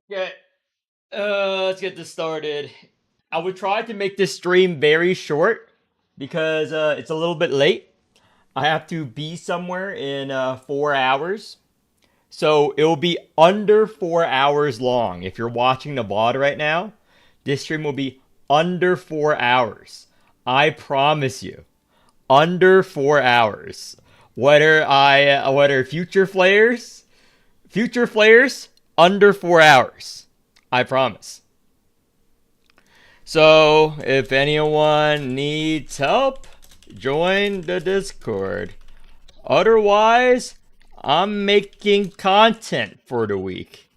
Yeah, let's get this started. I would try to make this stream very short because it's a little bit late. I have to be somewhere in 4 hours. So it will be under 4 hours long. If you're watching the VOD right now, this stream will be under 4 hours. I promise you. Under 4 hours. Whether future flares, under 4 hours. I promise. So, if anyone needs help, join the Discord. Otherwise, I'm making content for the week.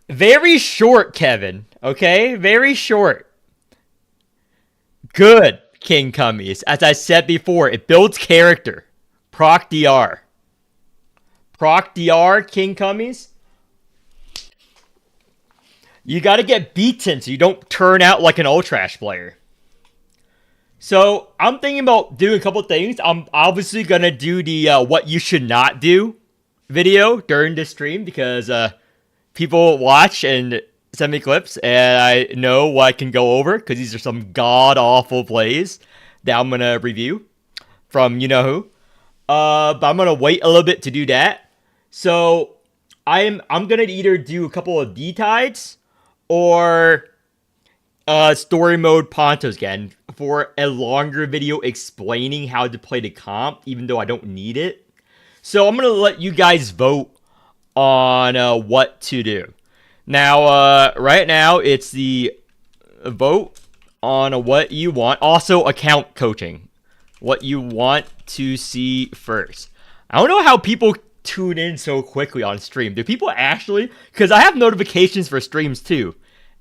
Very short, Kevin. Okay? Very short. Good, King Cummies. As I said before, it builds character. Proc DR. Proc DR, King Cummies. You gotta get beaten so you don't turn out like an Ultrash player. So I'm thinking about doing a couple things. I'm obviously gonna do the what you should not do video during this stream because people watch and send me clips and I know what I can go over because these are some god awful plays that I'm gonna review from you know who. But I'm gonna wait a little bit to do that. So I'm gonna either do a couple of D-tides or story mode Pontos again for a longer video explaining how to play the comp, even though I don't need it. So I'm gonna let you guys vote on what to do. Now, right now it's the vote on what you want. Also, account coaching, what you want to see first. I don't know how people tune in so quickly on stream. Do people actually? Because I have notifications for streams too.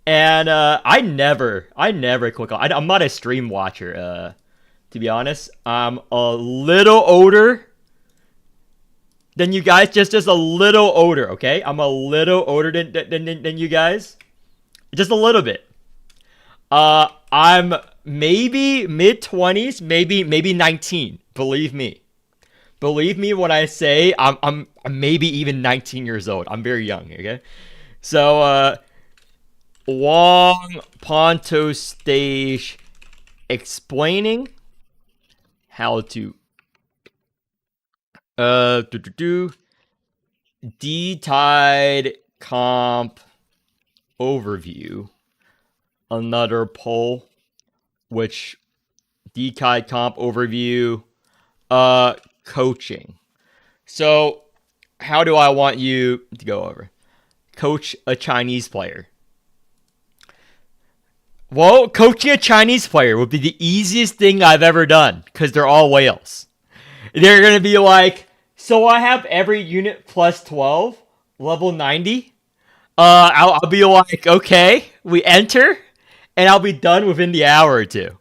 And I never click on. I'm not a stream watcher. To be honest, I'm a little older than you guys. Just a little older. Okay, I'm a little older than you guys. Just a little bit. I'm maybe mid 20s, maybe 19. Believe me when I say I'm maybe even 19 years old. I'm very young. Okay, so long Ponto stage explaining how to do D-Tide comp overview. Another poll, which D-Tide comp overview coaching. So how do I want you to go over? Coach a Chinese player. Well, coaching a Chinese player would be the easiest thing I've ever done because they're all whales. They're going to be like, so I have every unit plus 12, level 90. I'll be like, okay, we enter, and I'll be done within the hour or two.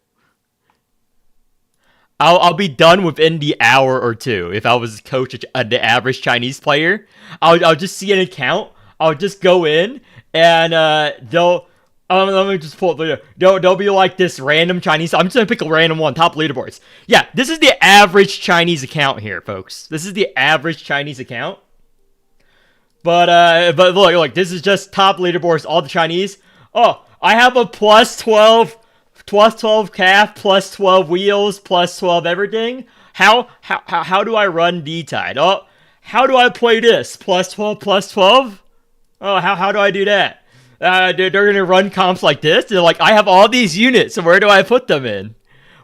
I'll be done within the hour or two if I was coach the average Chinese player. I'll just see an account. I'll just go in, and they'll let me just pull up the video. They'll be like this random Chinese. I'm just gonna pick a random one, top leaderboards. Yeah, this is the average Chinese account here, folks. This is the average Chinese account. But look, this is just top leaderboards, all the Chinese. Oh, I have a plus 12 calf, plus 12 wheels, plus 12 everything. How do I run D-Tide? Oh, how do I play this? Plus 12, plus 12? Oh, how do I do that? They're gonna run comps like this. They're like, I have all these units, so where do I put them in?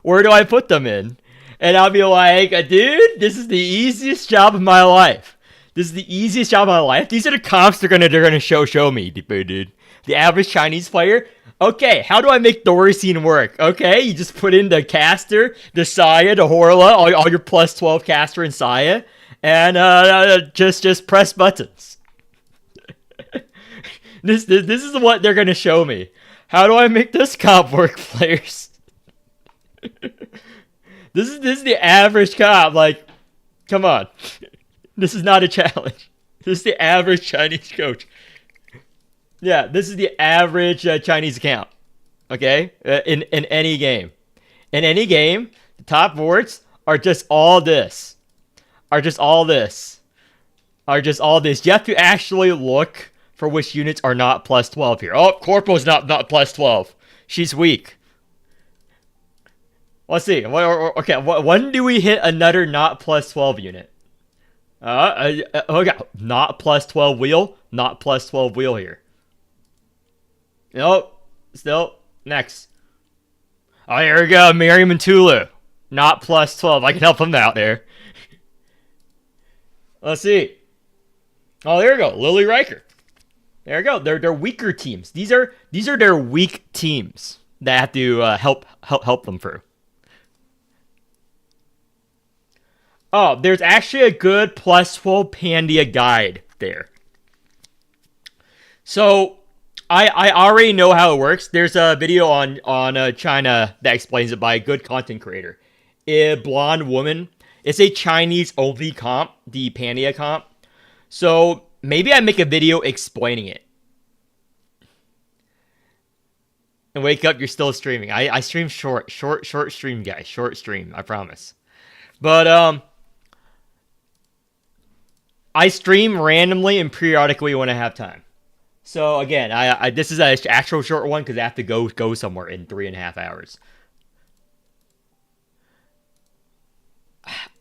Where do I put them in? And I'll be like, dude, this is the easiest job of my life. This is the easiest job of my life. These are the comps they're gonna show me, dude. The average Chinese player. Okay, how do I make Doricine work? Okay, you just put in the caster, the Saya, the Horla, all your plus 12 caster and Saya, and just press buttons. This is what they're gonna show me. How do I make this comp work, players? This is the average comp. Like, come on, this is not a challenge. This is the average Chinese coach. Yeah, this is the average Chinese account. Okay, in any game, the top boards are just all this. Are just all this. You have to actually look for which units are not plus 12 here. Oh, Corporal's not plus 12. She's weak. Let's see. Okay, when do we hit another not plus 12 unit? Okay, not plus 12 wheel. Not plus 12 wheel here. Nope. Still. Next. Oh, here we go. Morimens Tulu. Not plus 12. I can help him out there. Let's see. Oh, there we go. Lily Riker. There we go. They're weaker teams. These are their weak teams that have to help them through. Oh, there's actually a good plus 12 Pandia guide there. So I already know how it works. There's a video on China that explains it by a good content creator. A blonde woman. It's a Chinese only comp, the Pandia comp. So maybe I make a video explaining it. And wake up, you're still streaming. I stream short stream, guys. Short stream, I promise. But I stream randomly and periodically when I have time. So again, I this is an actual short one because I have to go somewhere in 3.5 hours.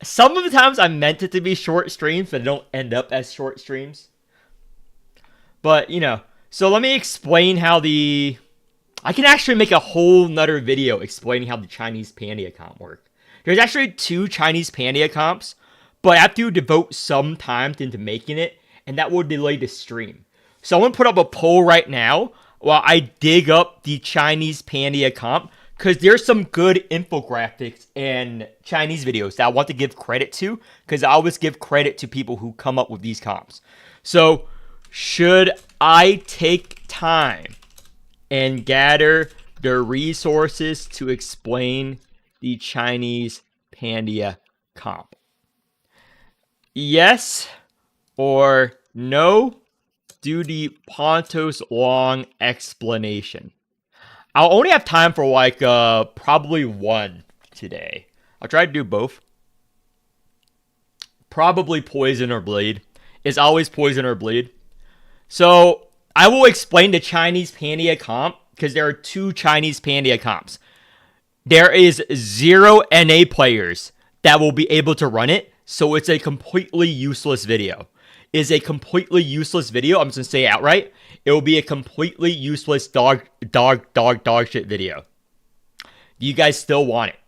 Some of the times I meant it to be short streams, but they don't end up as short streams. But, you know, so let me explain how I can actually make a whole nother video explaining how the Chinese Pandia comp work. There's actually 2 Chinese Pandia comps, but I have to devote some time into making it, and that will delay the stream. So I'm going to put up a poll right now while I dig up the Chinese Pandia comp, because there's some good infographics and Chinese videos that I want to give credit to, because I always give credit to people who come up with these comps. So, should I take time and gather the resources to explain the Chinese Pandia comp? Yes or no? Do the Pontos long explanation. I'll only have time for like probably one today. I'll try to do both. Probably poison or bleed. It's always poison or bleed. So I will explain the Chinese Pandia comp because there are 2 Chinese Pandia comps. There is 0 NA players that will be able to run it, so it's a completely useless video. Is a completely useless video. I'm just gonna say it outright. It will be a completely useless dog shit video. Do you guys still want it?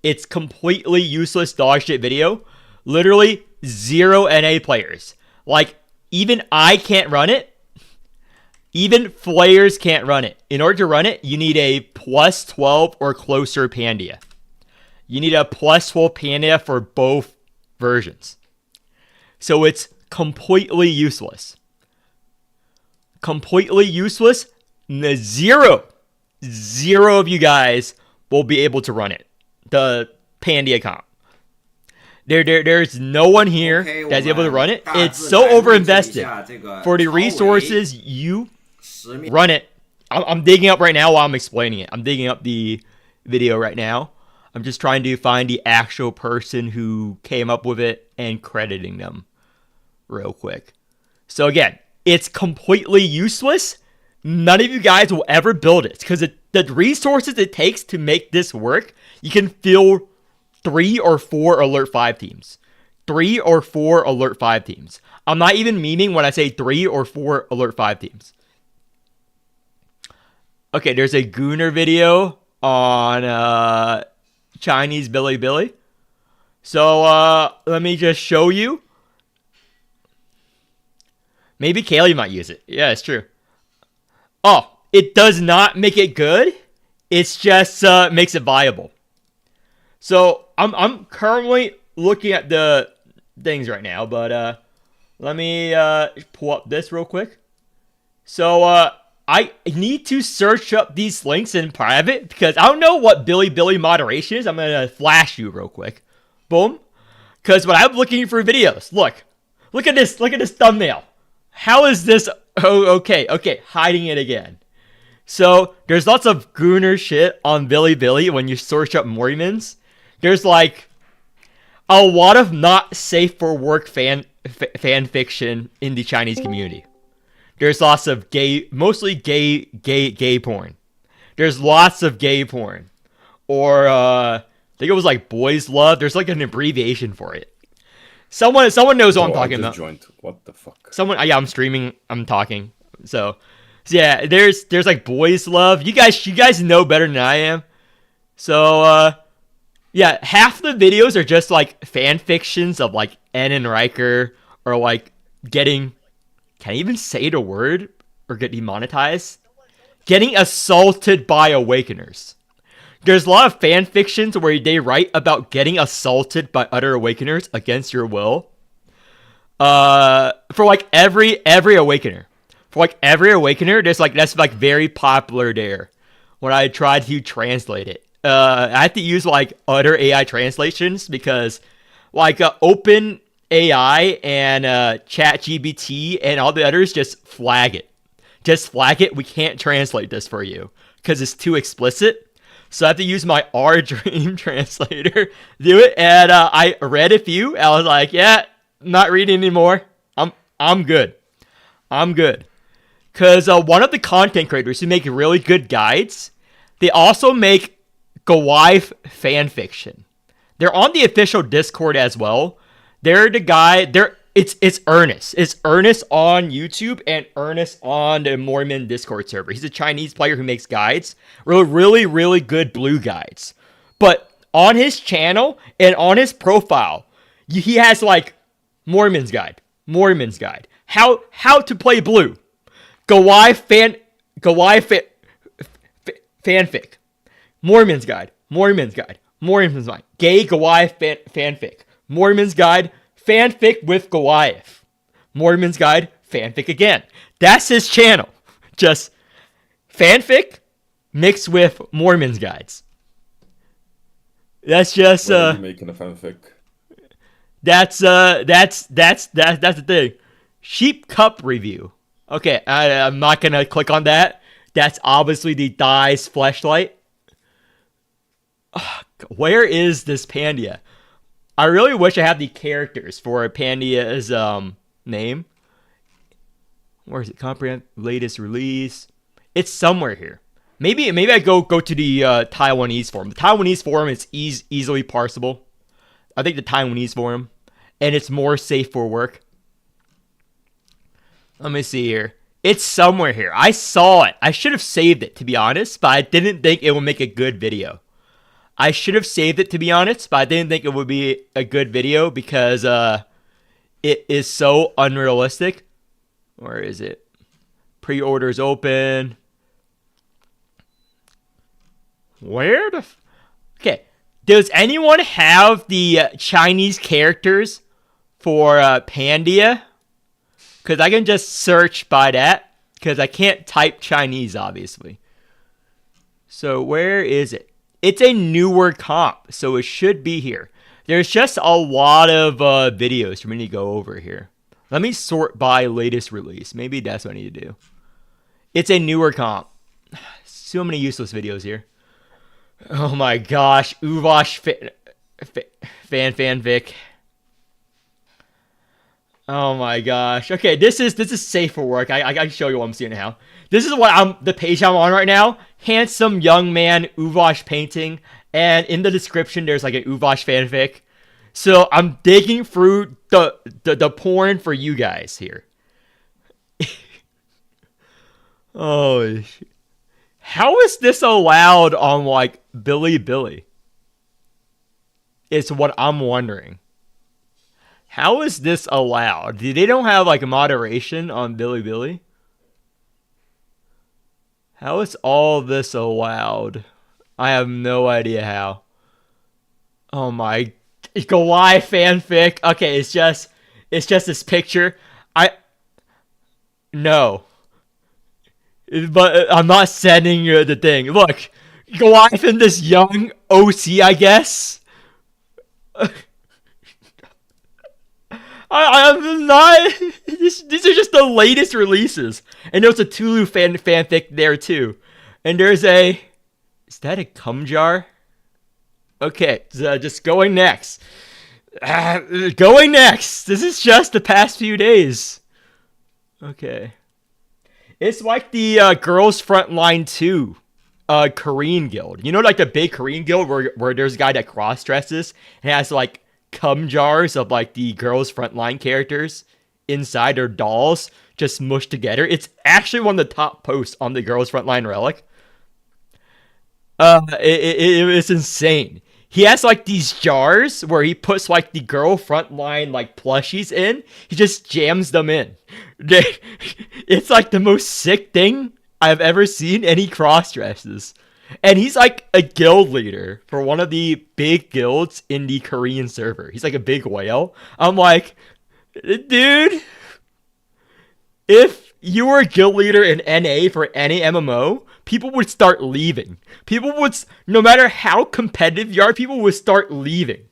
It's completely useless dog shit video. Literally 0 NA players. Like, even I can't run it. Even players can't run it. In order to run it, you need a plus 12 or closer Pandia. You need a plus 12 Pandia for both versions. So it's completely useless. Completely useless. 0 of you guys will be able to run it. The Pandia comp. There's no one here that's able to run it. It's so overinvested. For the resources, you run it. I'm digging up right now while I'm explaining it. I'm digging up the video right now. I'm just trying to find the actual person who came up with it and crediting them real quick. So again, it's completely useless. None of you guys will ever build it because the resources it takes to make this work, you can fill 3 or 4 Alert 5 teams. 3 or 4 Alert 5 teams. I'm not even meaning when I say 3 or 4 Alert 5 teams. Okay, there's a Gooner video on Chinese Billy. So let me just show you. Maybe Kaylee might use it. Yeah, it's true. Oh, it does not make it good. It's just makes it viable. So I'm currently looking at the things right now, but let me pull up this real quick. So I need to search up these links in private because I don't know what Billy moderation is. I'm gonna flash you real quick. Boom. Because when I'm looking for videos, look at this thumbnail. How is this? Oh, okay, hiding it again. So there's lots of Gooner shit on Billy when you search up Morimens. There's like a lot of not safe for work fan fiction in the Chinese community. There's lots of mostly gay porn. There's lots of gay porn. Or, I think it was like boys love. There's like an abbreviation for it. Someone knows what I'm talking about. Joined. What the fuck? Yeah, I'm streaming. I'm talking. So yeah, there's like boys love. You guys know better than I am. So, yeah, half the videos are just like fan fictions of like N and Riker, or like getting, can I even say the word or get demonetized? Getting assaulted by Awakeners. There's a lot of fan fictions where they write about getting assaulted by other Awakeners against your will. For like every Awakener. For like every Awakener, that's like very popular there. When I tried to translate it. I had to use like other AI translations because like Open AI and ChatGPT and all the others just flag it. Just flag it. We can't translate this for you because it's too explicit. So I have to use my R Dream translator to do it. And I read a few. I was like, yeah, not reading anymore. I'm good. I'm good. Because one of the content creators who make really good guides, they also make Gawaii fan fiction. They're on the official Discord as well. They're the guy. It's Ernest. It's Ernest on YouTube and Ernest on the Morimens Discord server. He's a Chinese player who makes guides. Really good blue guides. But on his channel and on his profile, he has like Morimens guide. How to play blue. Gawaii fanfic. Morimens guide. Gay Gawaii fanfic. Morimens guide. Fanfic with Goliath. Morimens guide. Fanfic again. That's his channel. Just fanfic mixed with Morimens guides. That's just Why are you making a fanfic? That's the thing. Sheep cup review. Okay, I'm not gonna click on that. That's obviously the Dies fleshlight. Where is this Pandia? I really wish I had the characters for Pandia's name. Where is it? Comprehend latest release. It's somewhere here. Maybe I go to the Taiwanese forum. The Taiwanese forum is easily parsable. I think the Taiwanese forum, and it's more safe for work. Let me see here. It's somewhere here. I saw it. I should have saved it, to be honest, but I didn't think it would make a good video. I should have saved it, to be honest, but I didn't think it would be a good video because it is so unrealistic. Where is it? Pre-orders open. Where the... Okay. Does anyone have the Chinese characters for Pandia? Because I can just search by that. Because I can't type Chinese, obviously. So where is it? It's a newer comp, so it should be here. There's just a lot of videos for me to go over here. Let me sort by latest release. Maybe that's what I need to do. It's a newer comp. So many useless videos here. Oh my gosh. Uvosh fanfic. Oh my gosh. Okay, this is safe for work. I can show you what I'm seeing now. This is what the page I'm on right now. Handsome young man Uvosh painting, and in the description there's like an Uvosh fanfic. So I'm digging through the porn for you guys here. Oh, how is this allowed on like Bilibili? It's what I'm wondering. How is this allowed? They don't have like a moderation on Bilibili? How is all this allowed? I have no idea how. Oh my... Gawaii fanfic. Okay, it's just this picture. No. But I'm not sending you the thing. Look. Gawaii and this young OC, I guess. I'm not... These are just the latest releases. And there's a Tulu fanfic there, too. And there's a... Is that a cum jar? Okay, so just going next. Going next. This is just the past few days. Okay. It's like the Girls Frontline 2 Korean guild. You know, like the big Korean guild where there's a guy that cross dresses and has like cum jars of like the Girls Frontline characters inside their dolls just mushed together. It's actually one of the top posts on the Girls Frontline Relic. It's insane. He has like these jars where he puts like the girl frontline like plushies in. He just jams them in. It's like the most sick thing I've ever seen, and he cross dresses. And he's like a guild leader for one of the big guilds in the Korean server. He's like a big whale. I'm like, dude, if you were a guild leader in NA for any MMO, people would start leaving. People would, no matter how competitive you are, people would start leaving.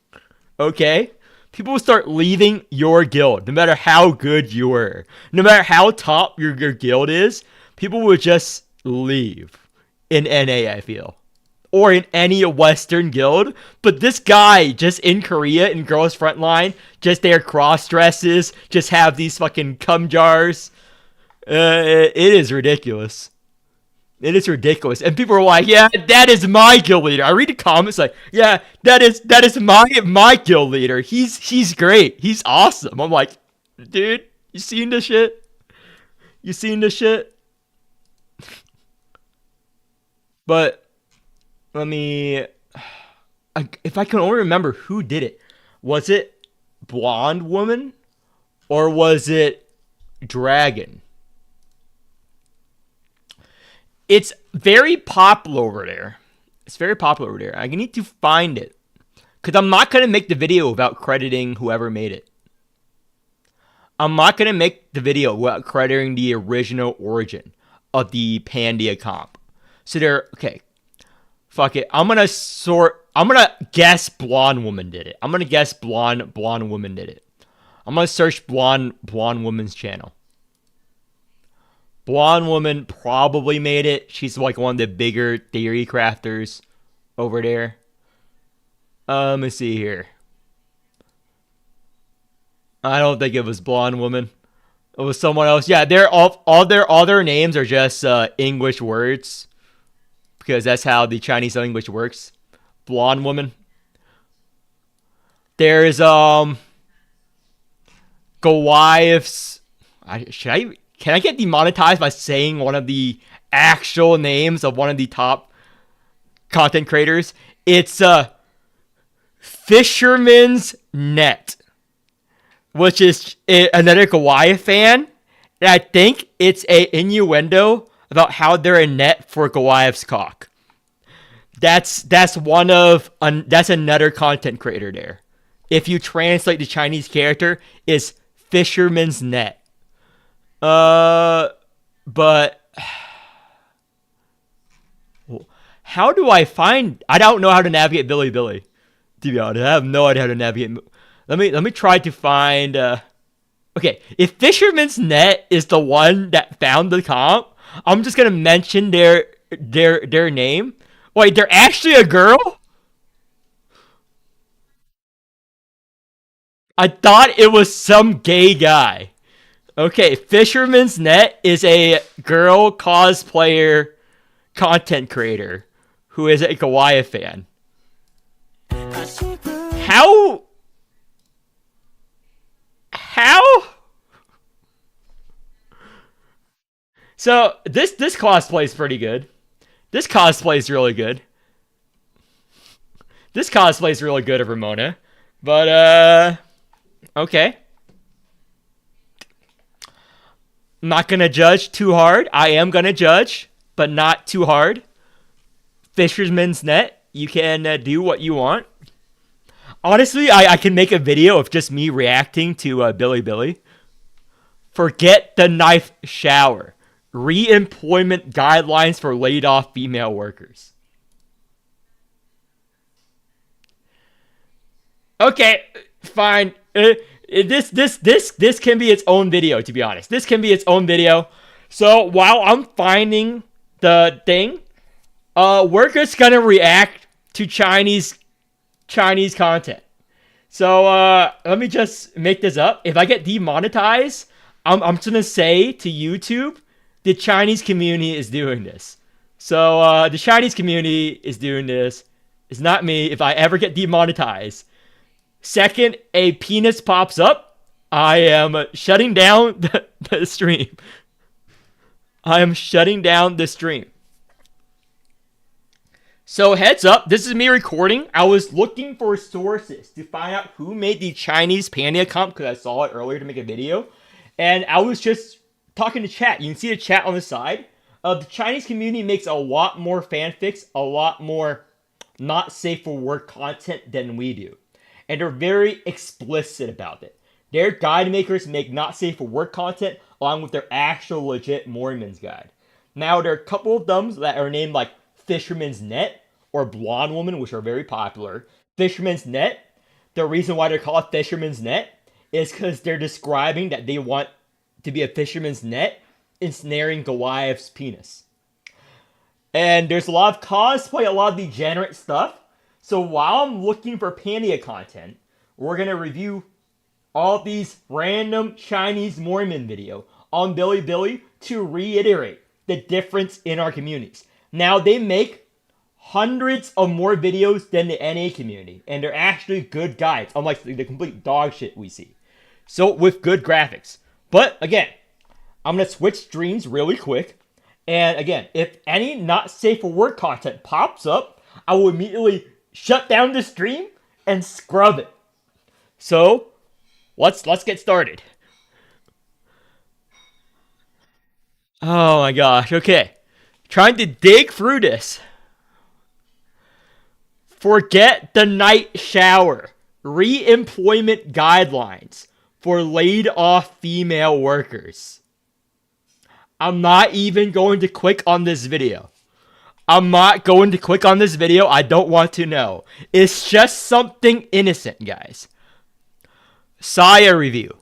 Okay? People would start leaving your guild, no matter how good you were. No matter how top your guild is, people would just leave in NA, I feel. Or in any Western guild. But this guy, just in Korea, in Girls Frontline, just their cross dresses, just have these fucking cum jars. It is ridiculous. It is ridiculous. And people are like, yeah, that is my guild leader. I read the comments like, yeah, that is my guild leader. He's great. He's awesome. I'm like, dude, you seen this shit? You seen this shit? But let me, if I can only remember who did it. Was it Blonde Woman or was it Dragon? It's very popular over there. It's very popular over there. I need to find it. Because I'm not going to make the video without crediting whoever made it. I'm not going to make the video without crediting the original origin of the Pandia comp. So okay. Fuck it. I'm going to guess Blonde Woman did it. I'm going to guess Blonde Woman did it. I'm going to search Blonde Woman's channel. Blonde Woman probably made it. She's like one of the bigger theory crafters over there. Let me see here. I don't think it was Blonde Woman. It was someone else. Yeah, they're all their names are just English words because that's how the Chinese language works. Blonde Woman. There's Goliath's. Can I get demonetized by saying one of the actual names of one of the top content creators? It's Fisherman's Net, which is another Goliath fan. And I think it's a innuendo about how they're a net for Goliath's cock. That's another content creator there. If you translate the Chinese character, is Fisherman's Net. But how do I find? I don't know how to navigate Bilibili. To be honest, I have no idea how to navigate. Let me try to find. Okay, if Fisherman's Net is the one that found the comp, I'm just gonna mention their name. Wait, they're actually a girl? I thought it was some gay guy. Okay, Fisherman's Net is a girl cosplayer content creator who is a Goliath fan. How? So this cosplay is pretty good. This cosplay is really good. This cosplay is really good of Ramona. But okay. I'm not going to judge too hard. I am going to judge, but not too hard. Fisherman's Net, you can do what you want. Honestly, I can make a video of just me reacting to Bilibili. Forget the knife shower. Re-employment guidelines for laid-off female workers. Okay, fine. This can be its own video, to be honest. This can be its own video. So while I'm finding the thing, we're just gonna react to Chinese content. So let me just make this up. If I get demonetized, I'm just gonna say to YouTube the Chinese community is doing this. So the Chinese community is doing this. It's not me. If I ever get demonetized, second a penis pops up, I am shutting down the stream. I am shutting down the stream. So heads up, this is me recording. I was looking for sources to find out who made the Chinese panty account because I saw it earlier to make a video. And I was just talking to chat. You can see the chat on the side. The Chinese community makes a lot more fanfics, a lot more not safe for work content than we do. And they're very explicit about it. Their guide makers make not safe for work content along with their actual legit Morimens guide. Now, there are a couple of them that are named like Fisherman's Net or Blonde Woman, which are very popular. Fisherman's Net, the reason why they're called Fisherman's Net is because they're describing that they want to be a fisherman's net ensnaring Goliath's penis. And there's a lot of cosplay, a lot of degenerate stuff. So while I'm looking for panty content, we're going to review all these random Chinese Mormon video on Bilibili to reiterate the difference in our communities. Now, they make hundreds of more videos than the NA community, and they're actually good guides, unlike the complete dog shit we see. So, with good graphics. But, again, I'm going to switch streams really quick. And, again, if any not safe for work content pops up, I will immediately shut down the stream and scrub it. So, let's get started. Oh my gosh, okay. Trying to dig through this. Forget the night shower. Re-employment guidelines for laid off female workers. I'm not even going to click on this video. I'm not going to click on this video. I don't want to know. It's just something innocent, guys. Saya review.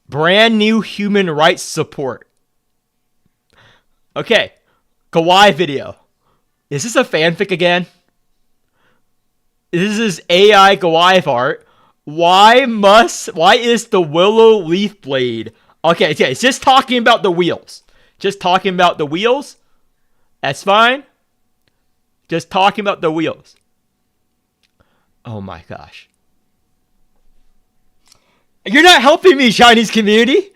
Brand new human rights support. Okay. Kawaii video. Is this a fanfic again? This is AI Kawaii art. Why is the willow leaf blade? Okay, it's just talking about the wheels. Just talking about the wheels. That's fine. Just talking about the wheels. Oh my gosh. You're not helping me, Chinese community.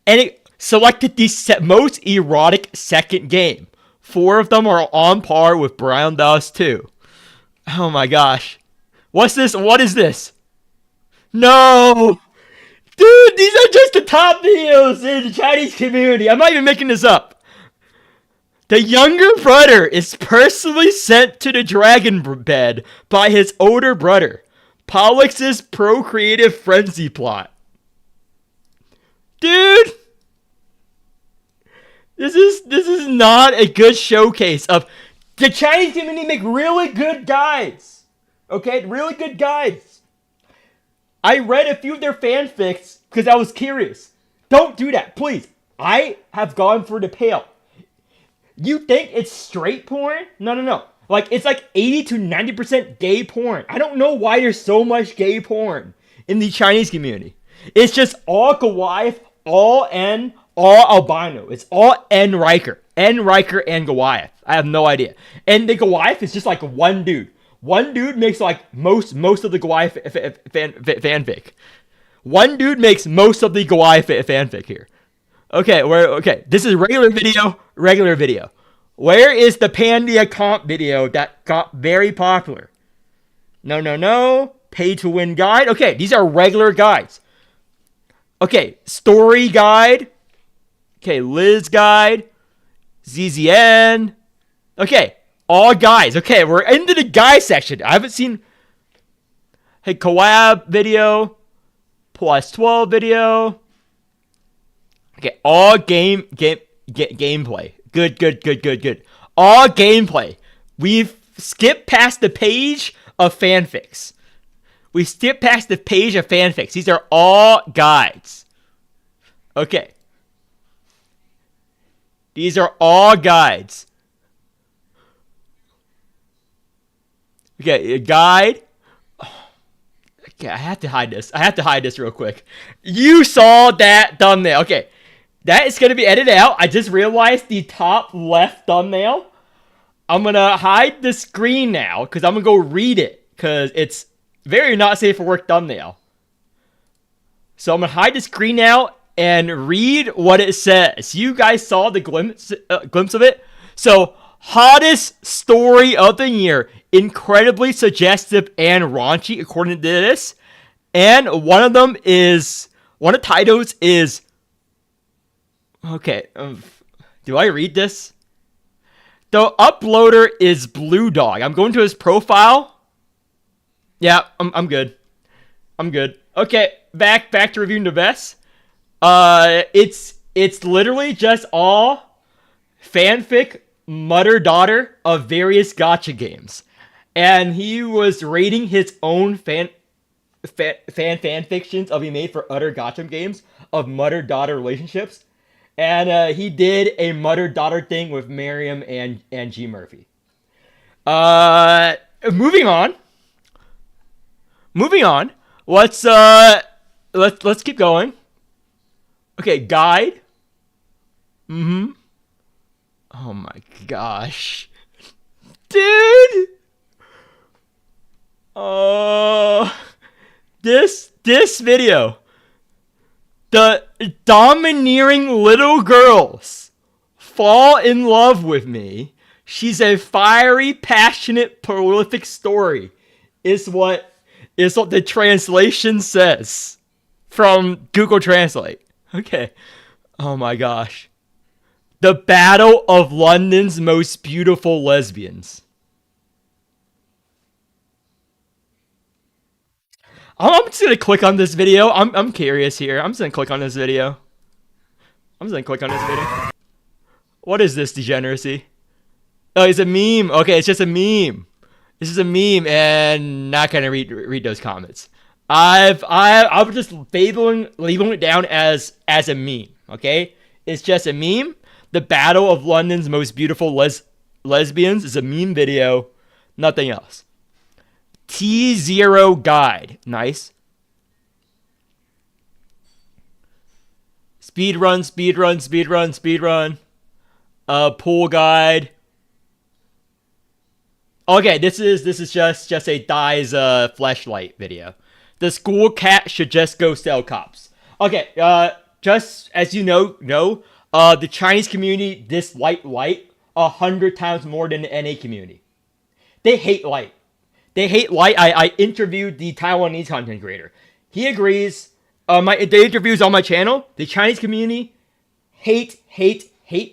And it selected the most erotic second game. 4 of them are on par with Brown Dust 2. Oh my gosh. What's this? What is this? No! Dude, these are just the top videos in the Chinese community. I'm not even making this up. The younger brother is personally sent to the dragon bed by his older brother. Pollix's procreative frenzy plot. Dude! This is not a good showcase of the Chinese community make really good guides. Okay, really good guides. I read a few of their fanfics because I was curious. Don't do that, please. I have gone for the pale. You think it's straight porn? No. Like, it's like 80 to 90% gay porn. I don't know why there's so much gay porn in the Chinese community. It's just all Goliath, all N, all albino. It's all N Riker. N Riker and Goliath. I have no idea. And the Goliath is just like one dude. One dude makes like most of the Goliath fanfic. One dude makes most of the Goliath fanfic here. Okay, this is regular video. Where is the Pandia comp video that got very popular? No. Pay to win guide. Okay, these are regular guides. Okay, story guide. Okay, Liz guide. ZZN. Okay, all guys. Okay, we're into the guy section. I haven't seen. Hey, collab video. Plus 12 video. Okay, all gameplay. Good. All gameplay. We've skipped past the page of fanfics. These are all guides. Okay. These are all guides. Okay, a guide. Okay, I have to hide this real quick. You saw that thumbnail. Okay. That is going to be edited out. I just realized the top left thumbnail. I'm going to hide the screen now because I'm going to go read it because it's very not safe for work thumbnail. So I'm going to hide the screen now and read what it says. You guys saw the glimpse of it? So, hottest story of the year. Incredibly suggestive and raunchy according to this. And one of the titles is... Okay, do I read this? The uploader is Blue Dog. I'm going to his profile. Yeah, I'm good. I'm good. Okay, back to reviewing the best. It's literally just all fanfic mother daughter of various gacha games, and he was rating his own fan fictions of he made for other gacha games of mother daughter relationships. And he did a mother-daughter thing with Miriam and G. Murphy. Moving on. Let's keep going. Okay, guide. Oh my gosh. Dude! This video. The domineering little girls fall in love with me. She's a fiery, passionate, prolific story. Is what the translation says from Google Translate. Okay. Oh my gosh. The Battle of London's Most Beautiful Lesbians. I'm just gonna click on this video. I'm curious here. I'm just gonna click on this video. What is this degeneracy? Oh, it's a meme. Okay, it's just a meme. This is a meme, and not gonna read those comments. I'm just labeling it down as a meme. Okay, it's just a meme. The Battle of London's Most Beautiful Lesbians is a meme video. Nothing else. T0 guide. Nice. Speedrun. Pool guide. Okay, this is just a Dai's flashlight video. The school cat should just go sell cops. Okay, just as you know, the Chinese community dislike light 100 times more than the NA community. They hate light. I interviewed the Taiwanese content creator. He agrees. The interviews on my channel. The Chinese community hate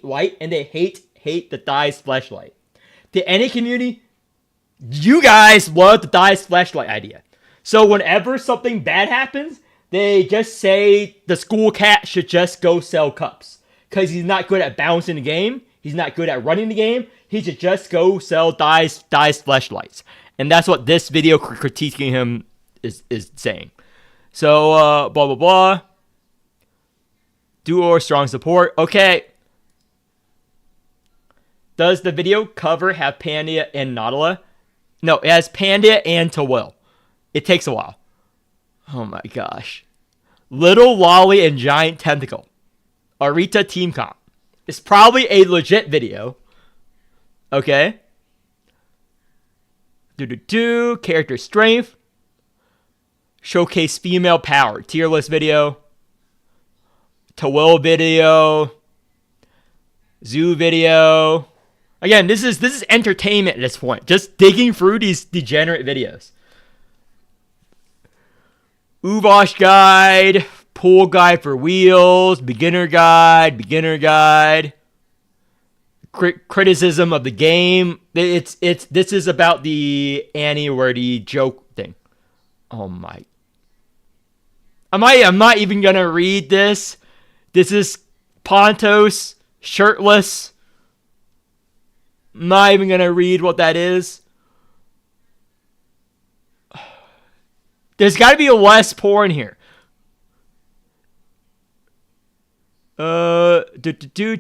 light, and they hate the Dai's flashlight. The NA community, you guys love the Dai's flashlight idea. So whenever something bad happens, they just say the school cat should just go sell cups. Because he's not good at balancing the game. He's not good at running the game. He should just go sell Dai's flashlights. And that's what this video critiquing him is saying. So, blah, blah, blah. Duo or strong support. Okay. Does the video cover have Pandia and Nautilus? No, it has Pandia and Tawil. It takes a while. Oh my gosh. Little Lolly and Giant Tentacle. Arita Team Comp. It's probably a legit video. Okay. Character strength. Showcase female power. Tier list video. Tawil video. Zoo video. Again, this is entertainment at this point. Just digging through these degenerate videos. Uvosh guide. Pool guide for wheels. Beginner guide. Criticism of the game. This is about the Annie where the joke thing. Oh my. I'm not even gonna read this. This is Pontos shirtless. I'm not even gonna read what that is. There's gotta be less porn here.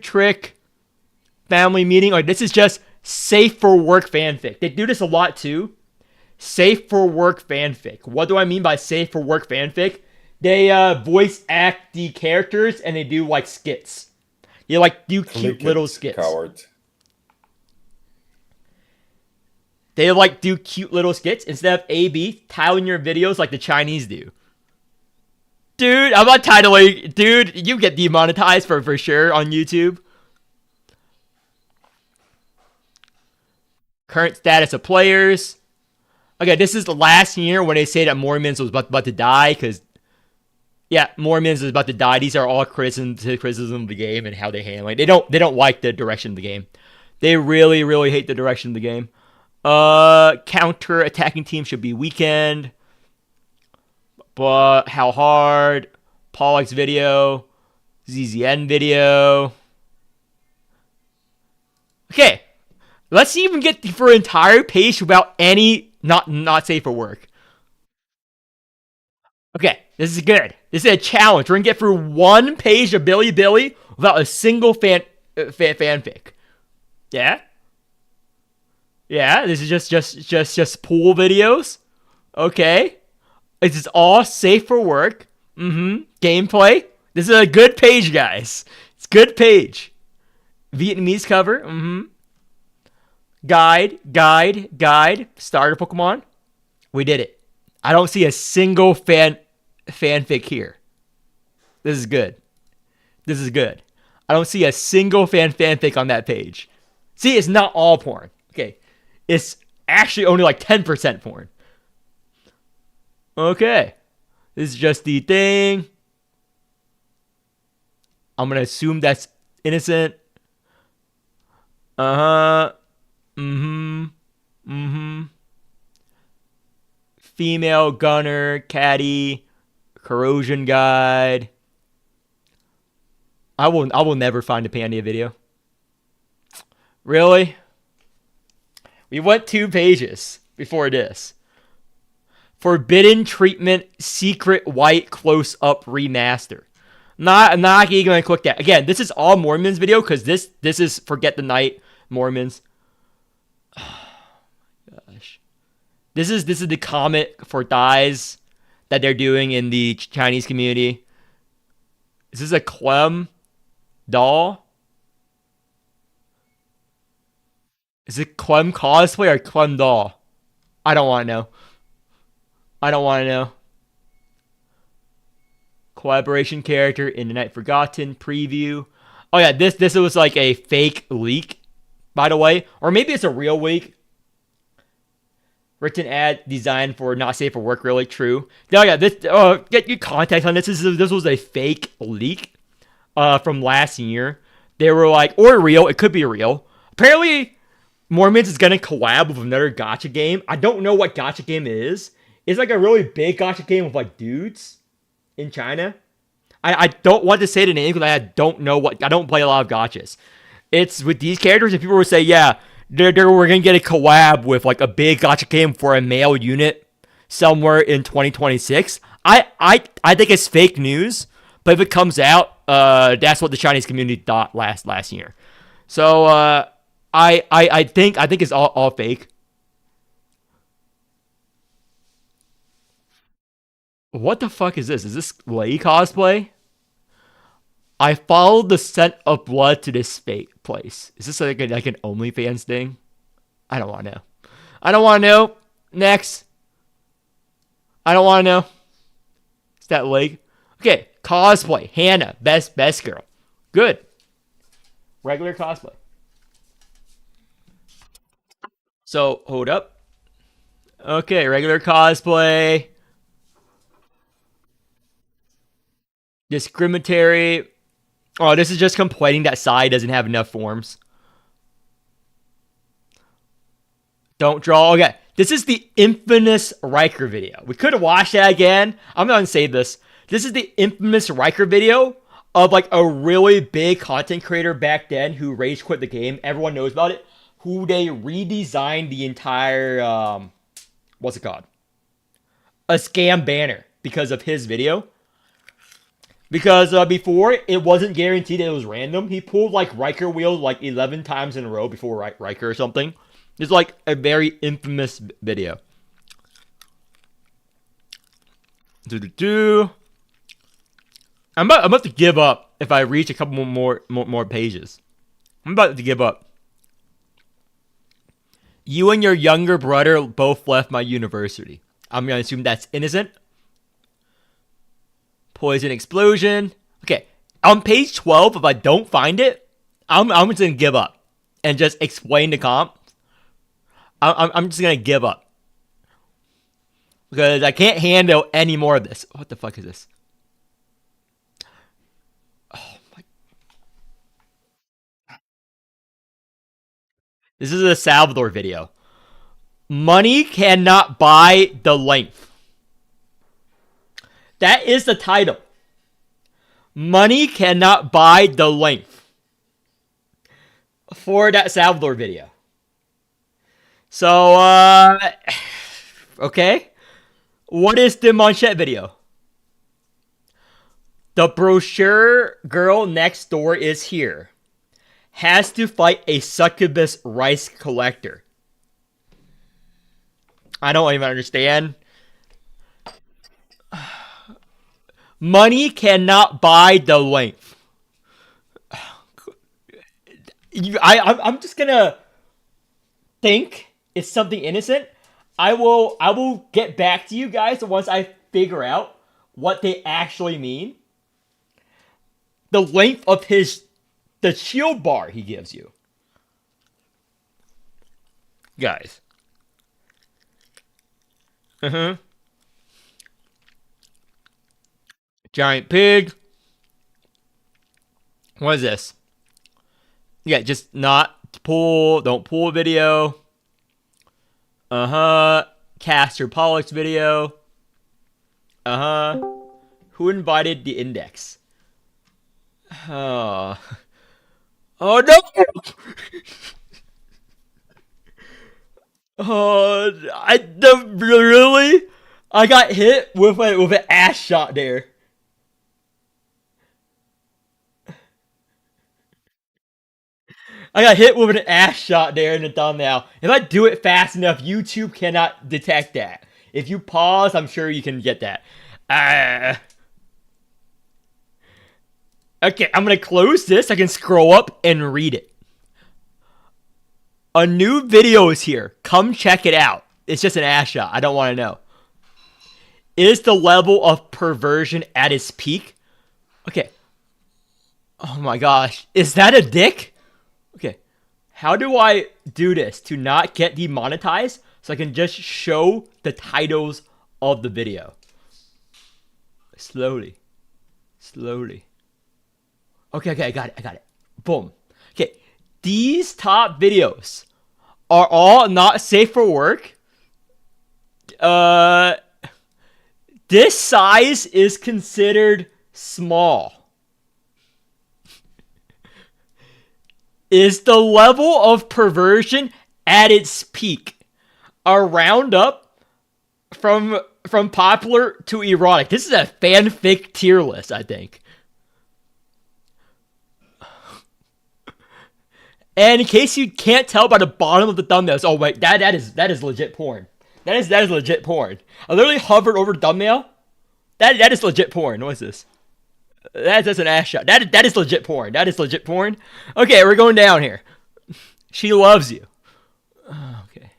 Trick. Family meeting. Like, this is just safe for work fanfic. They do this a lot too. Safe for work fanfic. What do I mean by safe for work fanfic? They voice act the characters and they do like skits. They like do cute Click little it, skits. coward. They like do cute little skits instead of AB titling your videos like the Chinese do. Dude, I'm not titling. Dude, you get demonetized for sure on YouTube. Current status of players. Okay, this is the last year when they say that Morimens was about to die, because yeah, Morimens is about to die. These are all criticism of the game and how they handle it. They don't like the direction of the game. They really, really hate the direction of the game. Counter attacking team should be weakened. But how hard? Pollock's video. ZZN video. Okay. Let's even get for an entire page without any not safe for work. Okay, this is good. This is a challenge. We're gonna get through one page of Billy Billy without a single fanfic. Yeah? Yeah, this is just pool videos. Okay. This is all safe for work. Gameplay. This is a good page, guys. It's a good page. Vietnamese cover. Guide. Starter Pokemon. We did it. I don't see a single fanfic here. This is good. This is good. I don't see a single fanfic on that page. See, it's not all porn. Okay. It's actually only like 10% porn. Okay. This is just the thing. I'm going to assume that's innocent. Female gunner, caddy, corrosion guide. I will never find a Pandia video. Really? We went 2 pages before this. Forbidden treatment, secret white close-up remaster. I'm not even gonna click that. Again, this is all Morimens video because this is Forget the Night Morimens. Oh my gosh. This is the comment for thighs that they're doing in the Chinese community. Is this a Clem doll? Is it Clem cosplay or Clem doll? I don't want to know. I don't want to know. Collaboration character in the Night Forgotten preview. Oh yeah, this was like a fake leak, by the way. Or maybe it's a real leak. Written ad designed for not safe for work, really true. No, yeah, get your context on this. This was a fake leak from last year. They were like, or real, it could be real. Apparently, Morimens is going to collab with another gacha game. I don't know what gacha game it is. It's like a really big gacha game with like dudes in China. I don't want to say the name because I don't know what. I don't play a lot of gachas. It's with these characters, and people will say, yeah, we're going to get a collab with like a big gacha game for a male unit somewhere in 2026. I think it's fake news, but if it comes out, that's what the Chinese community thought last year. So I think it's all fake. What the fuck is this? Is this Lei cosplay? I followed the scent of blood to this place. Is this like an OnlyFans thing? I don't want to know. I don't want to know. Next. I don't want to know. Is that leg? Okay, cosplay. Hannah, best girl. Good. Regular cosplay. So, hold up. Okay, regular cosplay. Discriminatory. Oh, this is just complaining that Sai doesn't have enough forms. Don't draw. Okay, this is the infamous Riker video. We could have watched that again. I'm not gonna save this. This is the infamous Riker video of like a really big content creator back then who rage quit the game. Everyone knows about it. Who they redesigned the entire what's it called? A scam banner because of his video. Because before, it wasn't guaranteed that it was random. He pulled, like, Riker wheels, like, 11 times in a row before Riker or something. It's, like, a very infamous video. I'm about to give up if I reach a couple more pages. I'm about to give up. You and your younger brother both left my university. I'm gonna assume that's innocent. Poison explosion. Okay, on page 12, if I don't find it, I'm just gonna give up and just explain the comp. I'm just gonna give up because I can't handle any more of this. What the fuck is this? Oh my! This is a Salvador video. Money cannot buy the length. That is the title. Money cannot buy the length for that Salvador video. So, okay. What is the manchette video? The brochure girl next door is here. Has to fight a succubus rice collector. I don't even understand. Money cannot buy the length. I'm just gonna think it's something innocent. I will get back to you guys once I figure out what they actually mean. The length of the shield bar he gives you. Guys. Uh-huh. Giant pig. What is this? Yeah, just not pull. Don't pull video. Uh-huh. Caster Pollux video. Uh-huh. Who invited the index? Oh. Oh no! Really? I got hit with an ass shot there. I got hit with an ass shot there in the thumbnail. If I do it fast enough, YouTube cannot detect that. If you pause, I'm sure you can get that. Okay, I'm gonna close this. I can scroll up and read it. A new video is here. Come check it out. It's just an ass shot. I don't want to know. Is the level of perversion at its peak? Okay. Oh my gosh. Is that a dick? Okay. How do I do this to not get demonetized so I can just show the titles of the video? Slowly. Slowly. Okay, I got it. Boom. Okay. These top videos are all not safe for work. This size is considered small. Is the level of perversion at its peak? A roundup from popular to erotic. This is a fanfic tier list, I think. And in case you can't tell by the bottom of the thumbnails, oh wait, that is legit porn. That is legit porn. I literally hovered over the thumbnail. That is legit porn. What is this? That's an ass shot. That is legit porn. That is legit porn. Okay, we're going down here. She loves you. Okay.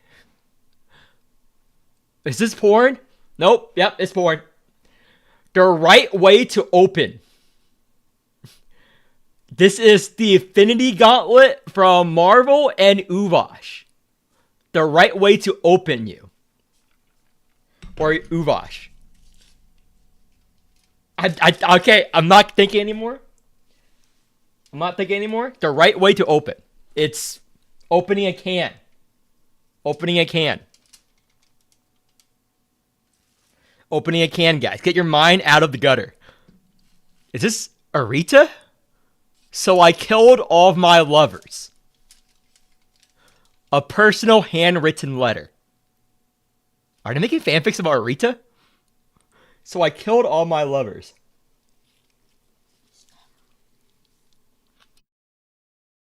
Is this porn? Nope. Yep, it's porn. The right way to open. This is the Infinity Gauntlet from Marvel and Uvash. The right way to open you. Or Uvash. Okay, I'm not thinking anymore. The right way to open. It's opening a can. Opening a can, guys. Get your mind out of the gutter. Is this Arita? So I killed all of my lovers. A personal handwritten letter. Are they making fanfics about Arita? So I killed all my lovers.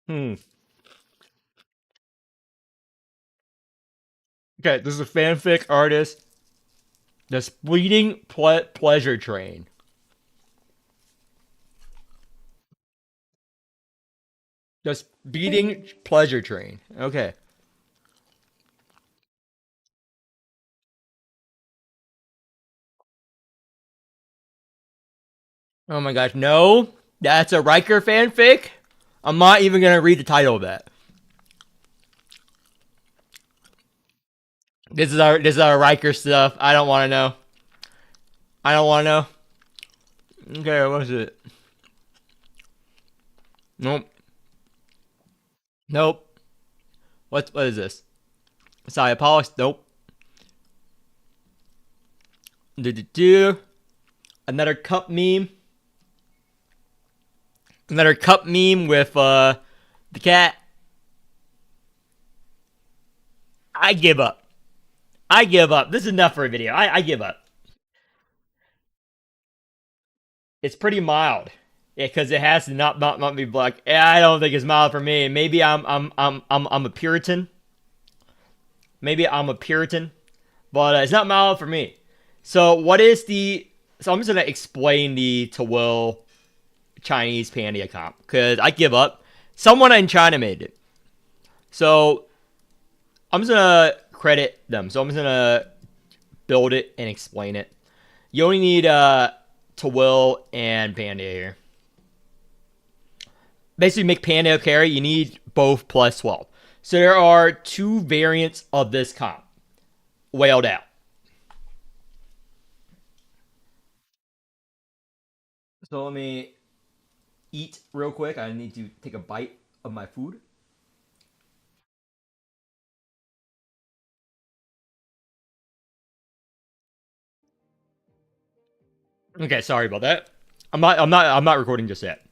Okay, this is a fanfic artist. The Fleeting Pleasure Train. Just beating pleasure train. Okay. Oh my gosh, no. That's a Riker fanfic? I'm not even gonna read the title of that. This is our Riker stuff. I don't wanna know. I don't wanna know. Okay, what is it? Nope. Nope. What is this? Sorry, Apollo. Nope. Do. Another cup meme. Another cup meme with the cat. I give up. I give up. This is enough for a video. I give up. It's pretty mild. Yeah, because it has to not be black. Yeah, I don't think it's mild for me. Maybe I'm a Puritan. Maybe I'm a Puritan, but it's not mild for me. So what is the? So I'm just gonna explain the to Will Chinese Pandia comp because I give up. Someone in China made it, so I'm just gonna credit them. So I'm just gonna build it and explain it. You only need to Will and Pandia here. Basically, make Pandia carry. You need both plus 12. So there are two variants of this comp. Wailed out. So let me eat real quick. I need to take a bite of my food. Okay, sorry about that. I'm not recording just yet.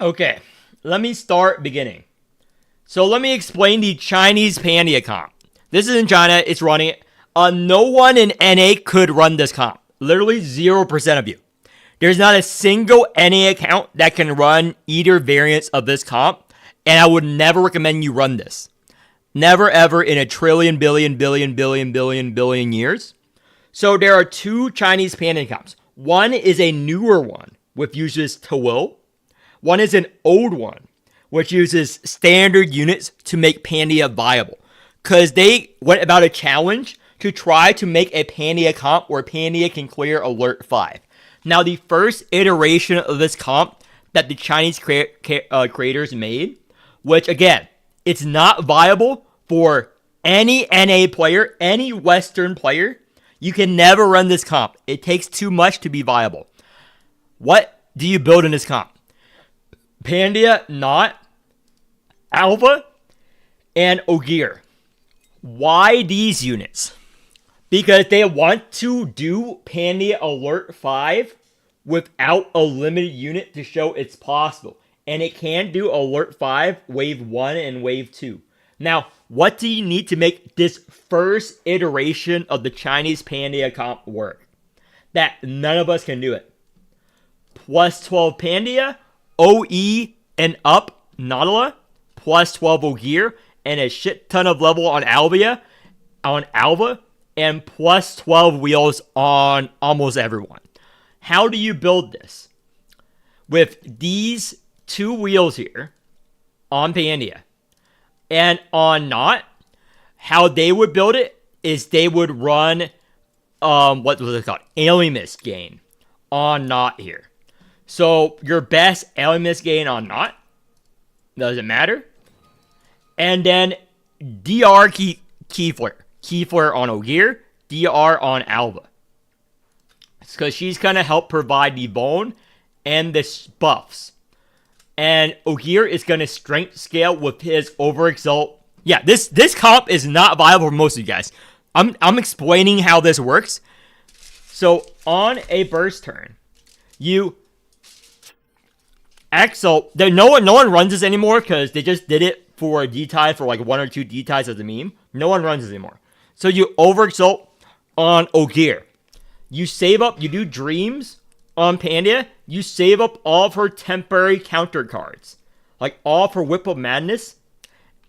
Okay, let me start beginning. So let me explain the Chinese Pandia comp. This is in China. It's running it. No one in NA could run this comp. Literally 0% of you. There's not a single NA account that can run either variants of this comp, and I would never recommend you run this. Never ever in a trillion, billion years. So there are two Chinese Pandia comps. One is a newer one, which uses Tawil. One is an old one, which uses standard units to make Pandia viable. Because they went about a challenge to try to make a Pandia comp where Pandia can clear Alert 5. Now, the first iteration of this comp that the Chinese creators made, which again, it's not viable for any NA player, any Western player. You can never run this comp. It takes too much to be viable. What do you build in this comp? Pandia, not Alpha, and Ogier. Why these units? Because they want to do Pandia Alert 5 without a limited unit to show it's possible. And it can do Alert 5, Wave 1, and Wave 2. Now, what do you need to make this first iteration of the Chinese Pandia comp work? That none of us can do it. Plus 12 Pandia, OE and up Nautilus, plus 12 Ogier, and a shit ton of level on Alva, and plus 12 wheels on almost everyone. How do you build this? With these two wheels here on Pandia and on Not, how they would build it is they would run, what was it called? Alien Mist gain on Not here. So your best Alien Mist gain on Not, doesn't matter. And then DR key flare on Ogier, DR on Alva. It's because she's gonna help provide the bone and the buffs. And Ogier is gonna strength scale with his overexalt. Yeah, this comp is not viable for most of you guys. I'm explaining how this works. So on a burst turn, you exalt. No one runs this anymore because they just did it for a D-tie for like 1 or 2 D-ties as a meme. No one runs this anymore. So you overexalt on Ogier. You save up, you do dreams on Pandia. You save up all of her temporary counter cards. Like all of her Whip of Madness.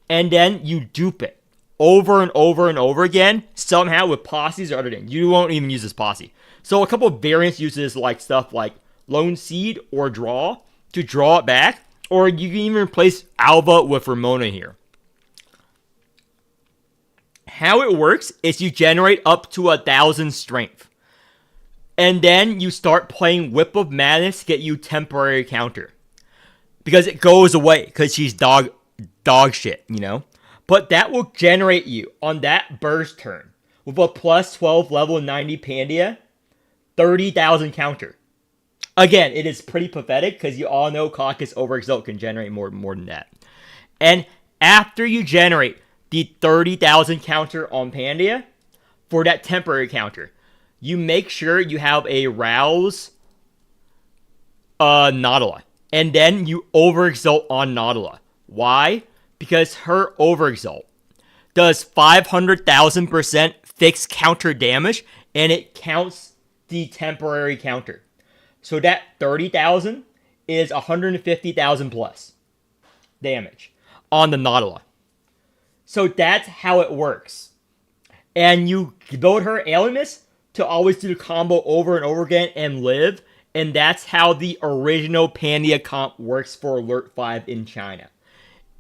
And then you dupe it. Over and over and over again. Somehow with posses or other things. You won't even use this posse. So a couple of variants uses like stuff like Lone Seed, or Draw to draw it back. Or you can even replace Alva with Ramona here. How it works is you generate up to 1,000 strength. And then you start playing Whip of Madness to get you temporary counter. Because it goes away, because she's dog shit, you know? But that will generate you, on that burst turn, with a plus 12 level 90 Pandia, 30,000 counter. Again, it is pretty pathetic, because you all know Caucus Overexalt can generate more than that. And after you generate the 30,000 counter on Pandia, for that temporary counter, you make sure you have a Rouse Nautilus. And then you Overexalt on Nautilus. Why? Because her Overexalt does 500,000% fixed counter damage, and it counts the temporary counter. So that 30,000 is 150,000 plus damage on the Nautilus. So that's how it works. And you build her Alimus to always do the combo over and over again and live. And that's how the original Pandia comp works for Alert 5 in China.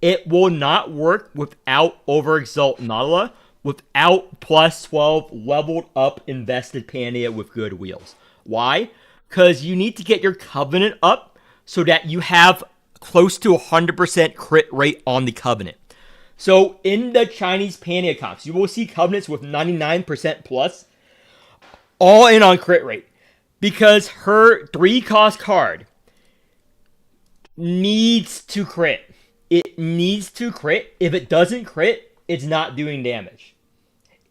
It will not work without Overexalt Nautilus, without plus 12 leveled up invested Pandia with good wheels. Why? Because you need to get your Covenant up so that you have close to 100% crit rate on the Covenant. So in the Chinese Pandia comps, you will see Covenants with 99% plus, all in on crit rate. Because her 3-cost card needs to crit. It needs to crit. If it doesn't crit, it's not doing damage.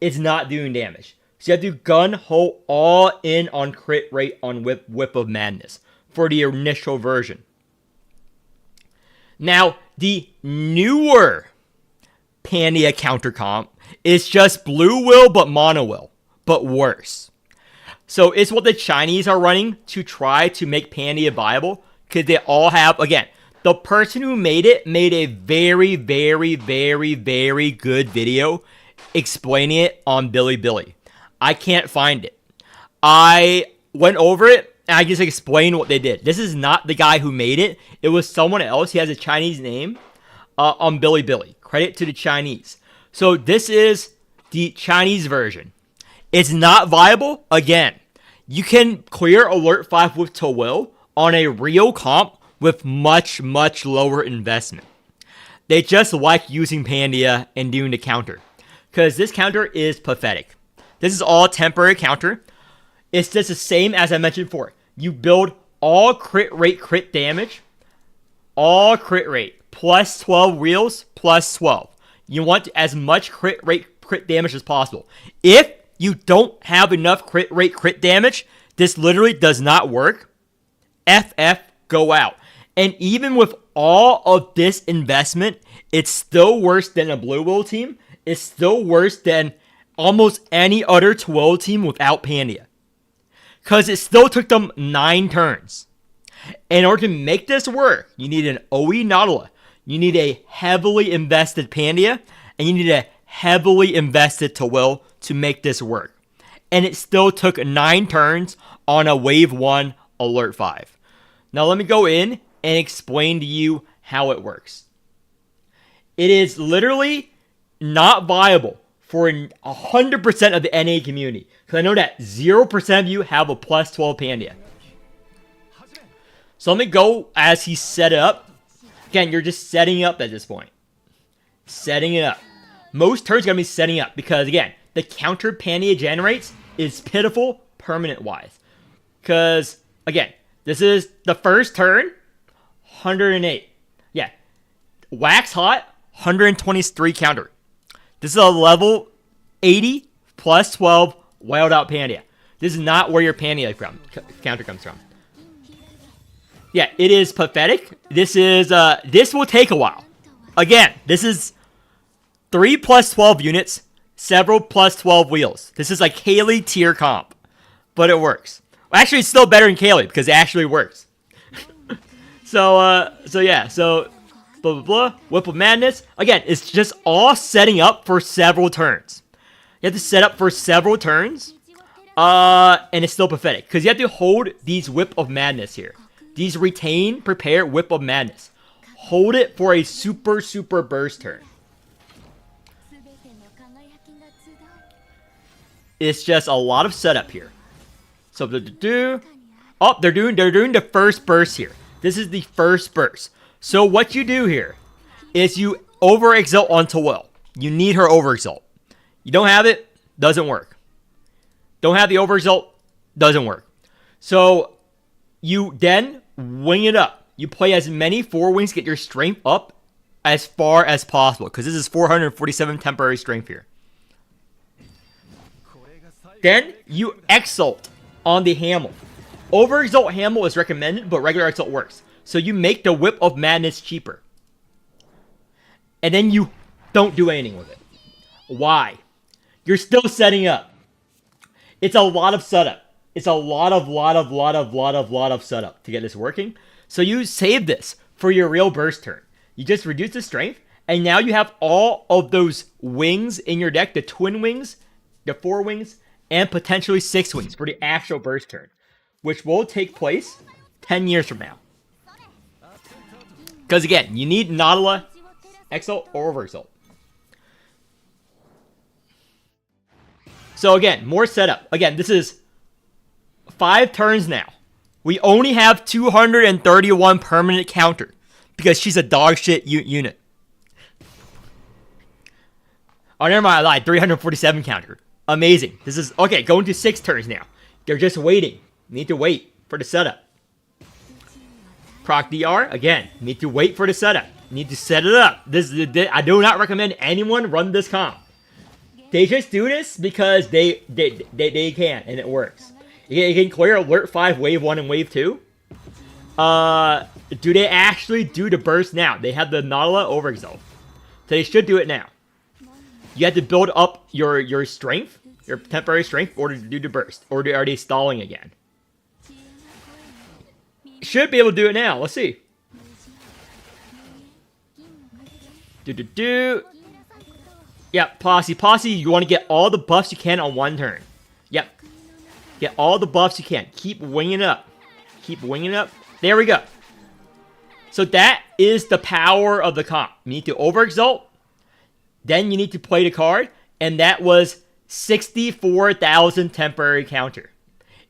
It's not doing damage. So you have to gun-ho all in on crit rate on Whip of Madness for the initial version. Now, the newer Pandia counter comp is just Blue Will but Mono Will, but worse. So it's what the Chinese are running to try to make Pandia viable, because they all have, again, the person who made it made a very, very, very, very good video explaining it on Bilibili. I can't find it. I went over it, and I just explained what they did. This is not the guy who made it. It was someone else. He has a Chinese name on Bilibili. Credit to the Chinese. So this is the Chinese version. It's not viable. Again, you can clear Alert 5 with Tawil on a real comp with much, much lower investment. They just like using Pandia and doing the counter, because this counter is pathetic. This is all temporary counter. It's just the same as I mentioned before. You build all crit rate, crit damage, all crit rate, plus 12 reels, plus 12. You want as much crit rate, crit damage as possible. If you don't have enough crit rate, crit damage, this literally does not work. FF, go out. And even with all of this investment, it's still worse than a Blue Will team. It's still worse than almost any other Twirl team without Pandia. Because it still took them 9 turns. In order to make this work, you need an OE Nautilus. You need a heavily invested Pandia. And you need a heavily invested Twirl to make this work. And it still took 9 turns on a Wave 1 Alert 5. Now let me go in and explain to you how it works. It is literally not viable for 100% of the NA community. Because I know that 0% of you have a plus 12 Pandia. So let me go as he set it up. Again, you're just setting up at this point. Setting it up. Most turns are going to be setting up. Because again, the counter Pandia generates is pitiful permanent-wise. Because, again, this is the first turn. 108. Yeah. Wax Hot, 123 counter. This is a level 80 plus 12 wild out Pandia. This is not where your Pandia counter comes from. Yeah, it is pathetic. This will take a while. Again, this is 3 plus 12 units, several plus 12 wheels. This is like Kaylee tier comp, but it works. Well, actually, it's still better than Kaylee because it actually works. So blah, blah, blah. Whip of Madness. Again, it's just all setting up for several turns. You have to set up for several turns. And it's still pathetic. Because you have to hold these Whip of Madness here. These retain, prepare, Whip of Madness. Hold it for a super, super burst turn. It's just a lot of setup here. So, oh, they're doing the first burst here. This is the first burst. So what you do here is you overexalt onto Will. You need her overexalt. You don't have it, doesn't work. Don't have the overexalt, doesn't work. So you then wing it up. You play as many 4 wings, get your strength up as far as possible. Because this is 447 temporary strength here. Then you exalt on the Hamel. Overexalt Hamel is recommended, but regular exalt works. So you make the Whip of Madness cheaper. And then you don't do anything with it. Why? You're still setting up. It's a lot of setup. It's a lot of setup to get this working. So you save this for your real burst turn. You just reduce the strength, and now you have all of those wings in your deck, the twin wings, the 4 wings, and potentially 6 wings for the actual burst turn, which will take place 10 years from now. Because again, you need Nautilus, Exalt, or Overexalt. So again, more setup. Again, this is 5 turns now. We only have 231 permanent counter because she's a dog shit unit. Oh, never mind, I lied. 347 counter. Amazing. This is, okay, going to 6 turns now. They're just waiting. Need to wait for the setup. Proc DR, again, need to wait for the setup. Need to set it up. I do not recommend anyone run this comp. They just do this because they can, and it works. You can clear Alert 5, Wave 1, and Wave 2. Do they actually do the burst now? They have the Nautilus Overexalt. So they should do it now. You have to build up your strength, your temporary strength, in order to do the burst. Or are they stalling again? Should be able to do it now. Let's see. Yep, Posse, you want to get all the buffs you can on 1 turn. Yep. Get all the buffs you can. Keep winging up. Keep winging up. There we go. So that is the power of the comp. You need to overexalt. Then you need to play the card. And that was 64,000 temporary counter.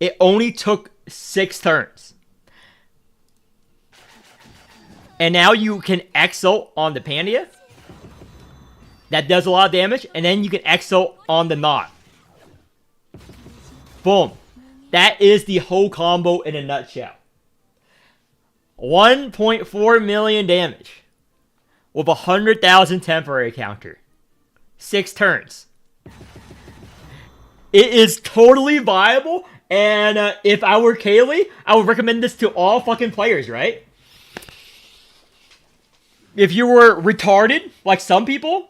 It only took 6 turns. And now you can exalt on the Pandia. That does a lot of damage. And then you can exalt on the Knot. Boom. That is the whole combo in a nutshell. 1.4 million damage. With 100,000 temporary counter. 6 turns. It is totally viable. And if I were Kaylee, I would recommend this to all fucking players, right? If you were retarded, like some people,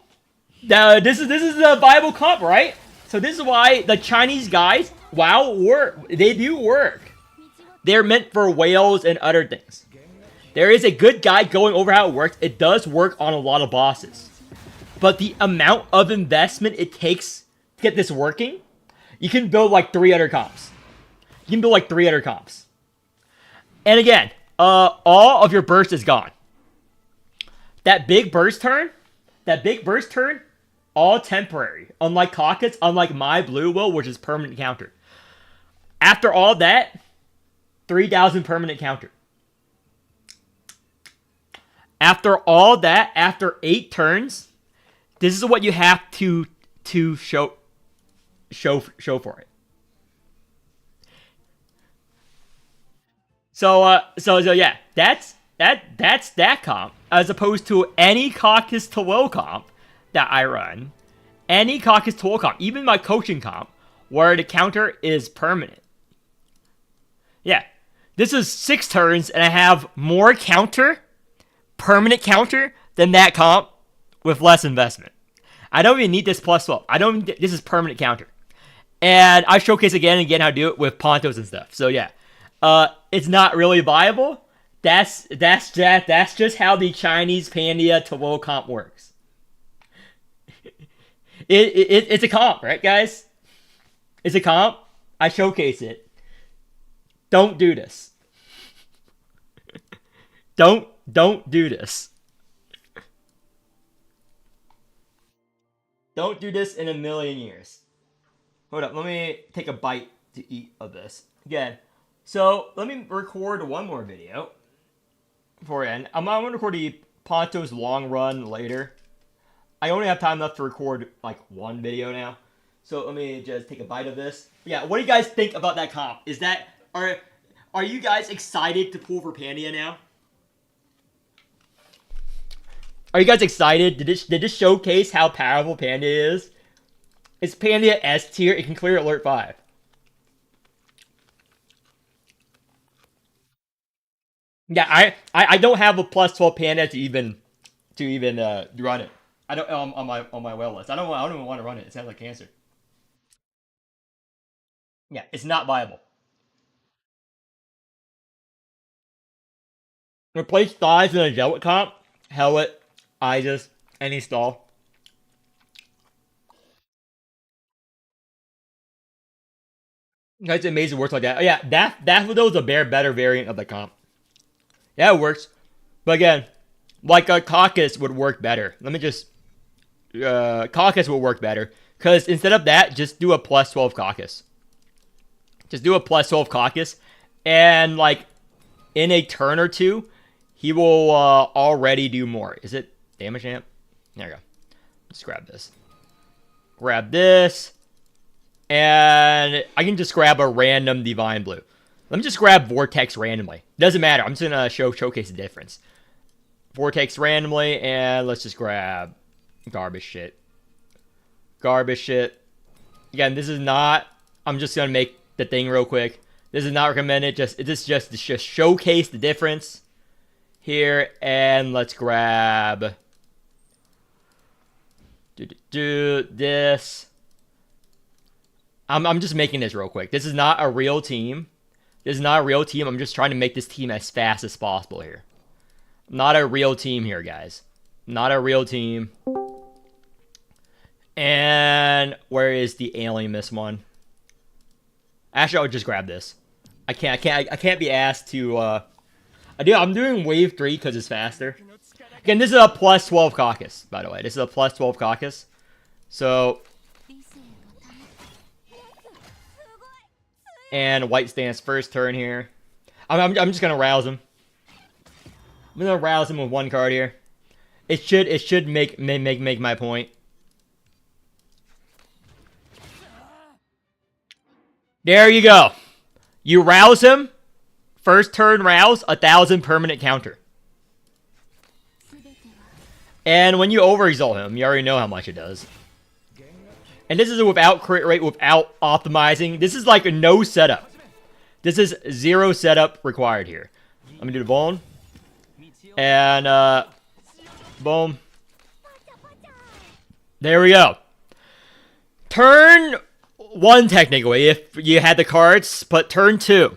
this is a viable comp, right? So this is why the Chinese guys, wow, work. They do work. They're meant for whales and other things. There is a good guide going over how it works. It does work on a lot of bosses. But the amount of investment it takes to get this working, you can build like 3 other comps. You can build like 3 other comps. And again, all of your burst is gone. That big burst turn, all temporary. Unlike Caucus, unlike my Blue Will, which is permanent counter. After all that, 3,000 permanent counter. After all that, after 8 turns, this is what you have to show for it. So yeah, that's that comp, as opposed to any Caucus to Will comp that I run. Any Caucus to Will comp, even my coaching comp, where the counter is permanent. Yeah, this is 6 turns, and I have more counter, permanent counter, than that comp with less investment. I don't even need this plus 12. This is permanent counter. And I showcase again and again how to do it with Pontos and stuff. So yeah, it's not really viable. That's just how the Chinese Pandia to Will comp works. It's a comp, right, guys? It's a comp. I showcase it. Don't do this. Don't do this. Don't do this in a million years. Hold up, let me take a bite to eat of this. Again, so let me record one more video before I end. I'm gonna record the Ponto's long run later. I only have time left to record like one video now. So let me just take a bite of this. Yeah, what do you guys think about that comp? Is that are you guys excited to pull for Pandia now? Are you guys excited? Did this showcase how powerful Pandia is? It's Pandia S tier. It can clear Alert 5. Yeah, I don't have a plus 12 Pandia to even run it. I don't on my well list. I don't even want to run it. It sounds like cancer. Yeah, it's not viable. Replace thighs in a Jellic comp. Helmet, Isis, any stall. That's amazing. Works like that. Oh, yeah, Daffodil's a better variant of the comp. Yeah, it works. But again, like a Caucus would work better. Let me just Caucus will work better. Because instead of that, just do a plus 12 Caucus. Just do a plus 12 Caucus. And like in a turn or two, he will already do more. Is it damage amp? There we go. Let's grab this. Grab this. And I can just grab a random Divine Blue. Let me just grab Vortex randomly. Doesn't matter. I'm just going to showcase the difference. Vortex randomly. And let's just grab garbage shit. Garbage shit. Again, this is not... I'm just going to make the thing real quick. This is not recommended. This is just to showcase the difference here. And let's grab... this. I'm just making this real quick. This is not a real team. This is not a real team. I'm just trying to make this team as fast as possible here. Not a real team here, guys. Not a real team. And where is the Alienist one? Actually, I'll just grab this. I can't be asked to. I'm doing wave 3 because it's faster. Again, this is a plus 12 Caucus, by the way. This is a plus 12 Caucus. So. And White Stance first turn here. I'm just gonna rouse him. I'm gonna rouse him with one card here. It should make my point. There you go. You rouse him. First turn rouse, 1,000 permanent counter. And when you over-exalt him, you already know how much it does. And this is without crit rate, without optimizing. This is like a no setup. This is 0 setup required here. Let me do the Vuln. And, boom. There we go. Turn 1, technically, if you had the cards. But turn 2.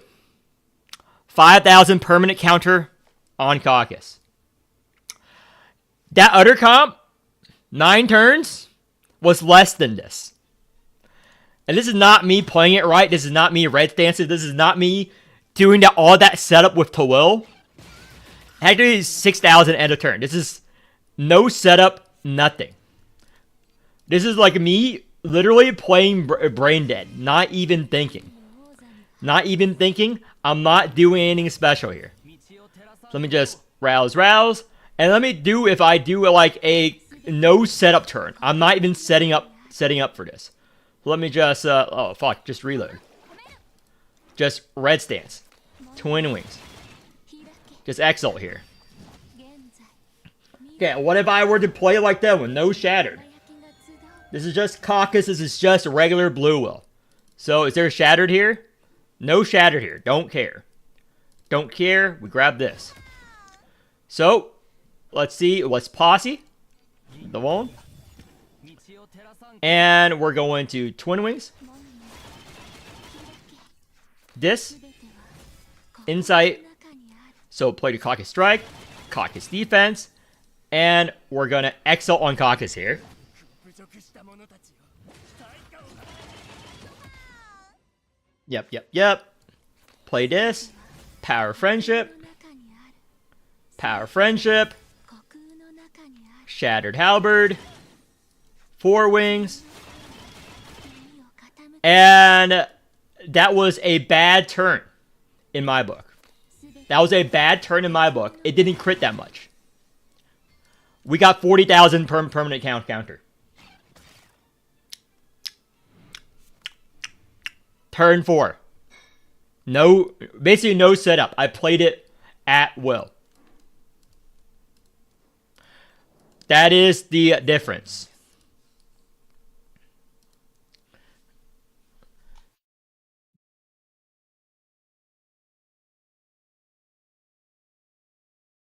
5,000 permanent counter on Caucus. That other comp, 9 turns, was less than this. And this is not me playing it right. This is not me red stancing. This is not me doing all that setup with Tawil. Actually, 6,000 end of turn. This is no setup, nothing. This is like me literally playing brain dead. Not even thinking. Not even thinking. I'm not doing anything special here. So let me just rouse. And let me do, if I do like a no setup turn. I'm not even setting up for this. Let me just, oh fuck, just reload. Just red stance. Twin wings. Just exalt here. Okay, what if I were to play like that one? No shattered. This is just Caucus. This is just regular blue will. So is there a shattered here? No shattered here. Don't care. Don't care. We grab this. So, let's see. Let's posse. The one. And we're going to Twin Wings. This. Insight. So play the Caucus Strike. Caucus Defense. And we're going to exalt on Caucus here. Yep. Play this. Power Friendship. Power Friendship. Shattered Halberd. 4 wings. And that was a bad turn in my book. That was a bad turn in my book. It didn't crit that much. We got 40,000 permanent counter. Turn 4. Basically no setup. I played it at will. That is the difference.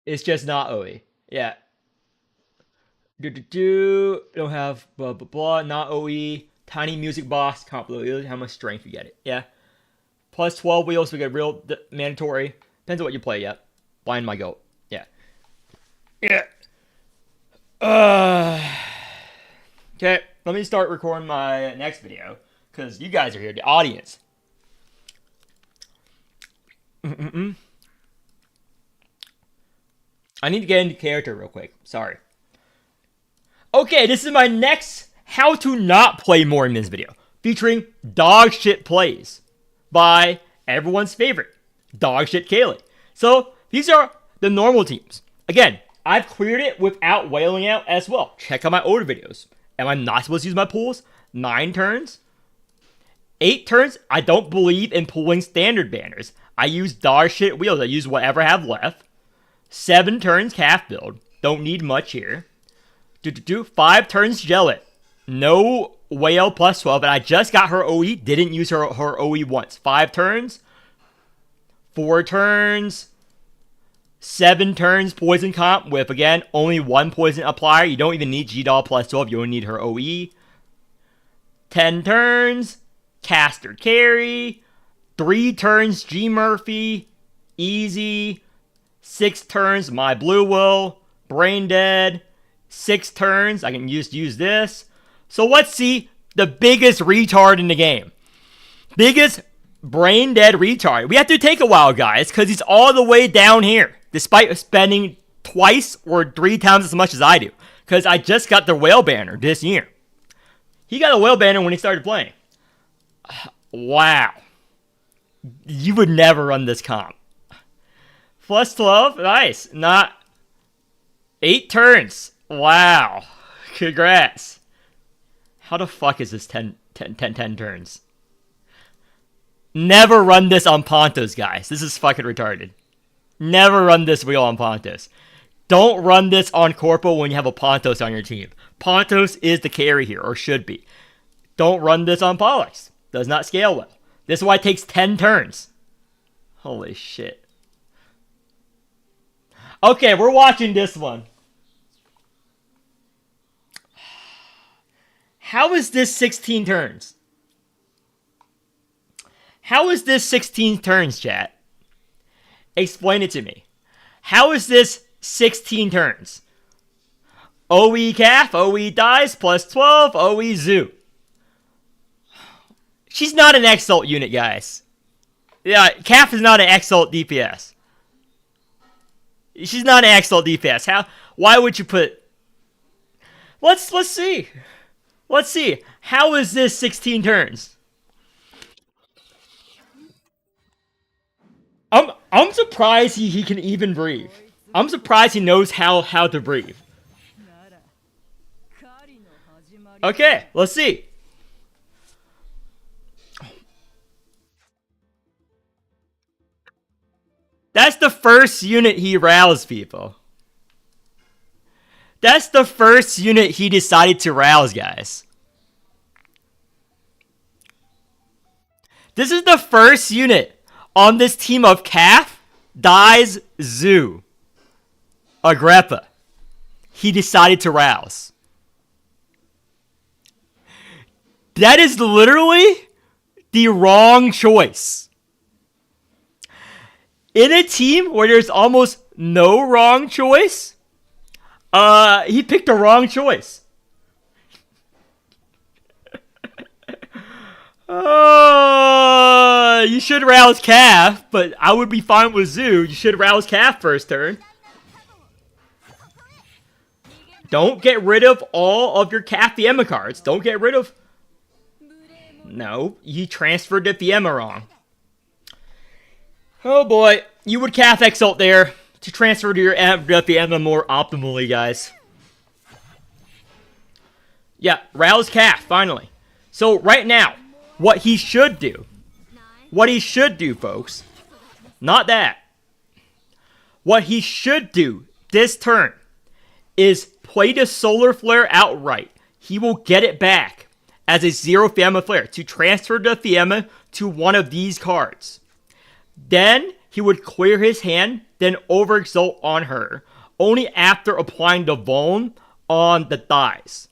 It's just not OE. Yeah. Don't have blah blah blah. Not OE. Tiny music box. Can't believe how much strength you get it. Yeah. Plus 12 wheels. We get real mandatory. Depends on what you play. Yeah. Blind my goat. Yeah. Yeah. Okay. Let me start recording my next video because you guys are here, the audience. I need to get into character real quick. Sorry. Okay, this is my next how to not play Morimens video, featuring dog shit plays by everyone's favorite, dog shit Kaylee. So these are the normal teams. Again, I've cleared it without wailing out as well. Check out my older videos. Am I not supposed to use my pools? 9 turns? 8 turns? I don't believe in pulling standard banners. I use dog shit wheels. I use whatever I have left. 7 turns calf build. Don't need much here. 5 turns gel it. No whale plus 12, and I just got her OE. Didn't use her OE once. 5 turns. 4 turns. 7 turns poison comp with, again, only 1 poison applier. You don't even need G-Doll plus 12. You only need her OE. 10 turns. Caster carry. 3 turns G Murphy. Easy. 6 turns my blue will. Brain dead. 6 turns. I can use this. So let's see the biggest retard in the game. Biggest brain dead retard. We have to take a while, guys, because he's all the way down here, despite spending twice or 3 times as much as I do, because I just got the whale banner this year. He got a whale banner when he started playing. Wow. You would never run this comp. Plus 12, nice. Not 8 turns. Wow. Congrats. How the fuck is this 10 turns? Never run this on Pontos, guys. This is fucking retarded. Never run this wheel on Pontos. Don't run this on Corpo when you have a Pontos on your team. Pontos is the carry here, or should be. Don't run this on Pollux. Does not scale well. This is why it takes 10 turns. Holy shit. Okay, we're watching this one. How is this 16 turns? How is this 16 turns, chat? Explain it to me. How is this 16 turns? OE calf, OE dies, plus 12, OE zoo. She's not an Exalt unit, guys. Yeah, calf is not an Exalt DPS. She's not an Exalt DPS. Why would you put... Let's see. Let's see. How is this 16 turns? I'm surprised he can even breathe. I'm surprised he knows how to breathe. Okay, let's see. That's the first unit he roused, people. That's the first unit he decided to rouse, guys. This is the first unit on this team of Calf, Dies, Zoo, Agrippa. He decided to rouse. That is literally the wrong choice. In a team where there's almost no wrong choice, he picked the wrong choice. You should rouse Calf, but I would be fine with Zoo. You should rouse Calf first turn. Don't get rid of all of your Calf Fiemma cards. Don't get rid of... No, you transferred the Fiemma wrong. Oh boy, you would Calf Exalt there to transfer to your Fiemma more optimally, guys. Yeah, rouse Calf, finally. So right now, what he should do, folks, not that. What he should do this turn is play the Solar Flare outright. He will get it back as a 0 Fiemma Flare to transfer the Fiemma to one of these cards. Then he would clear his hand, then Overexalt on her, only after applying the Vuln on the thighs.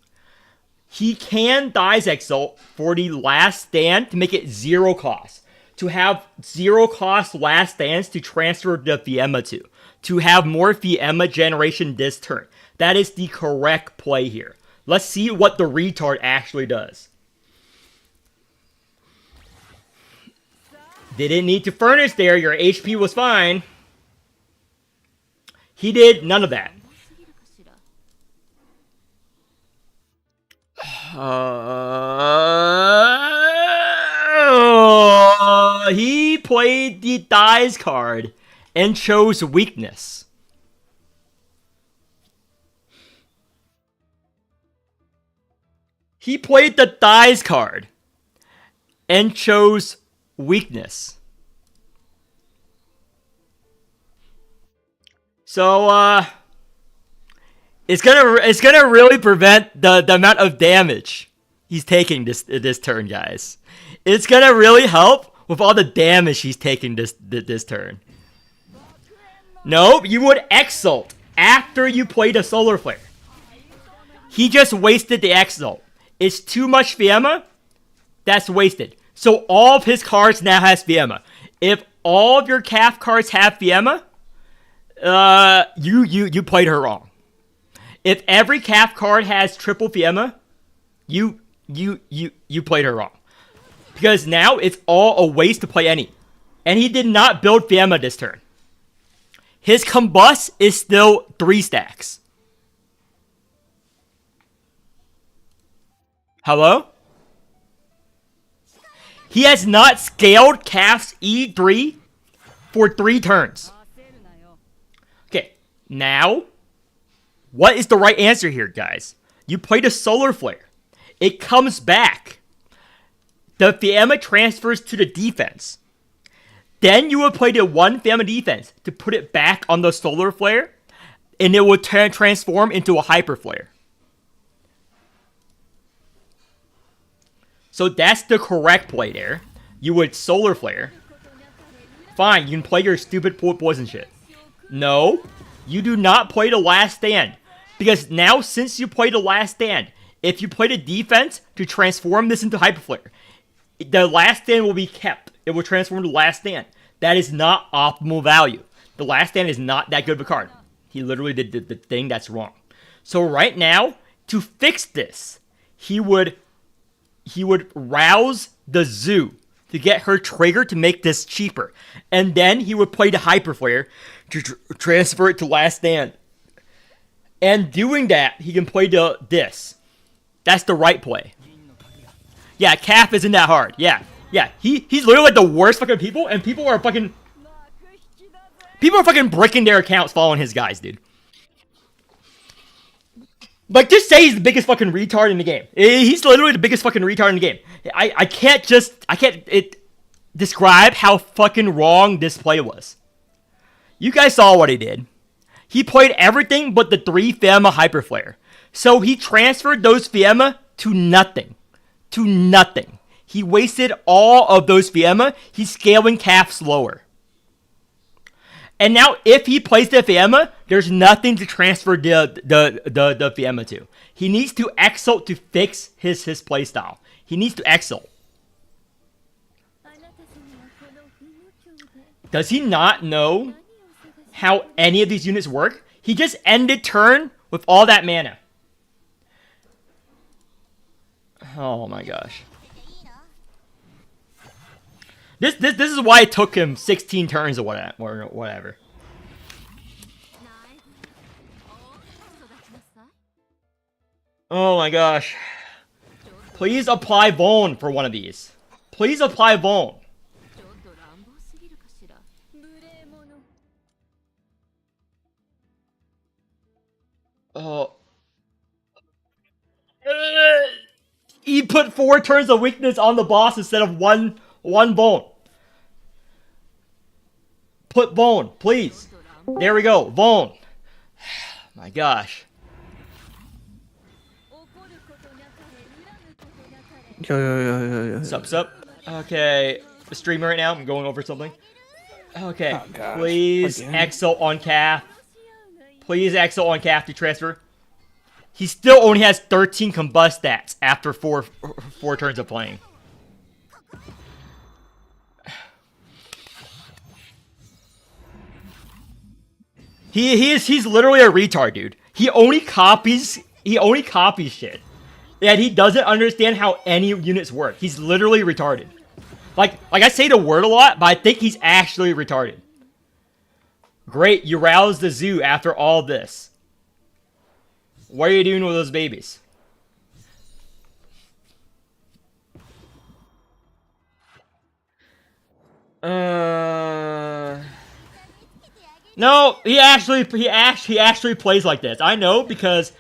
He can Thighs Exalt for the last stand to make it 0 cost. To have 0 cost last stands to transfer the Fiemma to. To have more Fiemma generation this turn. That is the correct play here. Let's see what the retard actually does. Didn't need to furnace there. Your HP was fine. He did none of that. He played the Thighs card and chose Weakness. He played the Thighs card and chose Weakness. So, it's gonna really prevent the amount of damage he's taking this turn, guys. It's gonna really help with all the damage he's taking this turn. Nope, you would Exalt after you played a Solar Flare. He just wasted the Exalt. It's too much Fiemma. That's wasted. So all of his cards now has Fiemma. If all of your Calf cards have Fiemma, you played her wrong. If every Calf card has triple Fiemma, you played her wrong. Because now it's all a waste to play any. And he did not build Fiemma this turn. His Combust is still 3 stacks. Hello? He has not scaled Calf's E3 for 3 turns. Okay, now, what is the right answer here, guys? You played a Solar Flare. It comes back. The Fiemma transfers to the defense. Then you would play the 1 Fiemma defense to put it back on the Solar Flare, and it would transform into a Hyper Flare. So that's the correct play there. You would Solar Flare. Fine, you can play your stupid poison shit. No, you do not play the Last Stand. Because now, since you play the Last Stand, if you play the defense to transform this into Hyper Flare, the Last Stand will be kept. It will transform to Last Stand. That is not optimal value. The Last Stand is not that good of a card. He literally did the thing that's wrong. So right now, to fix this, he would rouse the Zoo to get her trigger to make this cheaper. And then he would play the Hyper Flare to transfer it to Last Stand. And doing that, he can play this. That's the right play. Yeah, Calf isn't that hard. Yeah. He's literally like the worst fucking people, and people are fucking bricking their accounts following his guys, dude. Like, just say he's the biggest fucking retard in the game. He's literally the biggest fucking retard in the game. I can't describe how fucking wrong this play was. You guys saw what he did. He played everything but the 3 Fiemma Hyper Flare. So he transferred those Fiemma to nothing. To nothing. He wasted all of those Fiemma. He's scaling Calf slower. And now, if he plays the Fiemma, there's nothing to transfer the Fiemma to. He needs to Exalt to fix his playstyle. He needs to Exalt. Does he not know how any of these units work? He just ended turn with all that mana. Oh my gosh. This is why it took him 16 turns or whatever. Oh my gosh. Please apply Vaughn for one of these. Please apply Vaughn. Oh. He put 4 turns of weakness on the boss instead of one Vaughn. Put Vaughn, please. There we go, Vaughn. My gosh. Yo. Sup. Okay, the streamer right now. I'm going over something. Okay, Oh, gosh. please Again? Exo on Calf. Please Exo on Calf to transfer. He still only has 13 combust stats after four turns of playing. He's literally a retard, dude. He only copies shit. And he doesn't understand how any units work. He's literally retarded. Like I say the word a lot, but I think he's actually retarded. Great, you roused the zoo after all this. What are you doing with those babies? No, he actually plays like this. I know because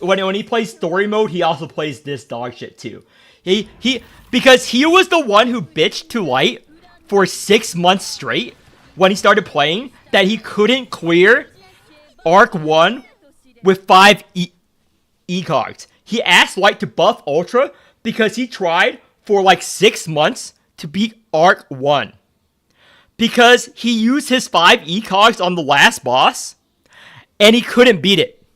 when he plays story mode, he also plays this dog shit too. Because he was the one who bitched to Light for 6 months straight when he started playing that he couldn't clear Arc 1 with 5 E-Cogs. He asked Light to buff Ultra because he tried for like 6 months to beat Arc 1. Because he used his 5 E-Cogs on the last boss, and he couldn't beat it.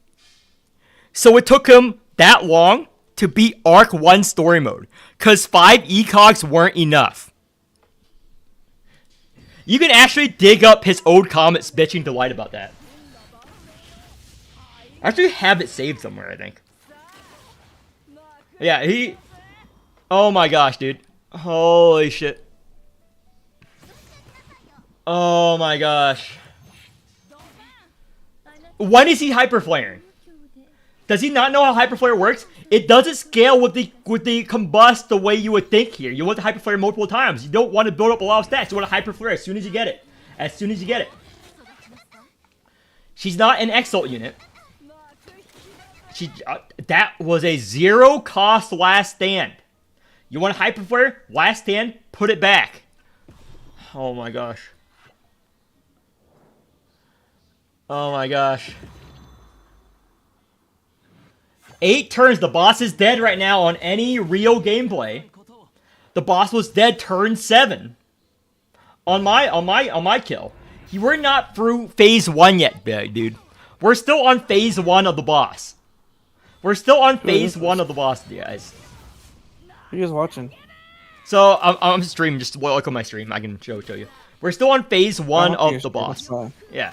So it took him that long to beat Arc 1 story mode, because 5 E-Cogs weren't enough. You can actually dig up his old comments bitching to Light about that. I actually have it saved somewhere, I think. Yeah, he... Oh my gosh, dude. Holy shit. Oh my gosh. When is he hyperflaring? Does he not know how hyperflare works? It doesn't scale with the combust the way you would think here. You want to hyperflare multiple times. You don't want to build up a lot of stats. You want to hyperflare as soon as you get it. As soon as you get it. She's not an Exalt unit. That was a 0 cost last stand. You want to hyperflare? Last stand, put it back. Oh my gosh. Oh my gosh. 8 turns. The boss is dead right now on any real gameplay. The boss was dead turn 7. On my kill. We're not through phase 1 yet, dude. We're still on phase 1 of the boss. We're still on phase 1 of the boss, guys. Who are you guys watching? So I'm streaming. Just look on my stream. I can show you. We're still on phase 1 of the boss. Yeah.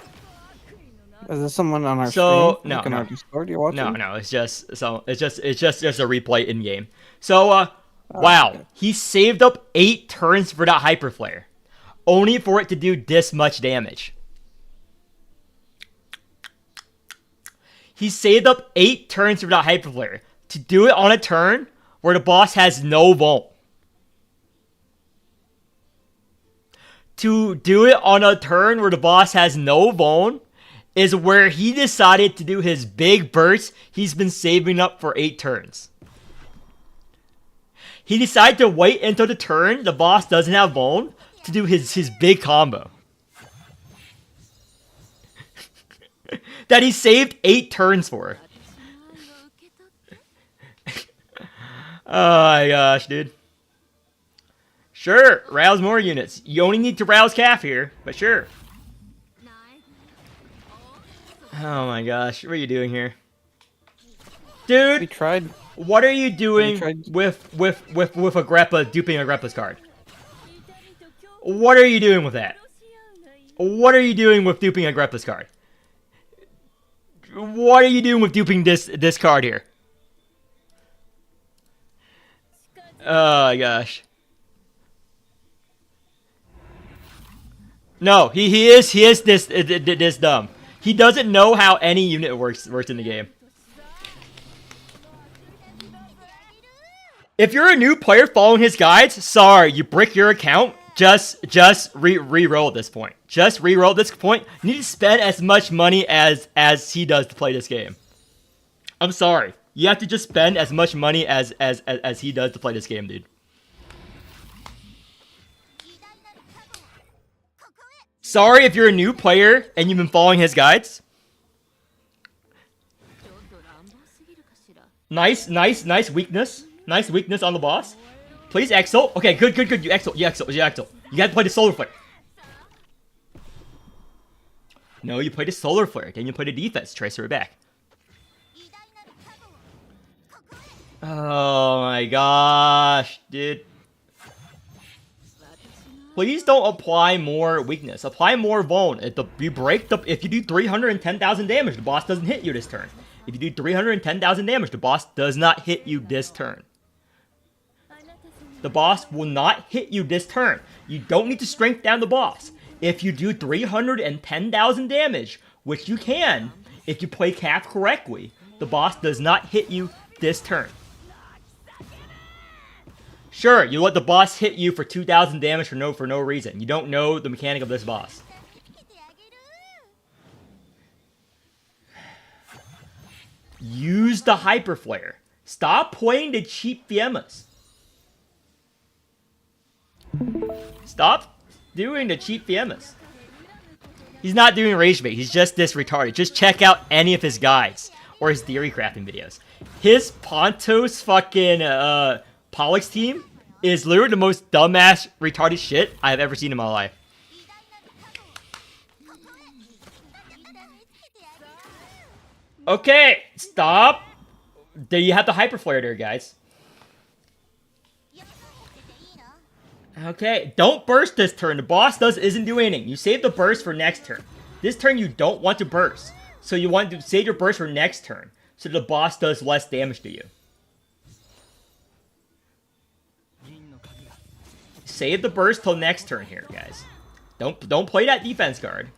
Is this someone on our stream? No, like on our Discord you're watching? No. It's just a replay in game. So wow, okay. He saved up 8 turns for that hyperflare, only for it to do this much damage. He saved up 8 turns for that hyperflare to do it on a turn where the boss has no vault. To do it on a turn where the boss has no vault is where he decided to do his big burst he's been saving up for 8 turns. He decided to wait until the turn the boss doesn't have vault to do his big combo. That he saved 8 turns for. Oh my gosh, dude. Sure, rouse more units. You only need to rouse Calf here, but sure. Oh my gosh, what are you doing here? Dude, We tried. what are you doing with Agrippa duping Agrippa's card? What are you doing with that? What are you doing with duping Agrippa's card? What are you doing with duping this card here? Oh my gosh. No, he is this dumb. He doesn't know how any unit works in the game. If you're a new player following his guides, sorry, you brick your account. Just re-roll at this point. Just re-roll at this point. You need to spend as much money as he does to play this game. I'm sorry. You have to just spend as much money as he does to play this game, dude. Sorry if you're a new player and you've been following his guides. Nice weakness. Nice weakness on the boss. Please exalt. Okay, good. You exalt. You have to play the solar flare. No, you play the solar flare. Then you play the defense. Tracer it back. Oh my gosh, dude. Please don't apply more weakness. Apply more vuln. If you do 310,000 damage, the boss doesn't hit you this turn. If you do 310,000 damage, the boss does not hit you this turn. The boss will not hit you this turn. You don't need to strength down the boss. If you do 310,000 damage, which you can, if you play Cap correctly, the boss does not hit you this turn. Sure, you let the boss hit you for 2,000 damage for no reason. You don't know the mechanic of this boss. Use the Hyper Flare. Stop playing the cheap Fiemas. Stop doing the cheap Fiemas. He's not doing rage bait. He's just this retarded. Just check out any of his guides or his theory crafting videos. His Pontos fucking Pollux team is literally the most dumbass retarded shit I have ever seen in my life. Okay, stop. There you have the Hyper Flare there, guys. Okay, don't burst this turn. The boss isn't doing anything. You save the burst for next turn. This turn you don't want to burst. So you want to save your burst for next turn. So the boss does less damage to you. Save the burst till next turn here, guys. Don't play that defense card.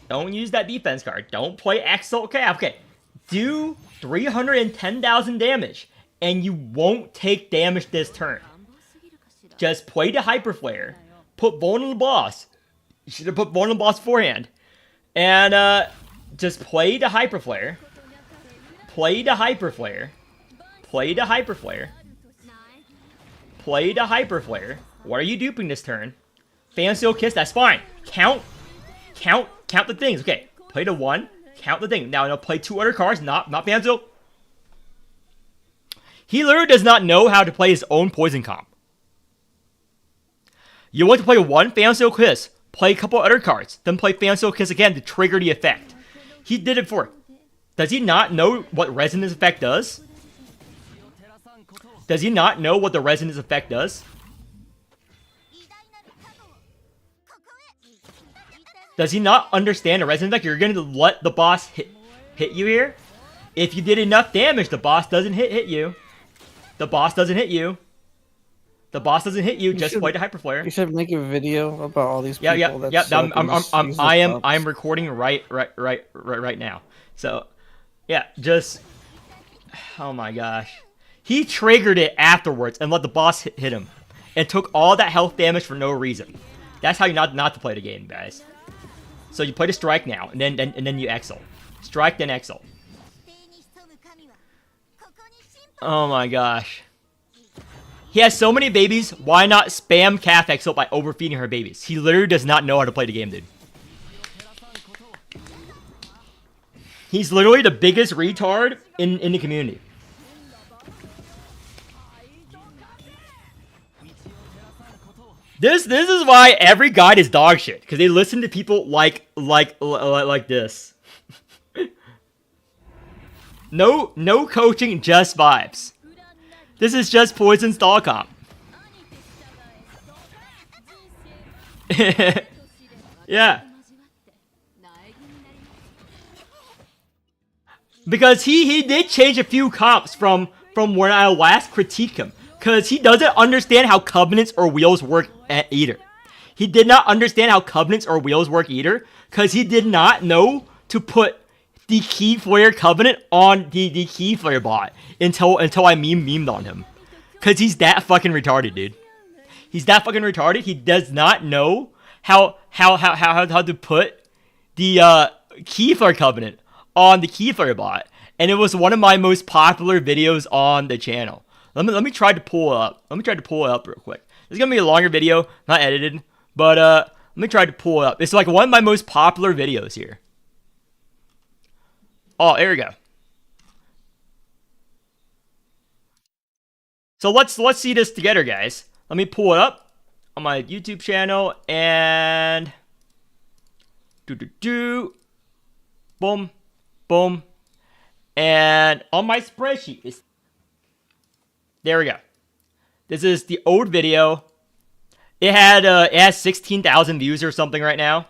Don't use that defense card. Don't play Exalt Cap. Okay, do 310,000 damage, and you won't take damage this turn. Just play the Hyper Flare. Put Vuln on the boss. You should have put Vuln on the boss beforehand. And just play the Hyper Flare. Play the Hyper Flare. Play the Hyper Flare. Play the Hyper Flare. What are you duping this turn? Fancy Kiss, that's fine. Count the things. Okay, play the 1. Count the thing. Now, play 2 other cards, not Fanzo. He literally does not know how to play his own poison comp. You want to play 1 Fanzo Kiss, play a couple other cards, then play Fanzo Kiss again to trigger the effect. He did it for... Does he not know what Resonance Effect does? Does he not know what the Resonance Effect does? Does he not understand the Resonance Effect? You're going to let the boss hit you here? If you did enough damage, the boss doesn't hit you. The boss doesn't hit you. The boss doesn't hit you. Just play the Hyper Flare. You should make a video about all these people. Yeah. I'm recording right now. So, yeah, just... Oh my gosh. He triggered it afterwards and let the boss hit him. And took all that health damage for no reason. That's how you not to play the game, guys. So you play the Strike now, and then you Exalt. Strike, then Exalt. Oh my gosh. He has so many babies, why not spam Calf Exalt by overfeeding her babies? He literally does not know how to play the game, dude. He's literally the biggest retard in the community. This is why every guide is dog shit, because they listen to people like this. No coaching, just vibes. This is just Poison stall comp. Yeah. Because he did change a few comps from from when I last critiqued him. Because he doesn't understand how covenants or wheels work either. He did not understand how covenants or wheels work either. Because he did not know to put the Keyflare covenant on the Keyflare bot until I memed on him. Because he's that fucking retarded, dude. He's that fucking retarded. He does not know how to put the Keyflare covenant on the Keyflare bot. And it was one of my most popular videos on the channel. Let me try to pull it up. Let me try to pull it up real quick. It's gonna be a longer video, not edited, but let me try to pull it up. It's like one of my most popular videos here. Oh, there we go. So let's see this together, guys. Let me pull it up on my YouTube channel and boom, boom, and on my spreadsheet. There we go. This is the old video. It has 16,000 views or something right now.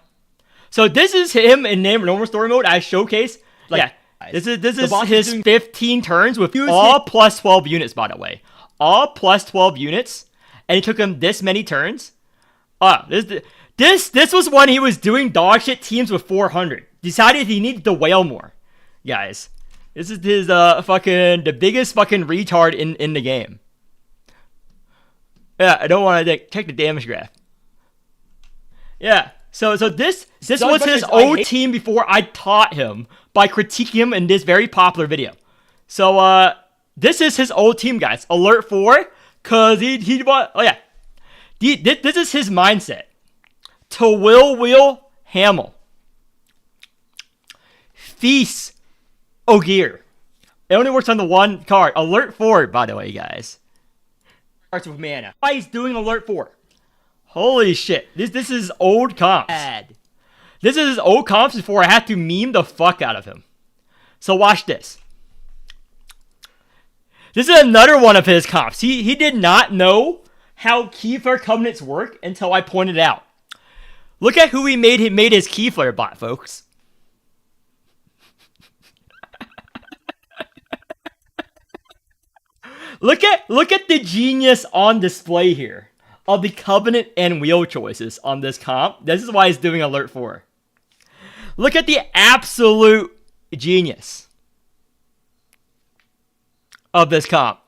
So this is him in normal story mode. I showcase. Like, yeah, this is his 15 turns with all plus 12 units, by the way. All plus 12 units, and it took him this many turns. This was when he was doing dog shit teams with 400. Decided he needed to whale more, guys. This is his the biggest fucking retard in the game. Yeah, I don't want to check the damage graph. Yeah, so this was his old team before I taught him by critiquing him in this very popular video. So this is his old team, guys. Alert 4, cause he this is his mindset. To wheel Hamel. Feast Ogier. It only works on the one card. Alert 4, by the way, guys. Starts with mana. Why he's doing alert 4? Holy shit. This is old comps. This is his old comps before I had to meme the fuck out of him. So watch this. This is another one of his comps. He did not know how Keyflare covenants work until I pointed out. Look at who he made his Keyflare bot, folks. Look at the genius on display here of the covenant and wheel choices on this comp. This is why he's doing alert 4. Look at the absolute genius of this comp.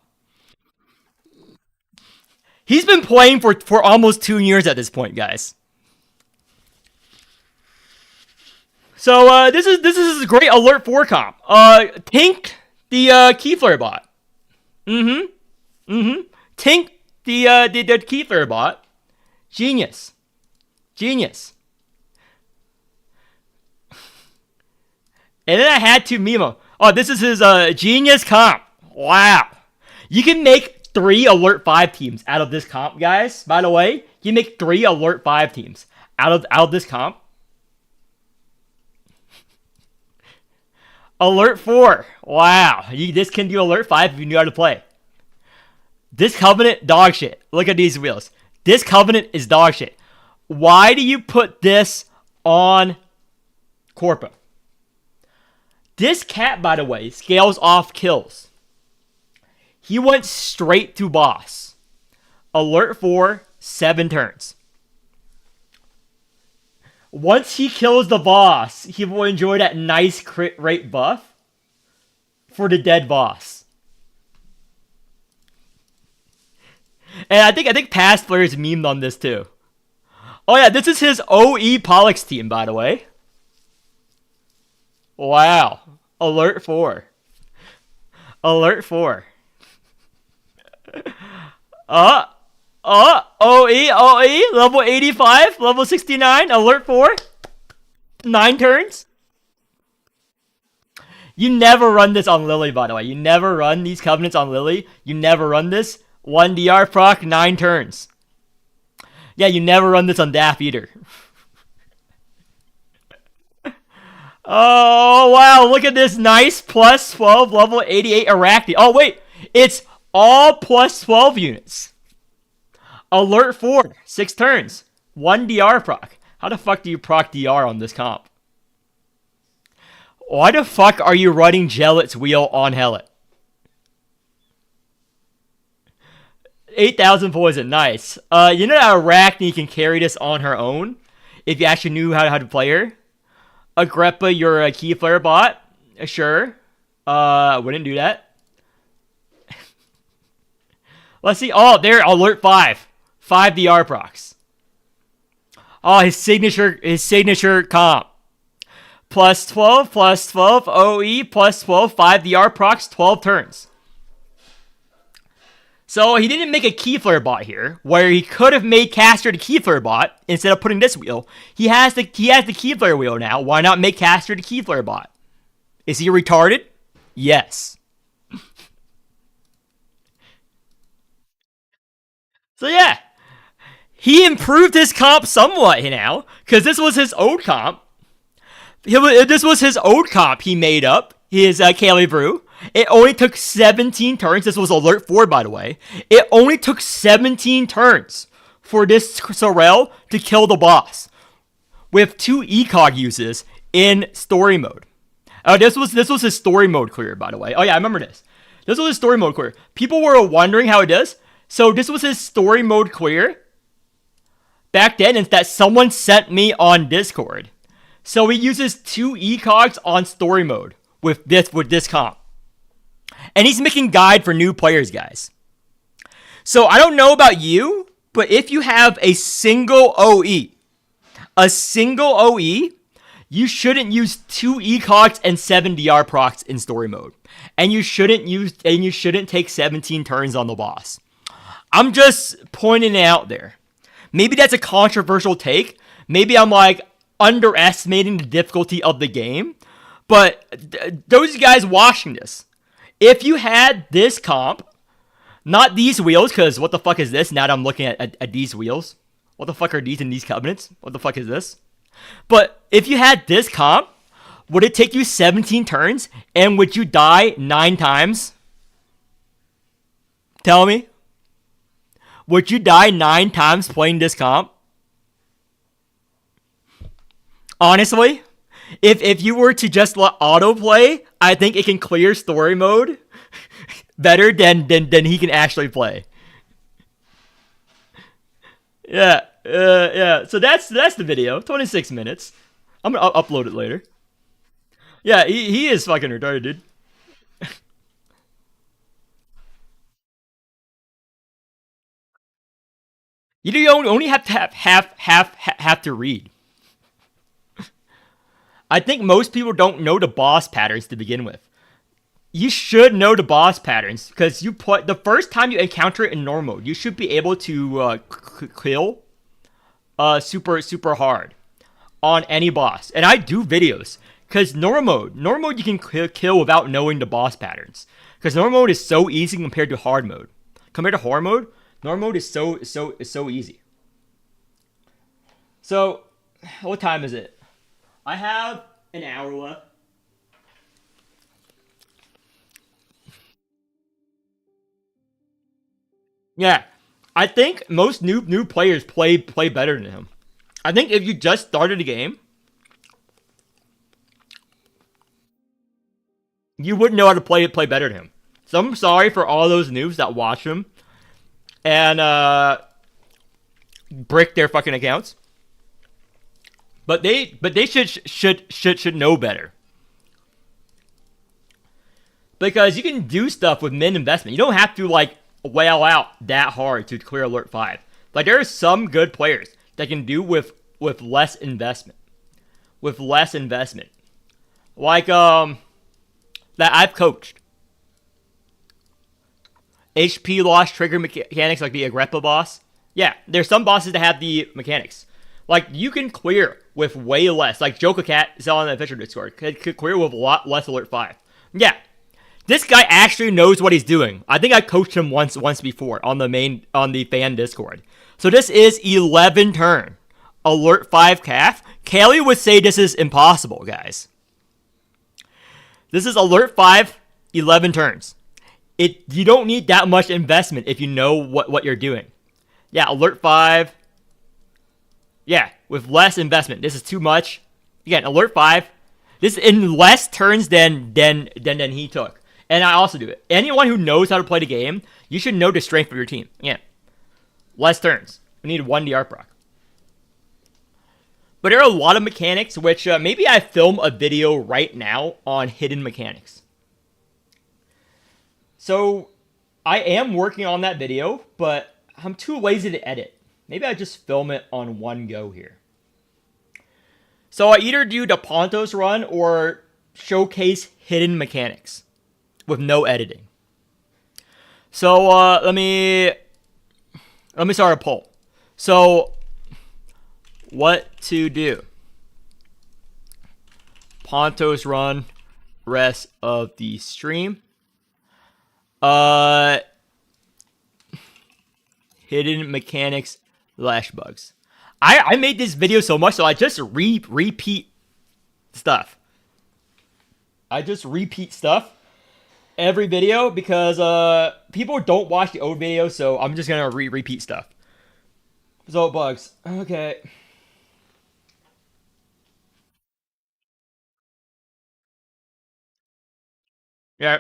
He's been playing for almost 2 years at this point, guys. So this is a great alert 4 comp. Tink the Keyflare bot. Tink the Keyflare bot. Genius. And then I had to meme him. Oh, this is his genius comp. Wow. You can make 3 alert 5 teams out of this comp, guys. By the way, you can make 3 alert 5 teams out of this comp. Alert 4. Wow. This can do alert 5 if you knew how to play. This covenant, dog shit. Look at these wheels. This covenant is dog shit. Why do you put this on Corpo? This cat, by the way, scales off kills. He went straight to boss. Alert 4, 7 turns. Once he kills the boss, he will enjoy that nice crit rate buff for the dead boss. And I think past players memed on this too. Oh yeah, this is his OE Pollux team, by the way. Wow. Alert 4. Alert 4. OE, level 85, level 69, alert 4. 9 turns. You never run this on Lily, by the way. You never run these covenants on Lily. You never run this. 1 DR proc, 9 turns. Yeah, you never run this on Daff either. Oh, wow. Look at this nice plus 12 level 88 Arachne. Oh, wait. It's all plus 12 units. Alert 4. 6 turns. 1 DR proc. How the fuck do you proc DR on this comp? Why the fuck are you running Gelat's wheel on Hellet? 8,000 poison, nice. You know that Arachne can carry this on her own if you actually knew how to play her. Agrippa, you're a key flare bot. Sure. Wouldn't do that. Let's see. Oh, there, alert 5. 5 DR procs. Oh, his signature comp. Plus 12, OE, plus 12, 5 DR procs, 12 turns. So he didn't make a key flare bot here, where he could have made Caster the key flare bot instead of putting this wheel. He has the key flare wheel now. Why not make Caster the key flare bot? Is he retarded? Yes. So yeah, he improved his comp somewhat now, because this was his old comp. This was his old comp he made up, his Kaylee Brew. It only took 17 turns. This was alert 4, by the way. It only took 17 turns for this Sorrel to kill the boss with 2 ECOG uses in story mode. This was his story mode clear, by the way. Oh yeah, I remember this. This was his story mode clear. People were wondering how it does. So this was his story mode clear back then, and that someone sent me on Discord. So he uses 2 ECOGs on story mode with this comp. And he's making guide for new players, guys. So I don't know about you, but if you have a single OE, you shouldn't use 2 ECOGs and 7 DR procs in story mode. And you shouldn't take 17 turns on the boss. I'm just pointing it out there. Maybe that's a controversial take. Maybe I'm like underestimating the difficulty of the game. But those guys watching this, if you had this comp, not these wheels, because what the fuck is this? Now that I'm looking at these wheels. What the fuck are these in these cabinets? What the fuck is this? But if you had this comp, would it take you 17 turns? And would you die 9 times? Tell me. Would you die 9 times playing this comp? Honestly, if you were to just let autoplay, I think it can clear story mode better than he can actually play. Yeah. So that's the video. 26 minutes. I'm gonna upload it later. Yeah, he is fucking retarded, dude. You only have to have to read. I think most people don't know the boss patterns to begin with. You should know the boss patterns because the first time you encounter it in normal mode, you should be able to kill super hard on any boss. And I do videos because normal mode you can kill without knowing the boss patterns. Because normal mode is so easy compared to hard mode. Compared to hard mode, normal mode is so easy. So, what time is it? I have an hour left. Yeah, I think most new players play better than him. I think if you just started the game, you wouldn't know how to play better than him. So I'm sorry for all those noobs that watch him and brick their fucking accounts. But they should know better. Because you can do stuff with min investment. You don't have to like whale out that hard to clear alert 5. Like there are some good players that can do with less investment. With less investment. Like that I've coached. HP loss trigger mechanics like the Agrippa boss. Yeah, there's some bosses that have the mechanics. Like, you can clear with way less. Like, Joka Cat is on the official Discord. Could clear with a lot less alert 5. Yeah. This guy actually knows what he's doing. I think I coached him once before on the fan Discord. So this is 11 turn. Alert 5 calf. Kaylee would say this is impossible, guys. This is alert 5, 11 turns. You don't need that much investment if you know what you're doing. Yeah, alert 5. Yeah, with less investment. This is too much. Again, alert 5. This is in less turns than he took. And I also do it. Anyone who knows how to play the game, you should know the strength of your team. Yeah. Less turns. We need 1 D art proc. But there are a lot of mechanics, which maybe I film a video right now on hidden mechanics. So I am working on that video, but I'm too lazy to edit. Maybe I just film it on one go here. So I either do the Pontos run or showcase hidden mechanics with no editing. So let me start a poll. So what to do? Pontos run rest of the stream. Hidden mechanics / bugs. I made this video so much, so I just repeat stuff. I just repeat stuff every video because people don't watch the old videos, so I'm just gonna repeat stuff. So bugs. Okay. Yeah.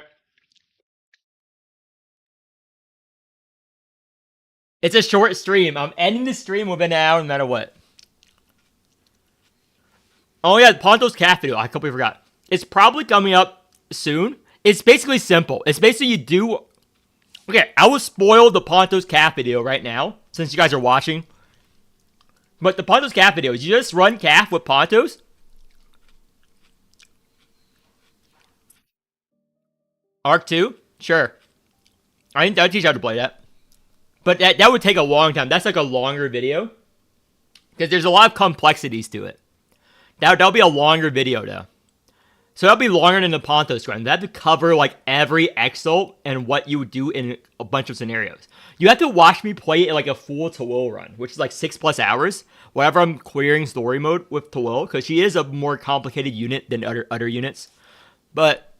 It's a short stream. I'm ending the stream within an hour no matter what. Oh yeah, Ponto's cat video. I completely forgot. It's probably coming up soon. It's basically simple. It's basically you do... Okay, I will spoil the Ponto's cat video right now, since you guys are watching. But the Ponto's cat video is you just run calf with Pontos. Arc 2? Sure. I'll teach you how to play that. But that would take a long time. That's like a longer video. Because there's a lot of complexities to it. That'll be a longer video, though. So that'll be longer than the Pontos run. They have to cover, like, every exalt and what you would do in a bunch of scenarios. You have to watch me play like a full Tawil run, which is like 6+ hours. Whenever I'm clearing story mode with Tawil, because she is a more complicated unit than other units. But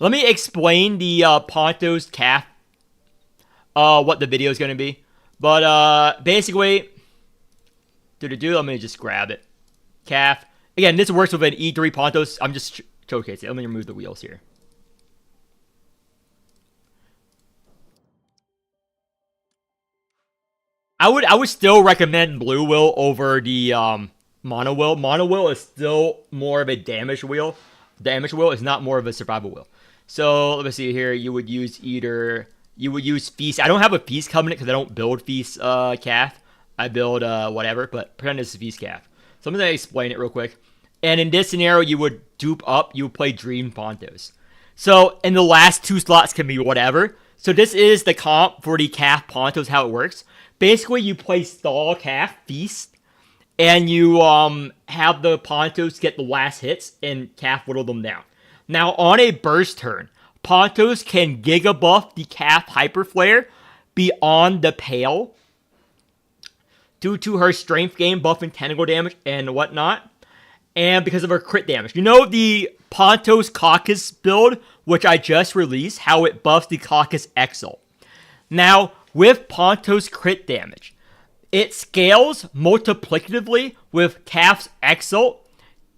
let me explain the Pontos calf. What the video is going to be. But basically, let me just grab it. Calf. Again, this works with an E3 Pontos. I'm just showcasing it. Let me remove the wheels here. I would still recommend blue wheel over the mono wheel. Mono wheel is still more of a damage wheel. Damage wheel is not more of a survival wheel. So let me see here. You would use Feast. I don't have a Feast covenant because I don't build Feast calf. I build whatever, but pretend it's a Feast calf. So I'm going to explain it real quick. And in this scenario, you would dupe up. You would play Dream Pontos. So in the last 2 slots can be whatever. So this is the comp for the calf Pontos, how it works. Basically, you play stall calf, Feast. And you have the Pontos get the last hits and calf whittle them down. Now, on a burst turn, Pontos can Giga buff the calf Hyper Flare beyond the pale due to her strength gain, buff and tentacle damage and whatnot, and because of her crit damage. You know the Pontos Caucus build, which I just released, how it buffs the Caucus Exalt. Now, with Pontos crit damage, it scales multiplicatively with Calf's Exalt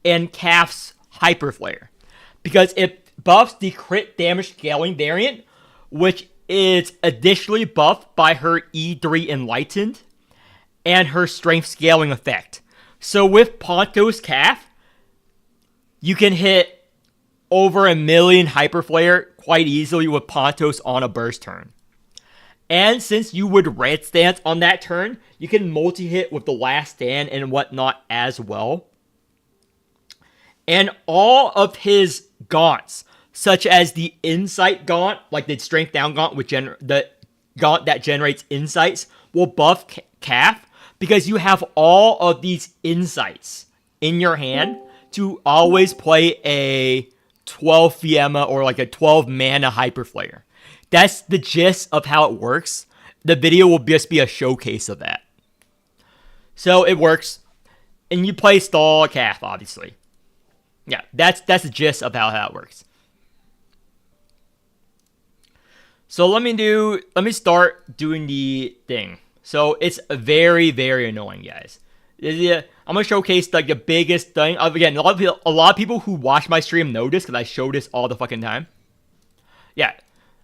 and Calf's Hyper Flare, because it buffs the crit damage scaling variant, which is additionally buffed by her E3 Enlightened and her strength scaling effect. So with Pontos Calf, you can hit over 1 million Hyper Flare quite easily with Pontos on a burst turn. And since you would red stance on that turn, you can multi-hit with the last stand and whatnot as well. And all of his gaunts, such as the Insight Gaunt, like the Strength Down Gaunt, the Gaunt that generates insights, will buff Calf, because you have all of these insights in your hand to always play a 12 Fiamma or like a 12 mana Hyper Flare. That's the gist of how it works. The video will just be a showcase of that. So it works. And you play stall calf, obviously. Yeah, that's the gist of how it works. So let me start doing the thing. So it's very, very annoying, guys. I'm gonna showcase like the biggest thing. Again, a lot of people who watch my stream know this because I show this all the fucking time. Yeah.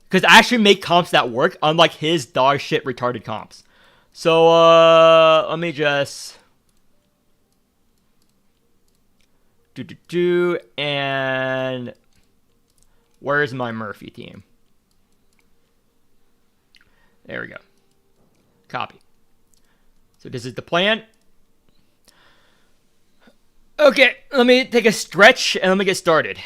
Because I actually make comps that work, unlike his dog shit retarded comps. So, let me just... And... Where's my Murphy team? There we go. Copy. So this is the plan. Okay, let me take a stretch and let me get started.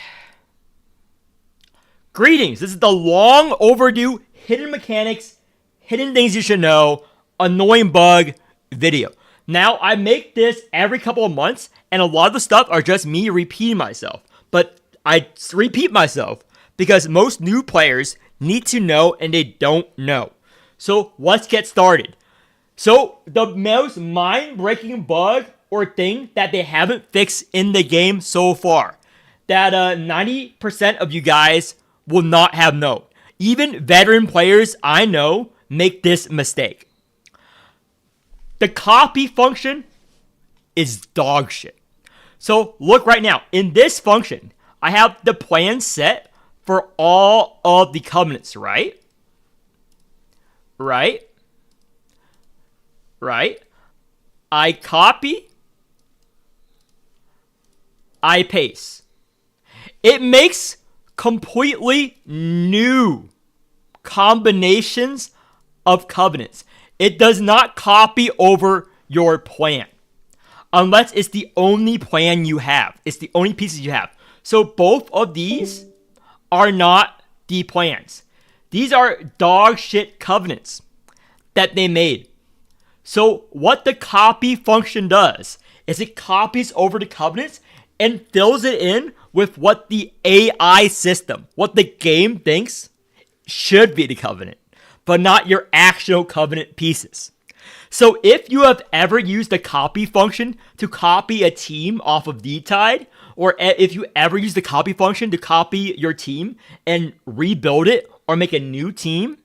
Greetings. This is the long overdue hidden mechanics, hidden things you should know, annoying bug video. Now, I make this every couple of months, and a lot of the stuff are just me repeating myself. But I repeat myself because most new players need to know and they don't know. So let's get started. So the most mind-breaking bug or thing that they haven't fixed in the game so far, that 90% of you guys will not have known. Even veteran players I know make this mistake. The copy function is dog shit. So look right now. In this function, I have the plan set for all of the covenants, right? Right? I copy. I paste. It makes completely new combinations of covenants. It does not copy over your plan. Unless it's the only plan you have. It's the only pieces you have. So both of these are not the plans. These are dog shit covenants that they made. So what the copy function does is it copies over the covenants and fills it in with what the AI system, what the game thinks should be the covenant, but not your actual covenant pieces. So if you have ever used the copy function to copy a team off of D-Tide, or if you ever use the copy function to copy your team and rebuild it or make a new team,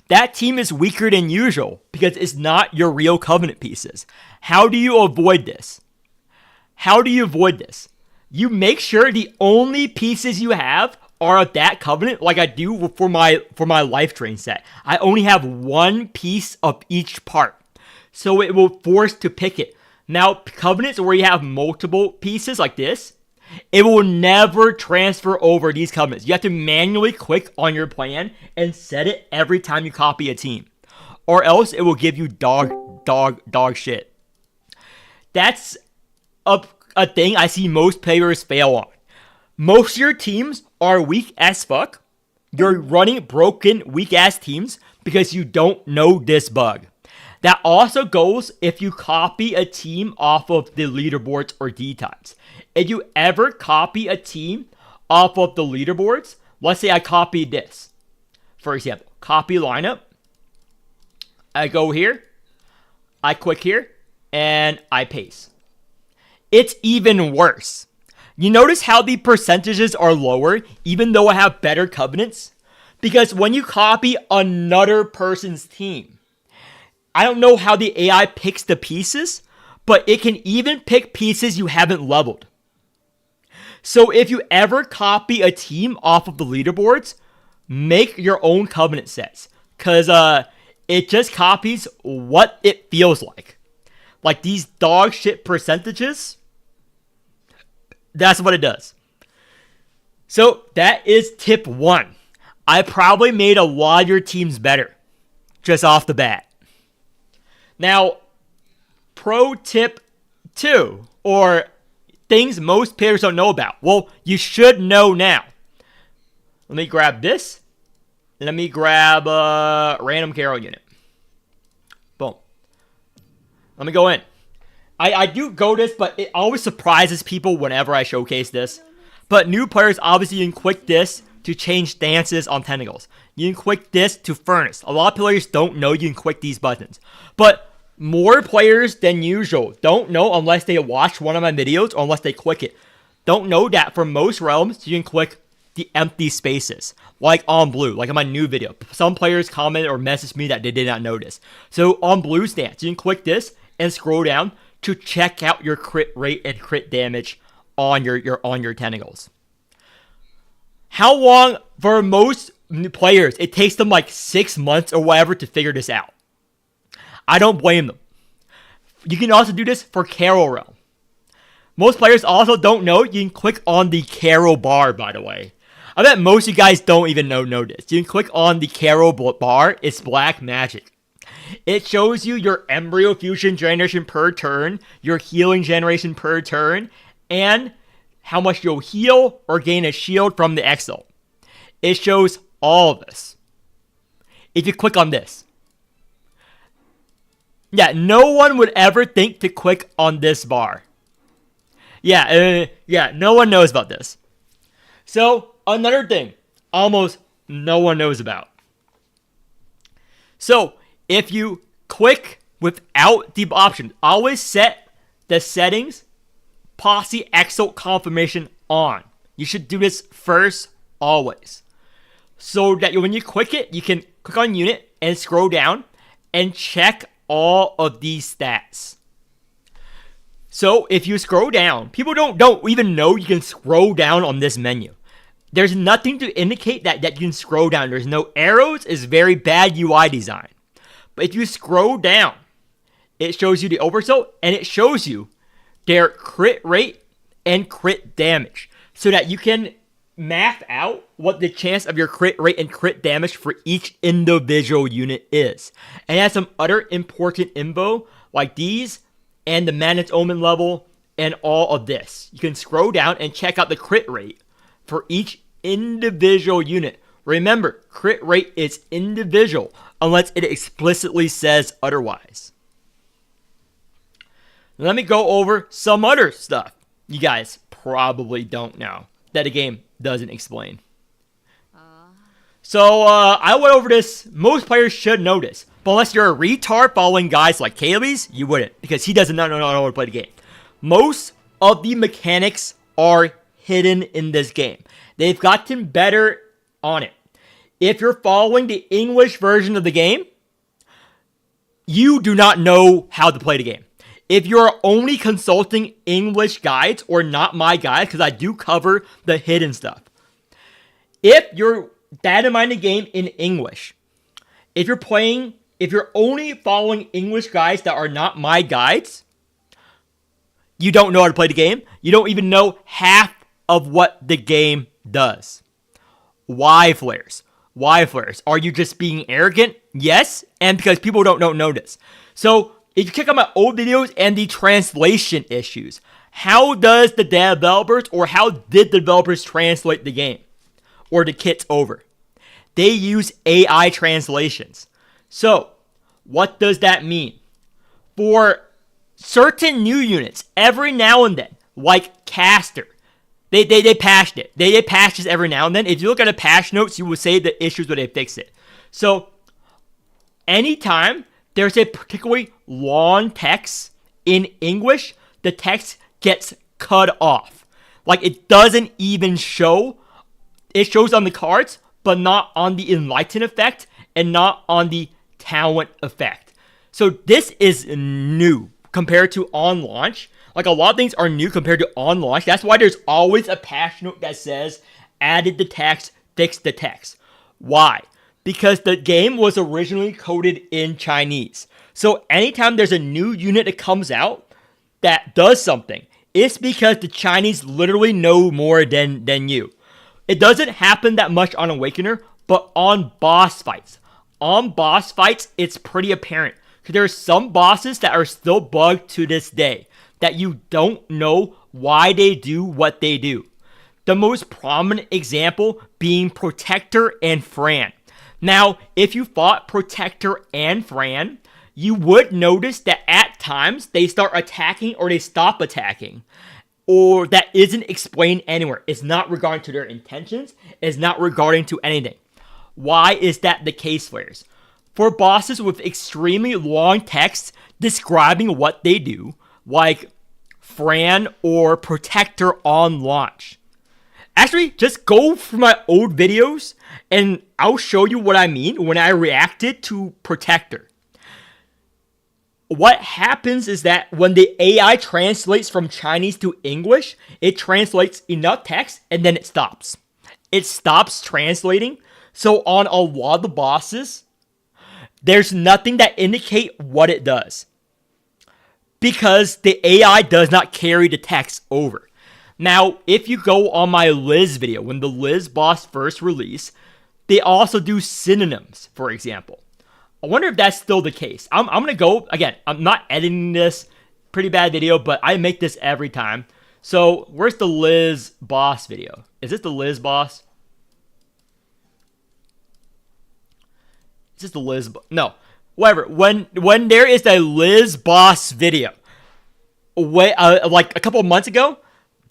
that team is weaker than usual because it's not your real covenant pieces. How do you avoid this? You make sure the only pieces you have are of that covenant, like I do for my life train set. I only have one piece of each part, so it will force to pick it. Now, covenants where you have multiple pieces like this, it will never transfer over these covenants. You have to manually click on your plan and set it every time you copy a team, or else it will give you dog shit. That's a thing I see most players fail on. Most of your teams are weak as fuck. You're running broken, weak ass teams because you don't know this bug. That also goes if you copy a team off of the leaderboards or D-Tides. If you ever copy a team off of the leaderboards, let's say I copied this. For example, copy lineup. I go here, I click here, and I paste. It's even worse. You notice how the percentages are lower even though I have better covenants? Because when you copy another person's team, I don't know how the AI picks the pieces, but it can even pick pieces you haven't leveled. So if you ever copy a team off of the leaderboards, make your own covenant sets. Because it just copies what it feels like. Like these dog shit percentages, that's what it does. So that is tip 1. I probably made a lot of your teams better just off the bat. Now, pro tip 2, or things most players don't know about. Well, you should know now. Let me grab this. Let me grab a random Carol unit. Boom. Let me go in. I do go this, but it always surprises people whenever I showcase this. But new players, obviously, you can click this to change stances on tentacles. You can click this to furnace. A lot of players don't know you can click these buttons. But more players than usual don't know unless they watch one of my videos or unless they click it. Don't know that for most realms, you can click the empty spaces, like on blue, like in my new video. Some players commented or messaged me that they did not notice. So on blue stance, you can click this and scroll down to check out your crit rate and crit damage on your tentacles. How long, for most players, it takes them like 6 months or whatever to figure this out. I don't blame them. You can also do this for Carol Realm. Most players also don't know you can click on the Carol bar, by the way. I bet most of you guys don't even know this. You can click on the Carol bar. It's black magic. It shows you your embryo fusion generation per turn, your healing generation per turn, and how much you'll heal or gain a shield from the Exo. It shows all of this. If you click on this. Yeah, no one would ever think to click on this bar. Yeah, no one knows about this. So, another thing almost no one knows about. So, if you click without the option, always set the settings Posse Exo confirmation on. You should do this first, always. So that when you click it, you can click on unit and scroll down and check all of these stats. So if you scroll down, people don't even know you can scroll down on this menu. There's nothing to indicate that you can scroll down. There's no arrows. It's very bad UI design. But if you scroll down, it shows you the oversoul and it shows you their crit rate and crit damage so that you can map out what the chance of your crit rate and crit damage for each individual unit is. And it has some other important info like these and the Madness Omen level and all of this. You can scroll down and check out the crit rate for each individual unit. Remember, crit rate is individual unless it explicitly says otherwise. Let me go over some other stuff you guys probably don't know that the game doesn't explain. So, I went over this. Most players should know this. But unless you're a retard following guys like Kaylee's, you wouldn't. Because he doesn't know how to play the game. Most of the mechanics are hidden in this game. They've gotten better on it. If you're following the English version of the game, you do not know how to play the game. If you're only consulting English guides or not my guides, because I do cover the hidden stuff. If you're data mining the game in English, if you're only following English guides that are not my guides, you don't know how to play the game. You don't even know half of what the game does. Why flares? Why flares? Are you just being arrogant? Yes, and because people don't know this. So, if you check out my old videos and the translation issues, how does the developers or how did the developers translate the game or the kits over? They use AI translations. So, what does that mean? For certain new units, every now and then, like Caster, they patched it. They patch this every now and then. If you look at the patch notes, you will say the issues where they fix it. So, anytime there's a particularly long text in English, the text gets cut off. Like, it doesn't even show. It shows on the cards, but not on the Enlighten effect and not on the Talent effect. So this is new compared to on launch. Like, a lot of things are new compared to on launch. That's why there's always a patch note that says, added the text, fixed the text. Why? Because the game was originally coded in Chinese. So anytime there's a new unit that comes out that does something, it's because the Chinese literally know more than you. It doesn't happen that much on Awakener, but on boss fights. On boss fights, it's pretty apparent. Because there are some bosses that are still bugged to this day that you don't know why they do what they do. The most prominent example being Protector and Fran. Now, if you fought Protector and Fran, you would notice that at times they start attacking or they stop attacking. Or that isn't explained anywhere. It's not regarding to their intentions. It's not regarding to anything. Why is that the case, players? For bosses with extremely long text describing what they do, like Fran or Protector on launch. Actually, just go through my old videos and I'll show you what I mean when I reacted to Protector. What happens is that when the AI translates from Chinese to English, it translates enough text and then it stops. It stops translating. So on a lot of the bosses, there's nothing that indicate what it does, because the AI does not carry the text over. Now, if you go on my Liz video, when the Liz boss first released, they also do synonyms, for example. I wonder if that's still the case. I'm going to go, again, I'm not editing this. Pretty bad video, but I make this every time. So, where's the Liz boss video? Is this the Liz boss? Is this the Liz? No. Whatever. When there is a Liz boss video, like a couple of months ago,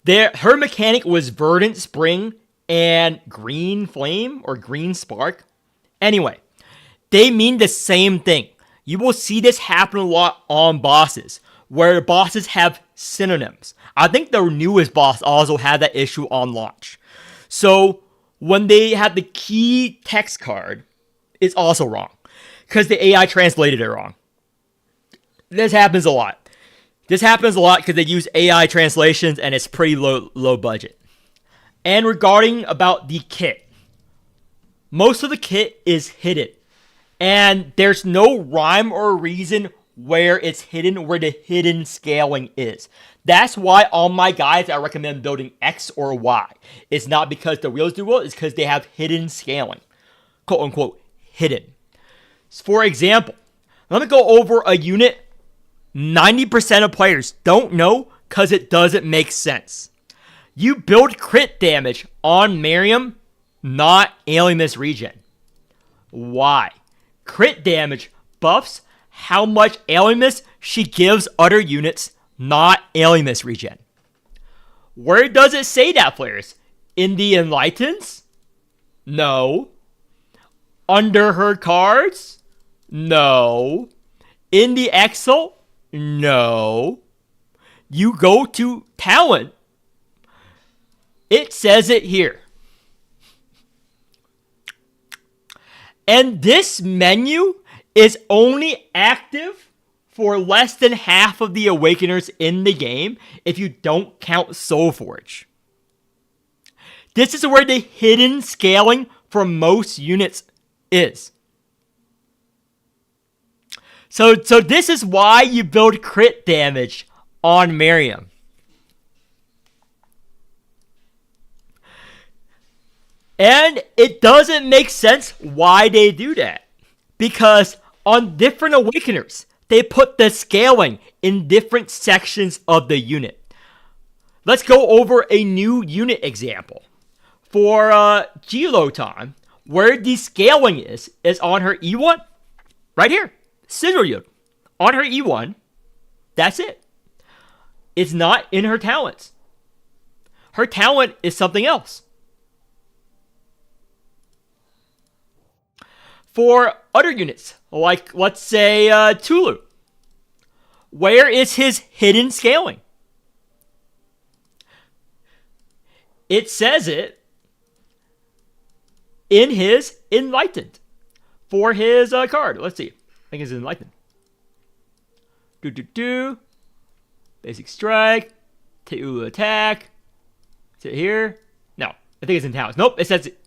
her mechanic was Verdant Spring and Green Flame or Green Spark. Anyway, they mean the same thing. You will see this happen a lot on bosses, where bosses have synonyms. I think the newest boss also had that issue on launch. So when they had the key text card, it's also wrong, because the AI translated it wrong. This happens a lot. This happens a lot because they use AI translations and it's pretty low budget. And regarding about the kit, most of the kit is hidden. And there's no rhyme or reason where it's hidden, where the hidden scaling is. That's why on my guides I recommend building X or Y. It's not because the wheels do well, it's because they have hidden scaling. Quote unquote, hidden. For example, let me go over a unit 90% of players don't know because it doesn't make sense. You build crit damage on Miriam, not Alimus regen. Why? Crit damage buffs how much Alimus she gives other units, not Alimus regen. Where does it say that, players? In the Enlightens? No. Under her cards? No. In the Excel? No. You go to talent. It says it here. And this menu is only active for less than half of the Awakeners in the game if you don't count Soulforge. This is where the hidden scaling for most units is. So this is why you build crit damage on Miriam. And it doesn't make sense why they do that. Because on different Awakeners, they put the scaling in different sections of the unit. Let's go over a new unit example. For Geloton, where the scaling is on her E1, right here. Sigil on her E1, that's it. It's not in her talents. Her talent is something else. For other units, like let's say Tulu, where is his hidden scaling? It says it in his Enlightened for his card. Let's see. I think it's Enlightened. Basic Strike. Teulu Attack. Is it here? No. I think it's in Talents. Nope. It says it.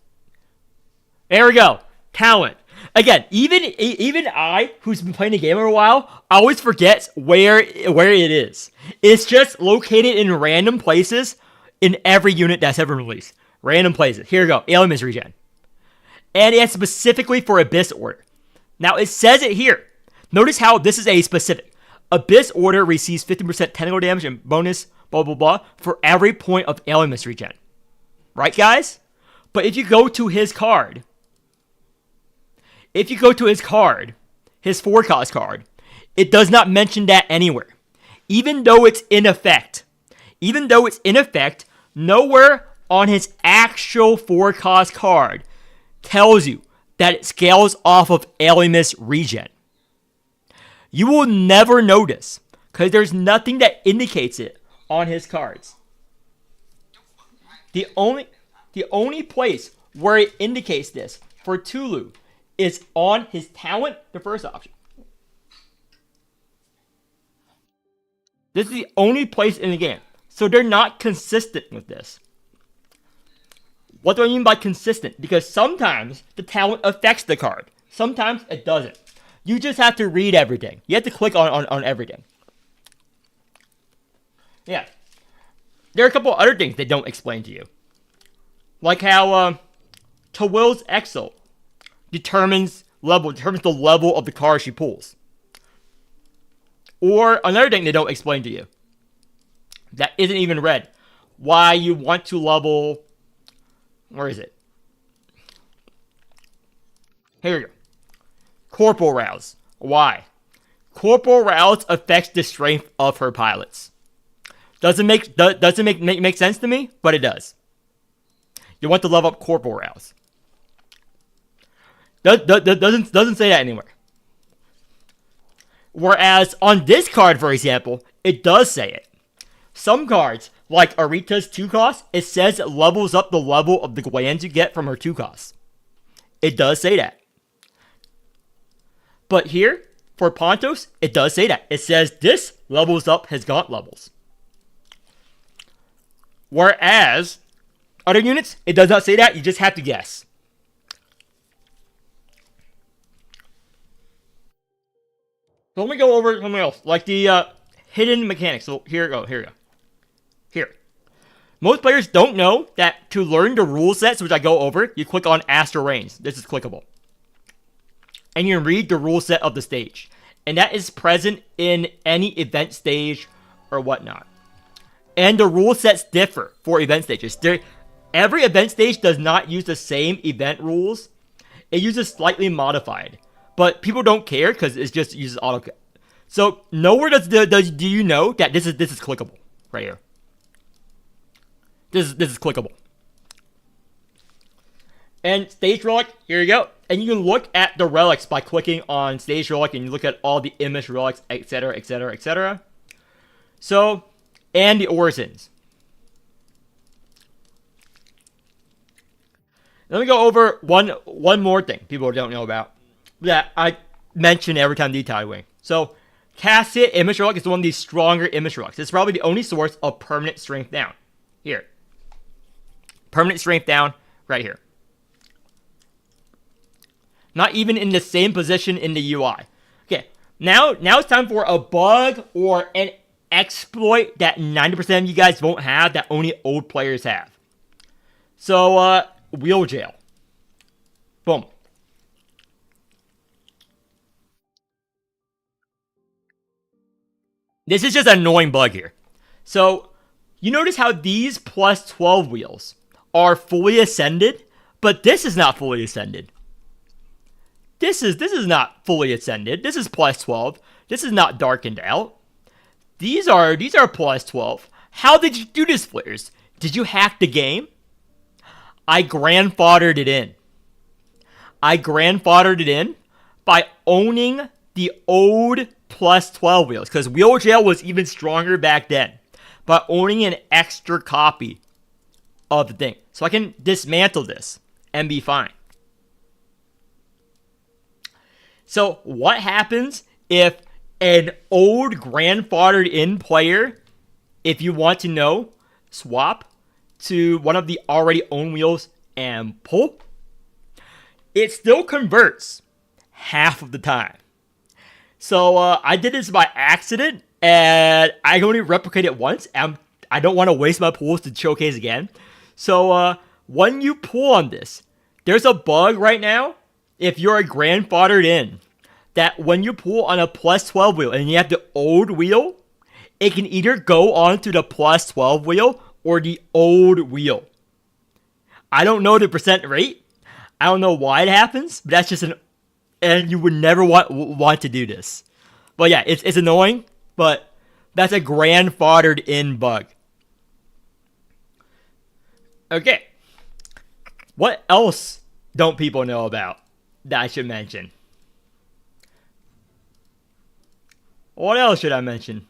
There we go. Talent. Again, even I, who's been playing the game for a while, always forgets where it is. It's just located in random places in every unit that's ever released. Random places. Here we go. Alimus regen. And it's specifically for Abyss Order. Now, it says it here. Notice how this is a specific. Abyss Order receives 50% technical damage and bonus, blah, blah, blah, for every point of Alimus regen. Right, guys? But if you go to his card, his 4-cost card, it does not mention that anywhere. Even though it's in effect. Nowhere on his actual 4-cost card tells you that it scales off of Alimus regen. You will never notice because there's nothing that indicates it on his cards. The only place where it indicates this for Tulu is on his talent, the first option. This is the only place in the game. So they're not consistent with this. What do I mean by consistent? Because sometimes the talent affects the card. Sometimes it doesn't. You just have to read everything. You have to click on everything. Yeah. There are a couple other things they don't explain to you. Like how Tawil's Exo determines the level of the card she pulls. Or another thing they don't explain to you that isn't even read. Why you want to level... Where is it? Here we go. Corporal Rouse. Why? Corporal Rouse affects the strength of her pilots. Doesn't make sense to me, but it does. You want to level up Corporal Rouse. Doesn't say that anywhere. Whereas on this card, for example, it does say it. Some cards, like Arita's 2-cost, it says it levels up the level of the glands you get from her 2-cost. It does say that. But here, for Pontos, it does say that. It says this levels up his gaunt levels. Whereas, other units, it does not say that. You just have to guess. So let me go over something else, like the hidden mechanics. So here we go. Here. Most players don't know that to learn the rule sets, which I go over, you click on Astral Reigns. This is clickable. And you read the rule set of the stage. And that is present in any event stage or whatnot. And the rule sets differ for event stages. Every event stage does not use the same event rules. It uses slightly modified. But people don't care because it just uses auto. So nowhere do you know that this is clickable right here. This is clickable. And stage relic, here you go. And you can look at the relics by clicking on stage relic, and you look at all the image relics, etc., etc., etc. So, and the orisons. Let me go over one more thing people don't know about that I mention every time detailing. So, Cassia image relic is one of these stronger image relics. It's probably the only source of permanent strength down. Here. Permanent strength down right here. Not even in the same position in the UI. Okay, now it's time for a bug or an exploit that 90% of you guys won't have, that only old players have. So, wheel jail. Boom. This is just an annoying bug here. So, you notice how these plus 12 wheels are fully ascended, but this is not fully ascended. This is not fully ascended. This is plus 12. This is not darkened out. These are plus 12. How did you do this, players? Did you hack the game? I grandfathered it in. I grandfathered it in by owning the old plus 12 wheels, because wheel jail was even stronger back then. By owning an extra copy of the thing. So I can dismantle this and be fine. So what happens if an old grandfathered in player, if you want to know, swap to one of the already owned wheels and pull? It still converts half of the time. So I did this by accident, and I only replicated it once. I don't want to waste my pulls to showcase again. So when you pull on this, there's a bug right now. If you're a grandfathered in, that when you pull on a plus 12 wheel and you have the old wheel, it can either go onto the plus 12 wheel or the old wheel. I don't know the percent rate. I don't know why it happens, but that's just and you would never want to do this. But yeah, it's annoying, but that's a grandfathered in bug. Okay. What else don't people know about that I should mention? What else should I mention?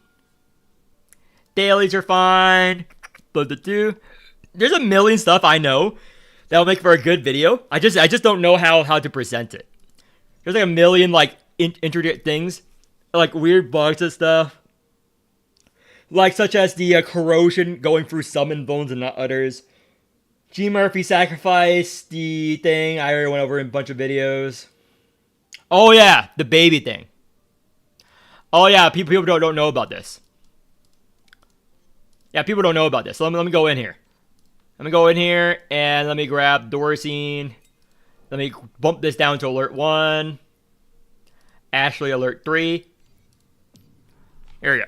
Dailies are fine. There's a million stuff I know that'll make for a good video. I just don't know how to present it. There's like a million intricate things, like weird bugs and stuff, like such as the corrosion going through some bones and not others. G Murphy sacrifice, the thing. I already went over in a bunch of videos. Oh yeah, the baby thing. Oh yeah, people don't know about this. Yeah, people don't know about this. So let me go in here. Let me go in here and let me grab door scene. Let me bump this down to alert 1. Ashley alert 3. Here we go.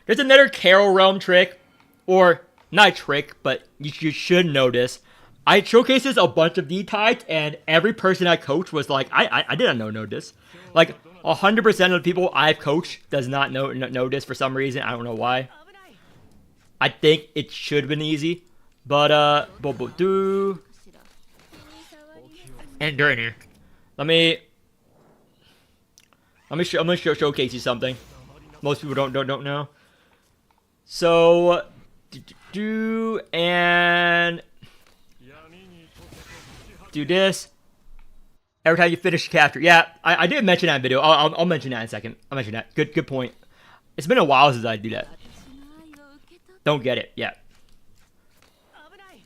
There's another Carol Realm trick. Or, not a trick, but you should know this. I showcases a bunch of D-types, and every person I coach was like, I didn't know this. Like, 100% of the people I've coached does not know this for some reason. I don't know why. I think it should have been easy. But, and during here. I'm gonna showcase you something. Most people don't know. So, and do this. Every time you finish a capture. Yeah, I did mention that in video. I'll mention that in a second. I'll mention that. Good point. It's been a while since I do that. Don't get it. Yeah.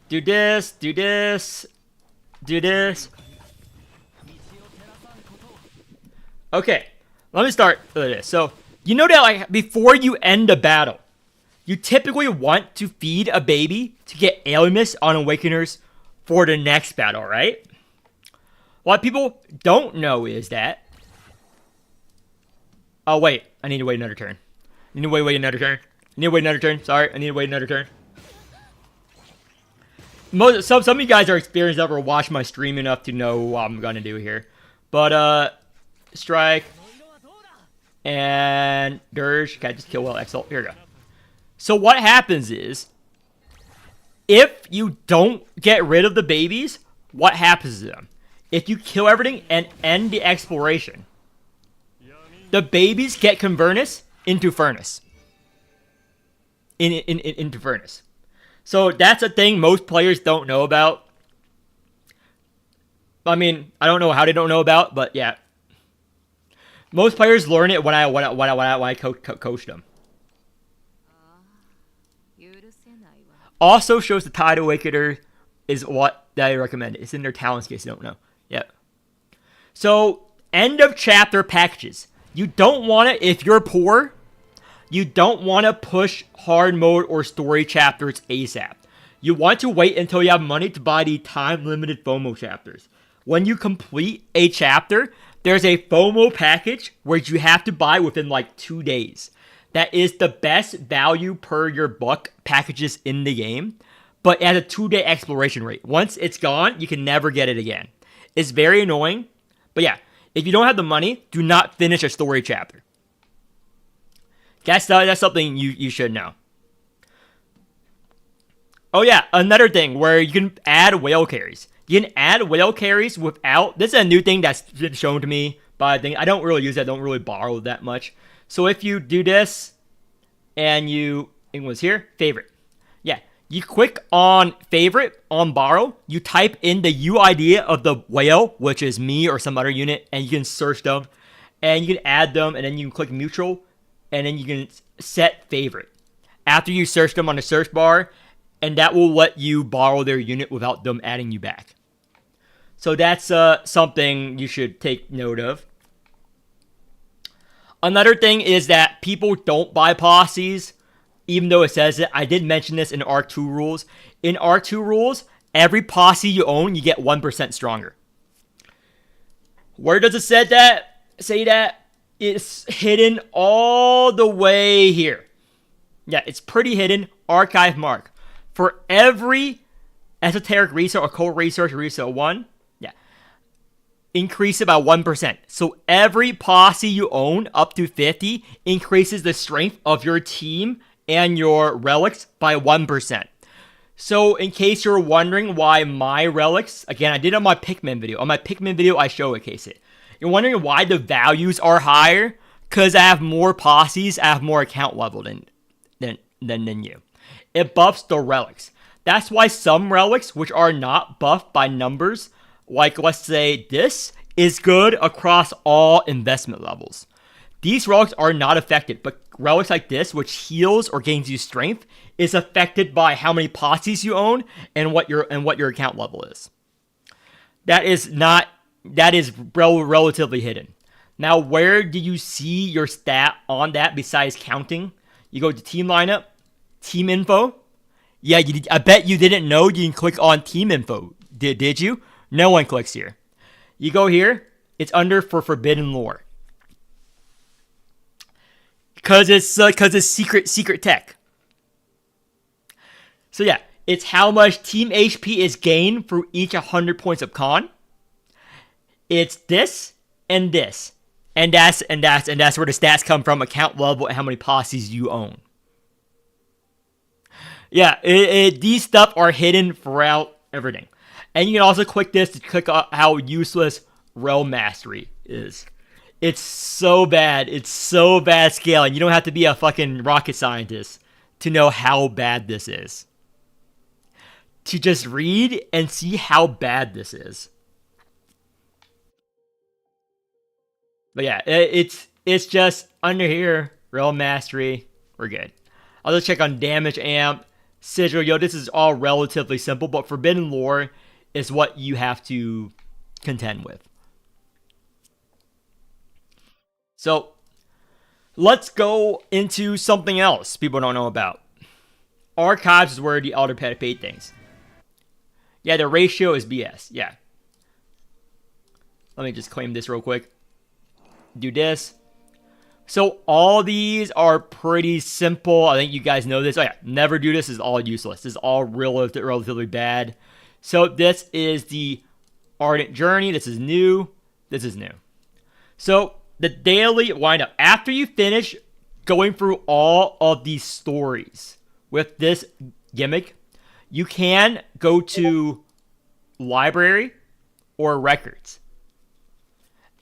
Do this. Do this. Do this. Okay. Let me start with this. So, you know that like before you end a battle, you typically want to feed a baby to get alienness on Awakeners for the next battle, right? What people don't know is that... Oh, wait. I need to wait another turn. I need to wait another turn. I need to wait another turn. Sorry, I need to wait another turn. Some of you guys are experienced enough or watch my stream enough to know what I'm going to do here. But, strike. And Dirge. Okay, just kill well Exalt. Here we go. So what happens is, if you don't get rid of the babies, what happens to them? If you kill everything and end the exploration, the babies get Convertus into Furnace. Into Furnace. So that's a thing most players don't know about. I mean, I don't know how they don't know about, but yeah. Most players learn it when I coach them. Also shows the Tide Awakener is what I recommend. It's in their talents in case you don't know. Yep. So, end of chapter packages. You don't want to, if you're poor, you don't want to push hard mode or story chapters ASAP. You want to wait until you have money to buy the time-limited FOMO chapters. When you complete a chapter, there's a FOMO package where you have to buy within like 2 days. That is the best value per your book packages in the game, but at a 2-day exploration rate. Once it's gone, you can never get it again. It's very annoying, but yeah, if you don't have the money, do not finish a story chapter. That's something you should know. Oh yeah, another thing where you can add whale carries. You can add whale carries without... This is a new thing that's been shown to me, but I don't really use that. I don't really borrow that much. So if you do this, and it was here, favorite. Yeah, you click on favorite, on borrow, you type in the UID of the whale, which is me or some other unit, and you can search them, and you can add them, and then you can click mutual, and then you can set favorite. After you search them on the search bar, and that will let you borrow their unit without them adding you back. So that's something you should take note of. Another thing is that people don't buy posses, even though it says it. I did mention this in Arc 2 rules. In Arc 2 rules, every posse you own, you get 1% stronger. Where does it say that? It's hidden all the way here. Yeah, it's pretty hidden. Archive mark. For every esoteric research, occult research, 1, increase it by 1%. So every posse you own up to 50 increases the strength of your team and your relics by 1%. So in case you're wondering why my relics, again, I did it on my Pikmin video. On my Pikmin video, I showcase it. You're wondering why the values are higher? Because I have more posses, I have more account level than you. It buffs the relics. That's why some relics, which are not buffed by numbers, like let's say this, is good across all investment levels. These relics are not affected, but relics like this, which heals or gains you strength, is affected by how many posses you own and what your account level is. That is relatively hidden. Now, where do you see your stat on that besides counting? You go to team lineup, team info. Yeah, I bet you didn't know you can click on team info. Did you? No one clicks here. You go here. It's under for forbidden lore. Because it's secret tech. So yeah, it's how much team HP is gained for each 100 points of con. It's this and this. And that's where the stats come from, account level and how many posses you own. Yeah, these stuff are hidden throughout everything. And you can also click this to click on how useless Realm Mastery is. It's so bad. It's so bad scaling. You don't have to be a fucking rocket scientist to know how bad this is. To just read and see how bad this is. But yeah, it's just under here, Realm Mastery, we're good. I'll just check on Damage Amp, Sigil. Yo, this is all relatively simple, but Forbidden Lore is what you have to contend with. So, let's go into something else people don't know about. Archives is where the Elder paid things. Yeah, the ratio is BS. Yeah. Let me just claim this real quick. Do this. So all these are pretty simple. I think you guys know this. Oh yeah, never do this. This is all useless. This is all relatively bad. So this is the Ardent Journey. This is new. This is new. So the daily windup. After you finish going through all of these stories with this gimmick, you can go to library or records.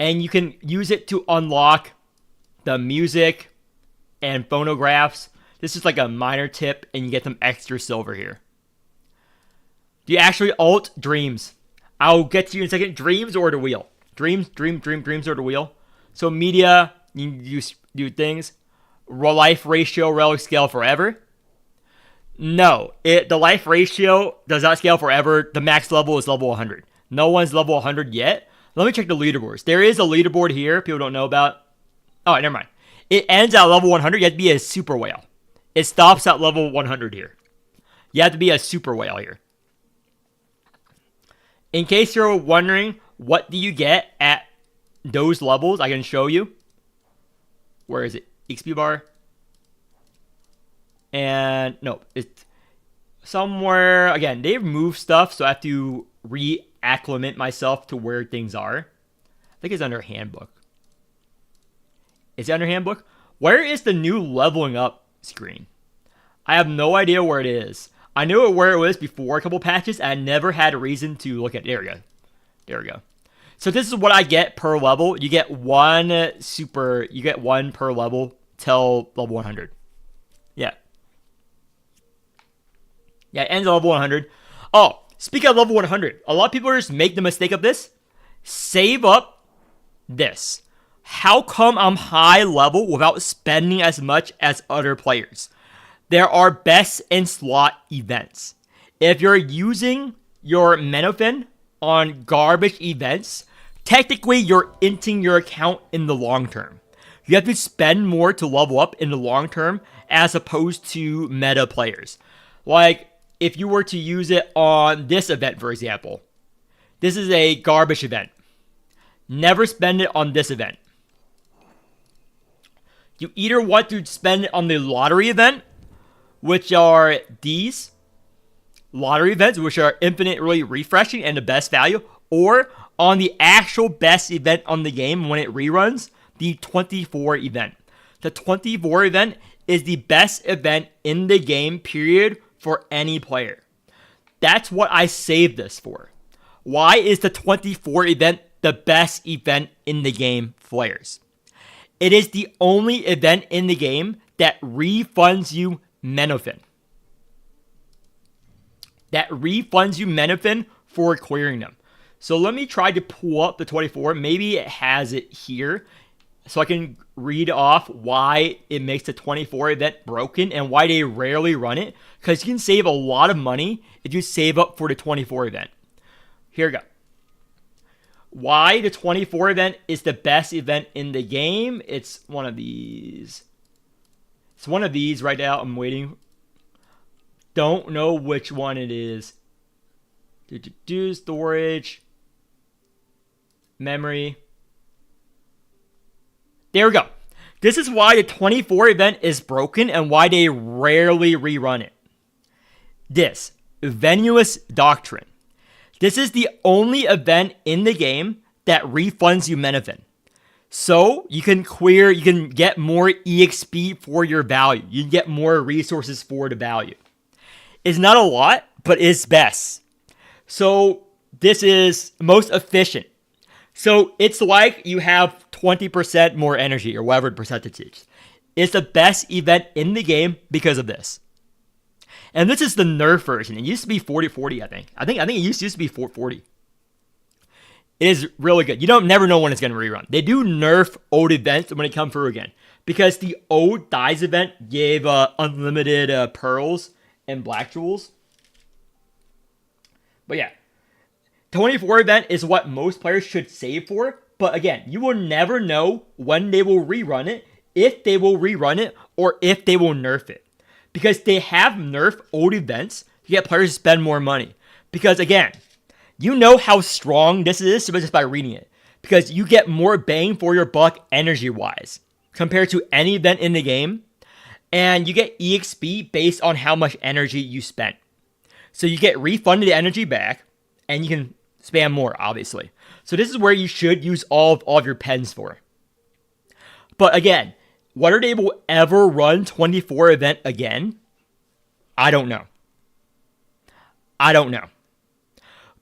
And you can use it to unlock the music and phonographs. This is like a minor tip, and you get some extra silver here. Do you actually alt Dreams? I'll get to you in a second. Dreams or the wheel? Dreams or the wheel? So media, you do things. Life ratio, relic scale forever. No, the life ratio does not scale forever. The max level is level 100. No one's level 100 yet. Let me check the leaderboards. There is a leaderboard here people don't know about. Oh, never mind. It ends at level 100. You have to be a super whale. It stops at level 100 here. You have to be a super whale here. In case you're wondering, what do you get at those levels? I can show you. Where is it? XP bar. And no, it's somewhere. Again, they've moved stuff, so I have to reacclimate myself to where things are. I think it's under handbook. Is it under handbook? Where is the new leveling up screen? I have no idea where it is. I knew where it was before a couple patches, and I never had a reason to look at it. There we go. There we go. So this is what I get per level. You get one per level till level 100. Yeah. Yeah, it ends at level 100. Oh, speaking of level 100, a lot of people just make the mistake of this. Save up this. How come I'm high level without spending as much as other players? There are best in slot events. If you're using your Menofin on garbage events, technically you're inting your account in the long term. You have to spend more to level up in the long term as opposed to meta players. Like, if you were to use it on this event, for example, this is a garbage event. Never spend it on this event. You either want to spend it on the lottery event, which are these lottery events, which are infinitely refreshing and the best value, or on the actual best event on the game when it reruns, the 24 event. The 24 event is the best event in the game, period, for any player. That's what I saved this for. Why is the 24 event the best event in the game for players? It is the only event in the game that refunds you Menofin. That refunds you Menofin for clearing them. So let me try to pull up the 24. Maybe it has it here. so I can read off why it makes the 24 event broken and why they rarely run it. Because you can save a lot of money if you save up for the 24 event. Here we go. Why the 24 event is the best event in the game. It's one of these. It's one of these right now. I'm waiting. Don't know which one it is. Do storage. Memory. There we go. This is why the 24 event is broken and why they rarely rerun it. This. Venus Doctrine. This is the only event in the game that refunds you Menafin. So you can get more EXP for your value. You can get more resources for the value. It's not a lot, but it's best. So this is most efficient. So it's like you have 20% more energy or whatever the percentage is. It's the best event in the game because of this. And this is the nerf version. It used to be 40-40, I think. I think it used to be 440. It is really good. You don't never know when it's going to rerun. They do nerf old events when it comes through again. Because the old Dies event gave unlimited pearls and black jewels. But yeah. 24 event is what most players should save for. But again, you will never know when they will rerun it, if they will rerun it, or if they will nerf it. Because they have nerfed old events to get players to spend more money. Because again, you know how strong this is just by reading it. Because you get more bang for your buck energy-wise compared to any event in the game. And you get EXP based on how much energy you spent. So you get refunded energy back, and you can spam more, obviously. So this is where you should use all of your pens for. But again, whether they will ever run 24 event again, I don't know.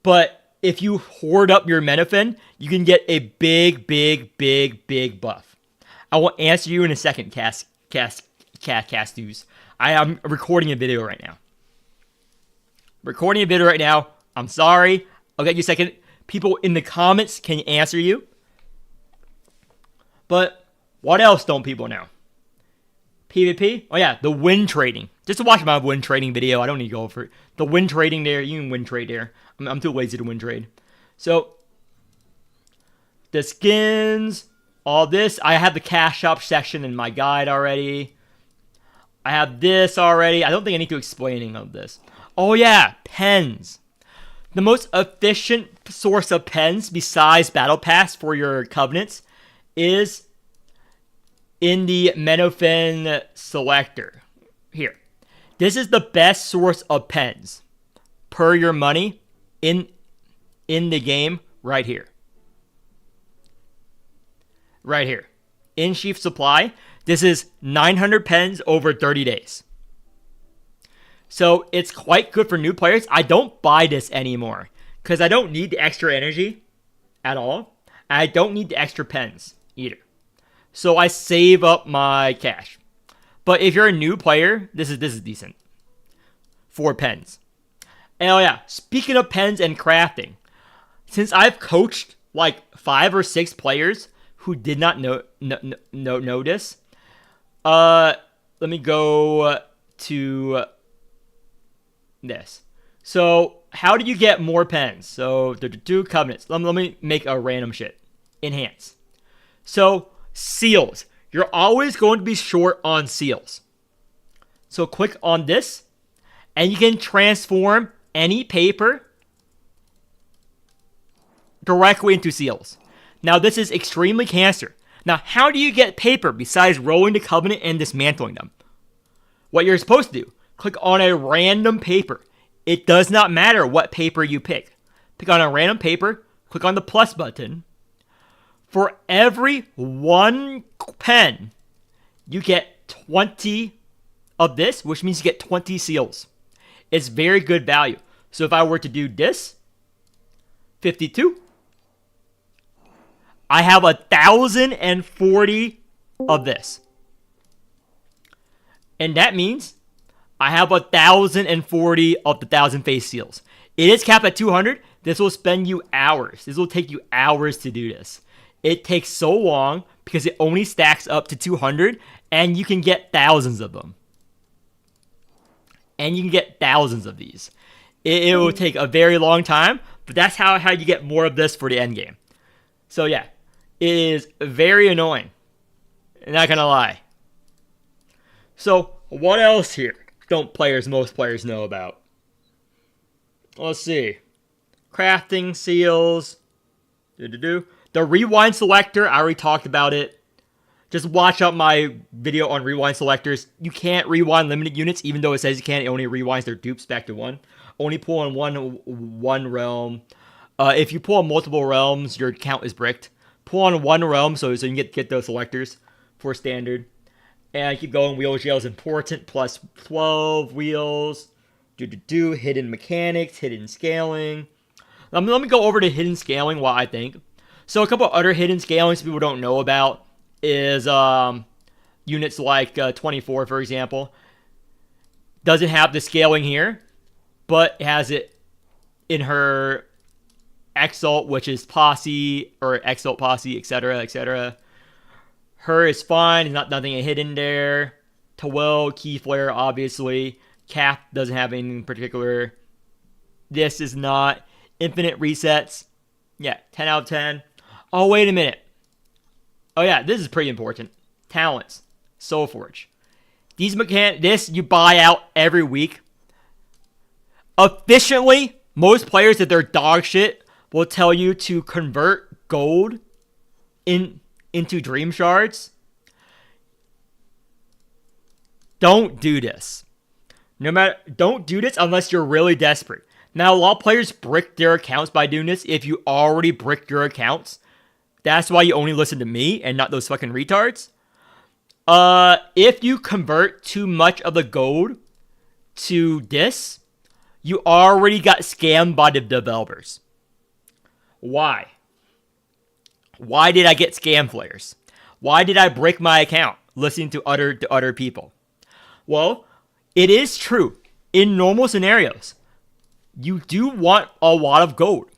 But if you hoard up your Menafin, you can get a big buff. I will answer you in a second, Castus. I am recording a video right now. I'm sorry. I'll get you a second. People in the comments can answer you. But what else don't people know? PvP? Oh yeah, the win trading. Just to watch my win trading video. I don't need to go over it. The win trading there. You can win trade there. I'm too lazy to win trade. So, the skins, all this. I have the cash shop section in my guide already. I have this already. I don't think I need to explain any of this. Oh yeah, pens. The most efficient source of pens besides Battle Pass for your Covenants is in the Menafin selector. Here. This is the best source of pens per your money in the game right here. Right here. In Sheaf Supply, this is 900 pens over 30 days. So it's quite good for new players. I don't buy this anymore because I don't need the extra energy at all. I don't need the extra pens either. So I save up my cash. But if you're a new player, this is decent. 4 pens. And oh yeah, speaking of pens and crafting, since I've coached like 5 or 6 players who did not know this, let me go to this. So how do you get more pens? So the 2 covenants. Let me make a random shit. Enhance. So seals. You're always going to be short on seals. So click on this, and you can transform any paper directly into seals. Now this is extremely cancer. Now how do you get paper besides rolling the covenant and dismantling them? What you're supposed to do, click on a random paper. It does not matter what paper you pick. Pick on a random paper, click on the plus button. For every 1 pen, you get 20 of this, which means you get 20 seals. It's very good value. So if I were to do this, 52, I have 1,040 of this. And that means I have 1,040 of the 1,000 face seals. It is capped at 200. This will spend you hours. This will take you hours to do this. it takes so long because it only stacks up to 200, and you can get thousands of them. And you can get thousands of these. It will take a very long time, but that's how you get more of this for the end game. So yeah, it is very annoying. I'm not gonna lie. So what else here don't most players know about? Let's see. Crafting seals. The rewind selector, I already talked about it. Just watch out my video on rewind selectors. You can't rewind limited units, even though it says you can. It only rewinds their dupes back to 1. Only pull on one realm. If you pull on multiple realms, your count is bricked. Pull on one realm so you can get those selectors for standard. And keep going. Wheel jail is important. Plus 12 wheels. Hidden mechanics. Hidden scaling. Let me go over to hidden scaling, what I think. So a couple other hidden scalings people don't know about is units like 24, for example. Doesn't have the scaling here, but has it in her Exalt, which is Posse, or Exalt Posse, etc., etc. Her is fine. There's nothing hidden there. Tawell, Key Flare, obviously. Cap doesn't have anything in particular. This is not. Infinite resets. Yeah, 10 out of 10. Oh, wait a minute. Oh, yeah, this is pretty important. Talents. Soulforge. This you buy out every week. Efficiently, most players, if they're dog shit, will tell you to convert gold into dream shards. Don't do this. Don't do this unless you're really desperate. Now, a lot of players brick their accounts by doing this. If you already bricked your accounts, that's why you only listen to me and not those fucking retards. If you convert too much of the gold to this, you already got scammed by the developers. Why? Why did I get scam flares? Why did I break my account listening to other people? Well, it is true. In normal scenarios, you do want a lot of gold.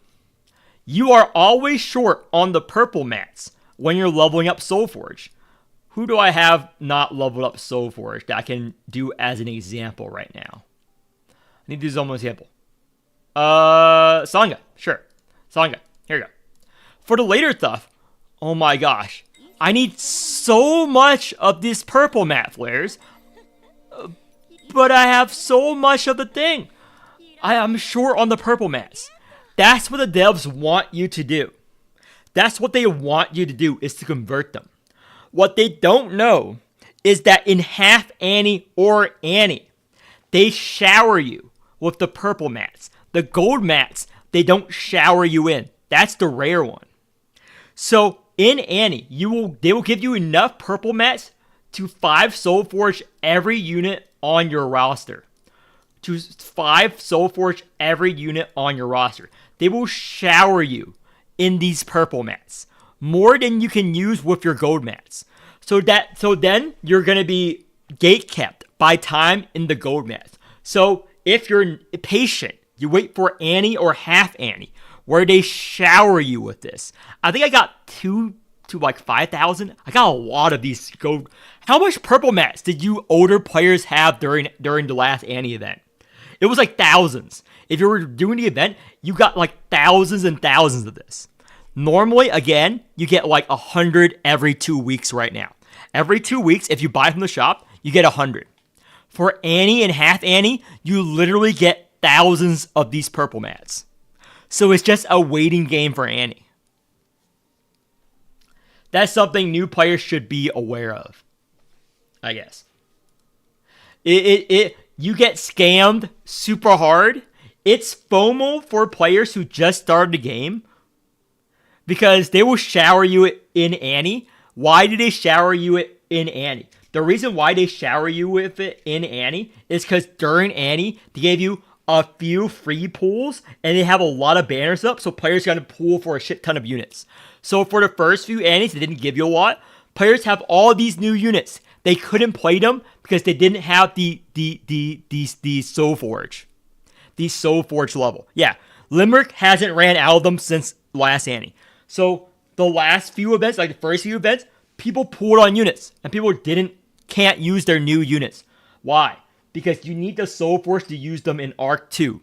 You are always short on the purple mats when you're leveling up Soulforge. Who do I have not leveled up Soulforge that I can do as an example right now? I need to do one example. Sangha. Sure. Sangha. Here we go. For the later stuff, oh my gosh. I need so much of these purple mat flares. But I have so much of the thing. I am short on the purple mats. That's what the devs want you to do. That's what they want you to do, is to convert them. What they don't know is that in Half Annie or Annie, they shower you with the purple mats. The gold mats, they don't shower you in. That's the rare one. So in Annie, they will give you enough purple mats to 5 Soulforge every unit on your roster. To 5 Soulforge every unit on your roster. They will shower you in these purple mats. More than you can use with your gold mats. So then you're going to be gatekept by time in the gold mats. So if you're patient, you wait for Annie or Half Annie, where they shower you with this. I think I got 2 to like 5,000. I got a lot of these gold. How much purple mats did you older players have during the last Annie event? It was like thousands. If you were doing the event, you got like thousands and thousands of this. Normally, again, you get like 100 every 2 weeks right now. Every 2 weeks, if you buy from the shop, you get 100. For Annie and Half Annie, you literally get thousands of these purple mats. So it's just a waiting game for Annie. That's something new players should be aware of, I guess. You get scammed super hard. It's FOMO for players who just started the game, because they will shower you in Annie. Why do they shower you in Annie? The reason why they shower you with it in Annie is because during Annie, they gave you a few free pulls, and they have a lot of banners up, so players got to pull for a shit ton of units. So for the first few Annies, they didn't give you a lot. Players have all these new units. They couldn't play them because they didn't have the Soulforge. The Soulforge level. Yeah, Limerick hasn't ran out of them since last Annie. So the last few events, like the first few events, people pulled on units, and people can't use their new units. Why? Because you need the Soul Force to use them in Arc 2.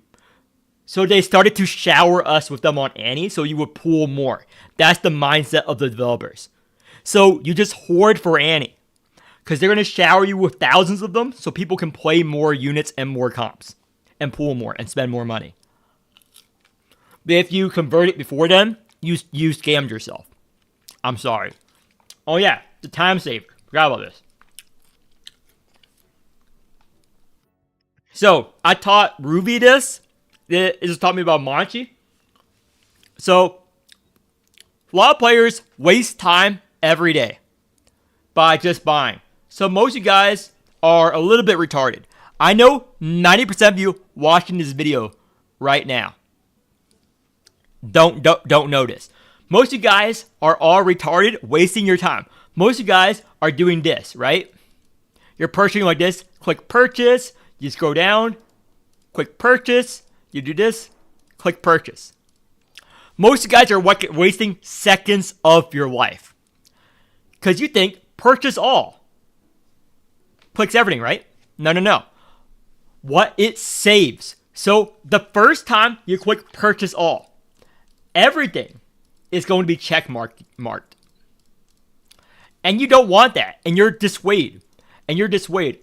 So they started to shower us with them on Annie, so you would pull more. That's the mindset of the developers. So you just hoard for Annie, because they're going to shower you with thousands of them, so people can play more units and more comps, and pull more, and spend more money. But if you convert it before then, you scammed yourself. I'm sorry. Oh yeah, the time saver. Forgot about this. So, I taught Ruby this. It just taught me about Manchi. So, a lot of players waste time every day by just buying. So, most of you guys are a little bit retarded. I know 90% of you watching this video right now don't know this. Most of you guys are all retarded, wasting your time. Most of you guys are doing this, right? You're purchasing like this. Click purchase. You scroll down. Click purchase. You do this. Click purchase. Most of you guys are wasting seconds of your life. Because you think purchase all. Clicks everything, right? No. What it saves. So the first time you click purchase all, everything is going to be check marked. And you don't want that. And you're dissuaded.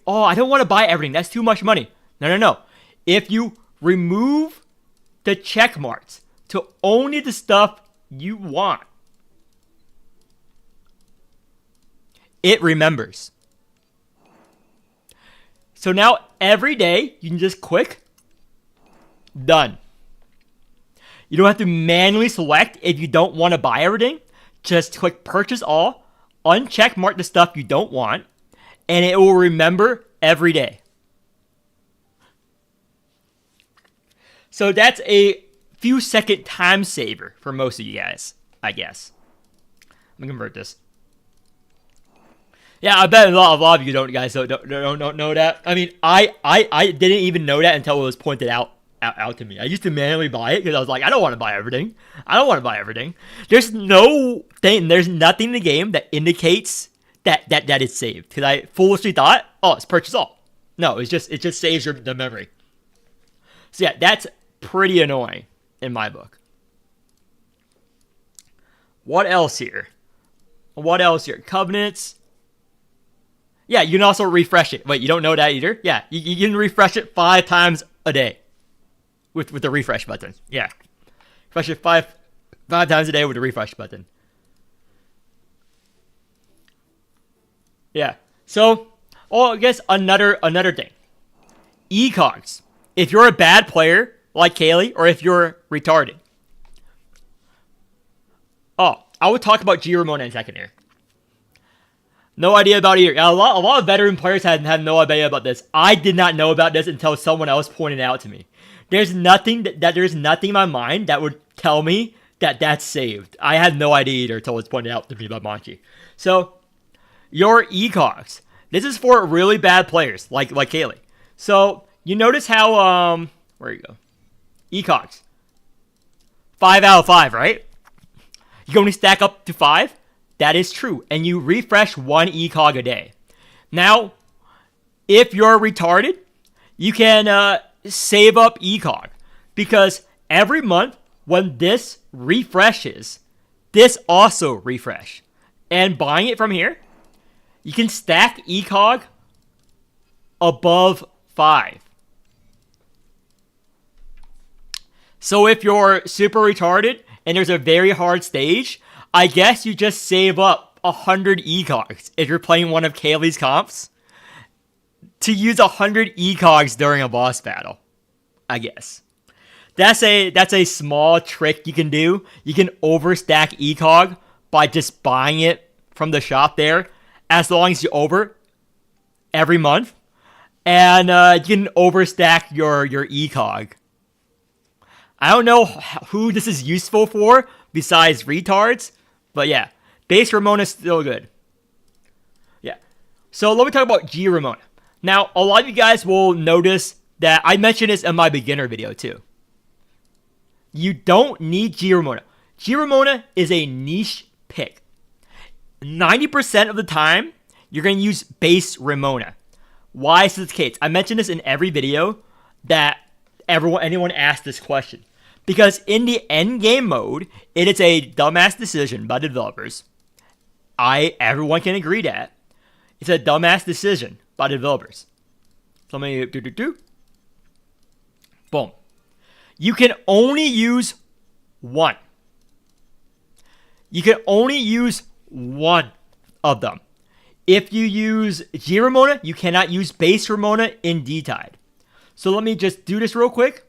Oh, I don't want to buy everything. That's too much money. No. If you remove the check marks to only the stuff you want, it remembers. So now every day you can just click done. You don't have to manually select if you don't want to buy everything. Just click purchase all, uncheck mark the stuff you don't want, and it will remember every day. So that's a few second time saver for most of you guys, I guess. Let me convert this. Yeah, I bet a lot of you don't know that. I mean, I didn't even know that until it was pointed out to me. I used to manually buy it because I was like, I don't want to buy everything. There's nothing in the game that indicates that it's saved. Because I foolishly thought, oh, it's purchase all. No, it just saves the memory. So yeah, that's pretty annoying in my book. What else here? Covenants. Yeah, you can also refresh it. Wait, you don't know that either? Yeah, you can refresh it 5 times a day with the refresh button. Yeah, refresh it 5 times a day with the refresh button. Yeah. So, I guess another thing. ECOGs. If you're a bad player like Kaylee, or if you're retarded. Oh, I would talk about G Ramona in a second here. No idea about it either. A lot of veteran players had no idea about this. I did not know about this until someone else pointed it out to me. There's nothing in my mind that would tell me that that's saved. I had no idea either until it was pointed out to me by Manchi. So, your ECOGs. This is for really bad players like Kaylee. So, you notice how, where you go? ECOGs. 5 out of 5, right? You can only stack up to 5. That is true. And you refresh 1 ECOG a day. Now, if you're retarded, you can save up ECOG. Because every month, when this refreshes, this also refresh. And buying it from here, you can stack ECOG above 5. So if you're super retarded and there's a very hard stage, I guess you just save up 100 ECOGs if you're playing one of Kaylee's comps to use 100 ECOGs during a boss battle. I guess. That's a small trick you can do. You can overstack ECOG by just buying it from the shop there, as long as you over every month. And you can overstack your ECOG. I don't know who this is useful for besides retards, but yeah, base Ramona is still good. Yeah. So let me talk about G Ramona. Now, a lot of you guys will notice that I mentioned this in my beginner video too. You don't need G Ramona. G Ramona is a niche pick, 90% of the time, you're going to use base Ramona. Why is this the case? I mentioned this in every video that anyone asked this question. Because in the endgame mode, it is a dumbass decision by the developers. Everyone can agree that. It's a dumbass decision by the developers. So let me do. Boom. You can only use one. You can only use one of them. If you use G Ramona, you cannot use base Ramona in D-Tide. So let me just do this real quick.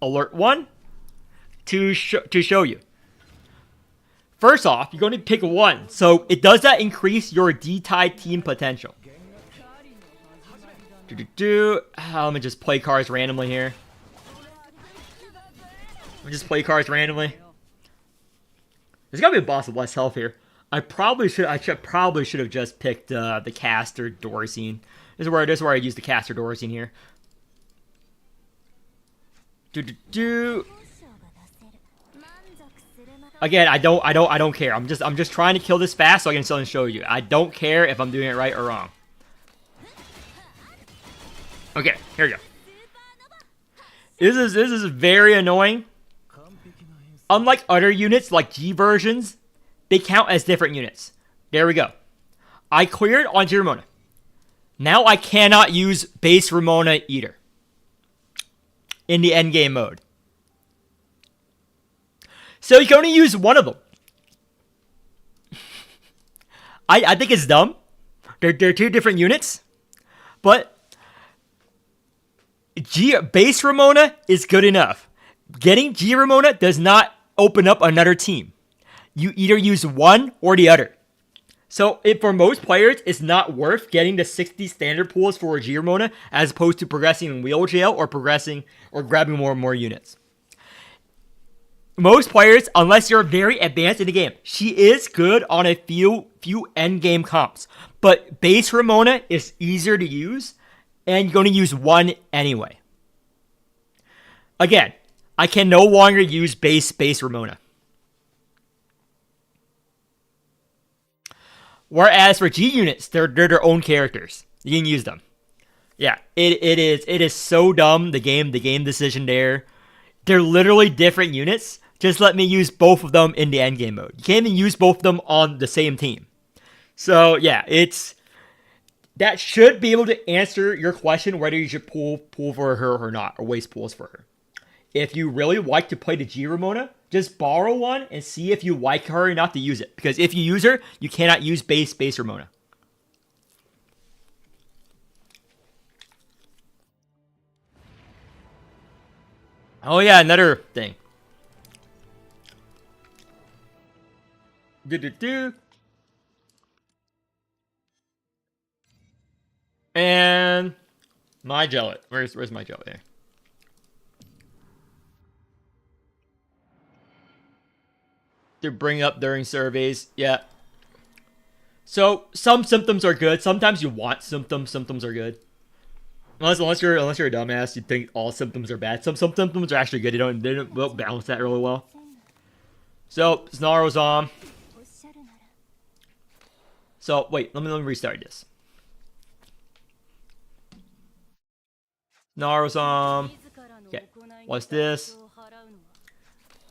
Alert 1 to show you. First off, you're going to pick one. So it does that increase your D-Tide team potential. Let me just play cards randomly here. There's gotta be a boss with less health here. I probably should have just picked the caster Dorsine. This is where I use the caster Dorsine here. Again, I don't care. I'm just trying to kill this fast so I can still show you. I don't care if I'm doing it right or wrong. Okay, here we go. This is very annoying. Unlike other units like G versions, they count as different units. There we go. I cleared on G Ramona. Now I cannot use base Ramona either in the endgame mode. So you can only use one of them. I think it's dumb. They're two different units. But base Ramona is good enough. Getting G Ramona does not open up another team. You either use one or the other. So for most players, it's not worth getting the 60 standard pools for a G Ramona as opposed to progressing in wheel jail or grabbing more and more units. Most players, unless you're very advanced in the game, she is good on a few end game comps. But base Ramona is easier to use, and you're going to use one anyway. Again, I can no longer use base Ramona. Whereas for G units, they're their own characters. You can use them. Yeah, it is so dumb, the game decision there. They're literally different units. Just let me use both of them in the endgame mode. You can't even use both of them on the same team. So yeah, that should be able to answer your question whether you should pull for her or not, or waste pools for her. If you really like to play the G Ramona, just borrow one and see if you like her enough to use it. Because if you use her, you cannot use base Ramona. Oh yeah, another thing. And my gellet. Where's my gellet there? To bring up during surveys. Yeah. So some symptoms are good. Sometimes you want symptoms. Symptoms are good. Unless you're a dumbass, you think all symptoms are bad. Some symptoms are actually good. They don't balance that really well. So Snarl's on. So wait, let me restart this. Snarl's on. Okay, what's this?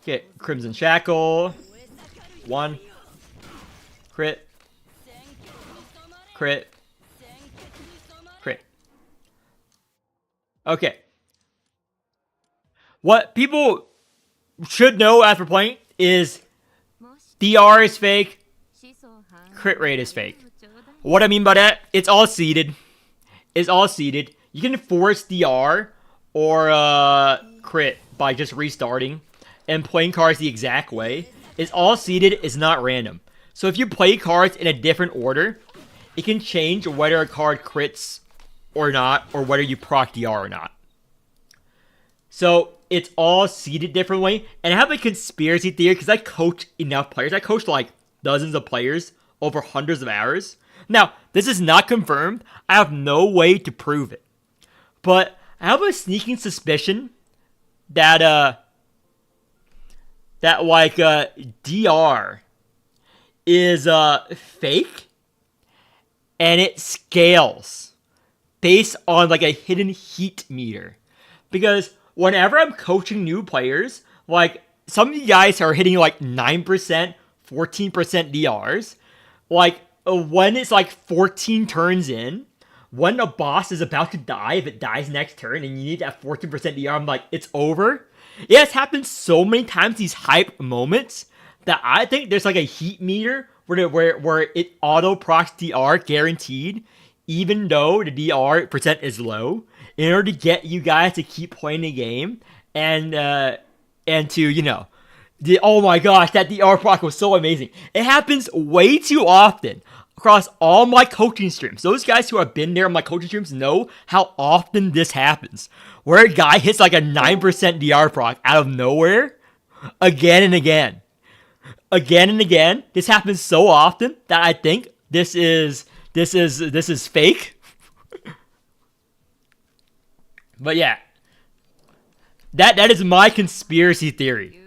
Okay, Crimson Shackle. 1. Crit. Crit. Crit. Okay. What people should know after playing is DR is fake. Crit rate is fake. What I mean by that, it's all seeded. It's all seeded. You can force DR or crit by just restarting and playing cards the exact way. It's all seeded, it's not random. So if you play cards in a different order, it can change whether a card crits or not, or whether you proc DR or not. So it's all seeded differently. And I have a conspiracy theory because I coach enough players. I coached like dozens of players over hundreds of hours. Now, this is not confirmed. I have no way to prove it. But I have a sneaking suspicion that DR is fake, and it scales based on like a hidden heat meter. Because whenever I'm coaching new players, like some of you guys are hitting like 9%, 14% DRs. Like when it's like 14 turns in, when a boss is about to die, if it dies next turn and you need that 14% DR, I'm like, it's over. It has happened so many times, these hype moments, that I think there's like a heat meter where it auto procs DR guaranteed, even though the DR percent is low, in order to get you guys to keep playing the game and to, you know, oh my gosh, that DR proc was so amazing. It happens way too often across all my coaching streams. Those guys who have been there on my coaching streams know how often this happens. Where a guy hits like a 9% DR proc out of nowhere again and again. Again and again. This happens so often that I think this is fake. But yeah. That is my conspiracy theory.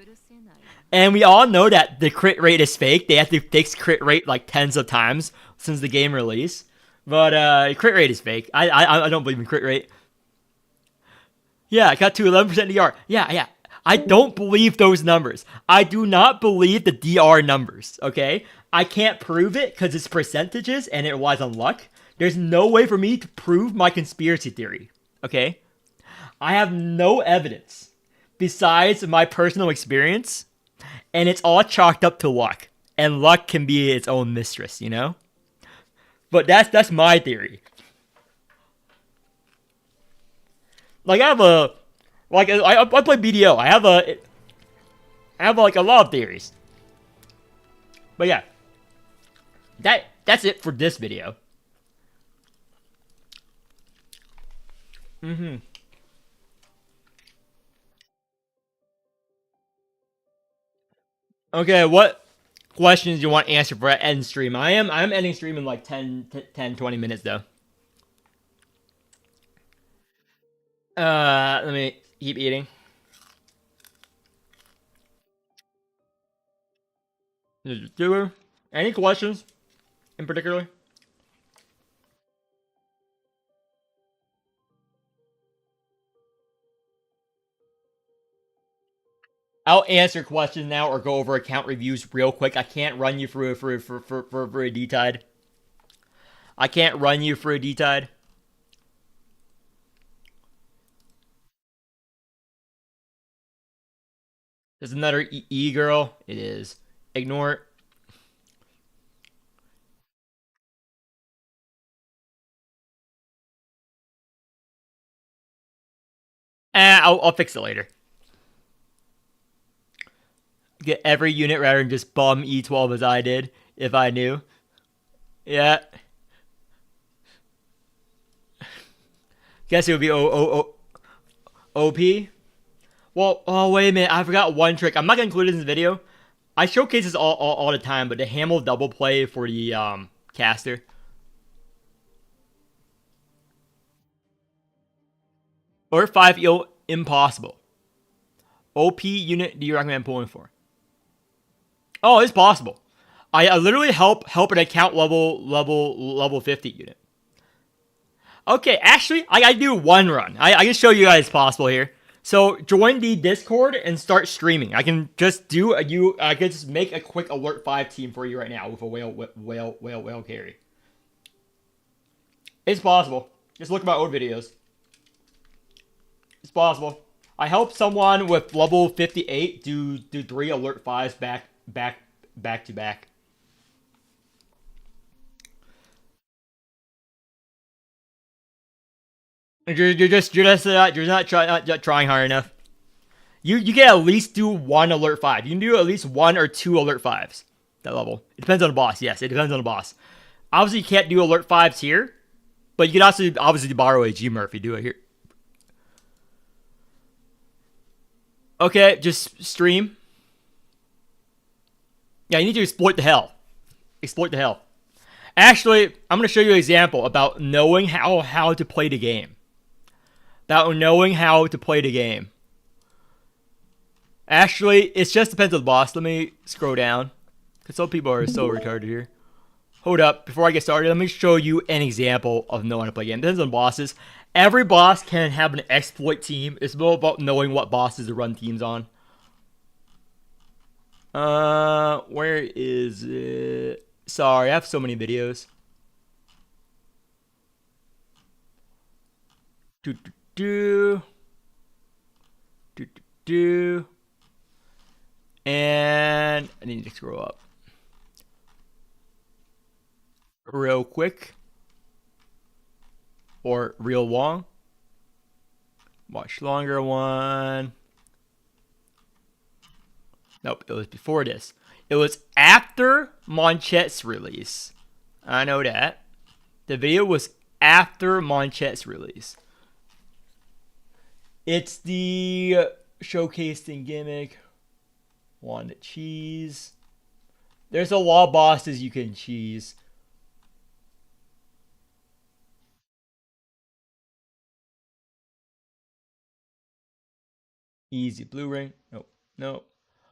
And we all know that the crit rate is fake. They have to fix crit rate like tens of times since the game release. But crit rate is fake. I don't believe in crit rate. Yeah, I got to 11% DR. Yeah. I don't believe those numbers. I do not believe the DR numbers, okay? I can't prove it because it's percentages and it relies on luck. There's no way for me to prove my conspiracy theory, okay? I have no evidence besides my personal experience, and it's all chalked up to luck. And luck can be its own mistress, you know? But that's my theory. Like I play BDO. I have like a lot of theories. But yeah. That's it for this video. Okay, what questions do you want answered for end stream? I'm ending stream in like 10, 20 minutes though. Let me keep eating. Any questions in particular? I'll answer questions now or go over account reviews real quick. I can't run you through for a D-Tide. I can't run you for a D-Tide. There's another E girl. It is. Ignore it. I'll fix it later. Get every unit rather than just bum E12 as I did, if I knew. Yeah. Guess it would be OP. Well, oh wait a minute, I forgot one trick. I'm not gonna include it in this video. I showcase this all the time, but the Hamel double play for the caster. Or 5 EO impossible. OP unit do you recommend pulling for? Oh, it's possible. I literally help an account level 50 unit. Okay, actually, I do one run. I can show you guys it's possible here. So join the Discord and start streaming. I can just I can just make a quick alert 5 team for you right now with a whale carry. It's possible. Just look at my old videos. It's possible. I helped someone with level 58 do 3 alert 5s back to back. You're not trying hard enough. You can at least do 1 alert 5. You can do at least 1 or 2 alert 5s. That level. It depends on the boss. Yes, it depends on the boss. Obviously, you can't do alert 5s here, but you can also obviously borrow a Gmer if you do it here. Okay, just stream. Yeah, you need to exploit the hell. Exploit the hell. Actually, I'm going to show you an example about knowing how to play the game. About knowing how to play the game. Actually, it just depends on the boss. Let me scroll down. Because some people are so retarded here. Hold up. Before I get started, let me show you an example of knowing how to play a game. This is on bosses. Every boss can have an exploit team. It's more about knowing what bosses to run teams on. Where is it? Sorry, I have so many videos. And I need to scroll up real quick, or real long. Much longer one. Nope, it was before this. It was after Monchet's release. I know that. The video was after Monchet's release. It's the showcasing gimmick. One cheese. There's a lot of bosses you can cheese. Easy blue ring. Nope. Nope.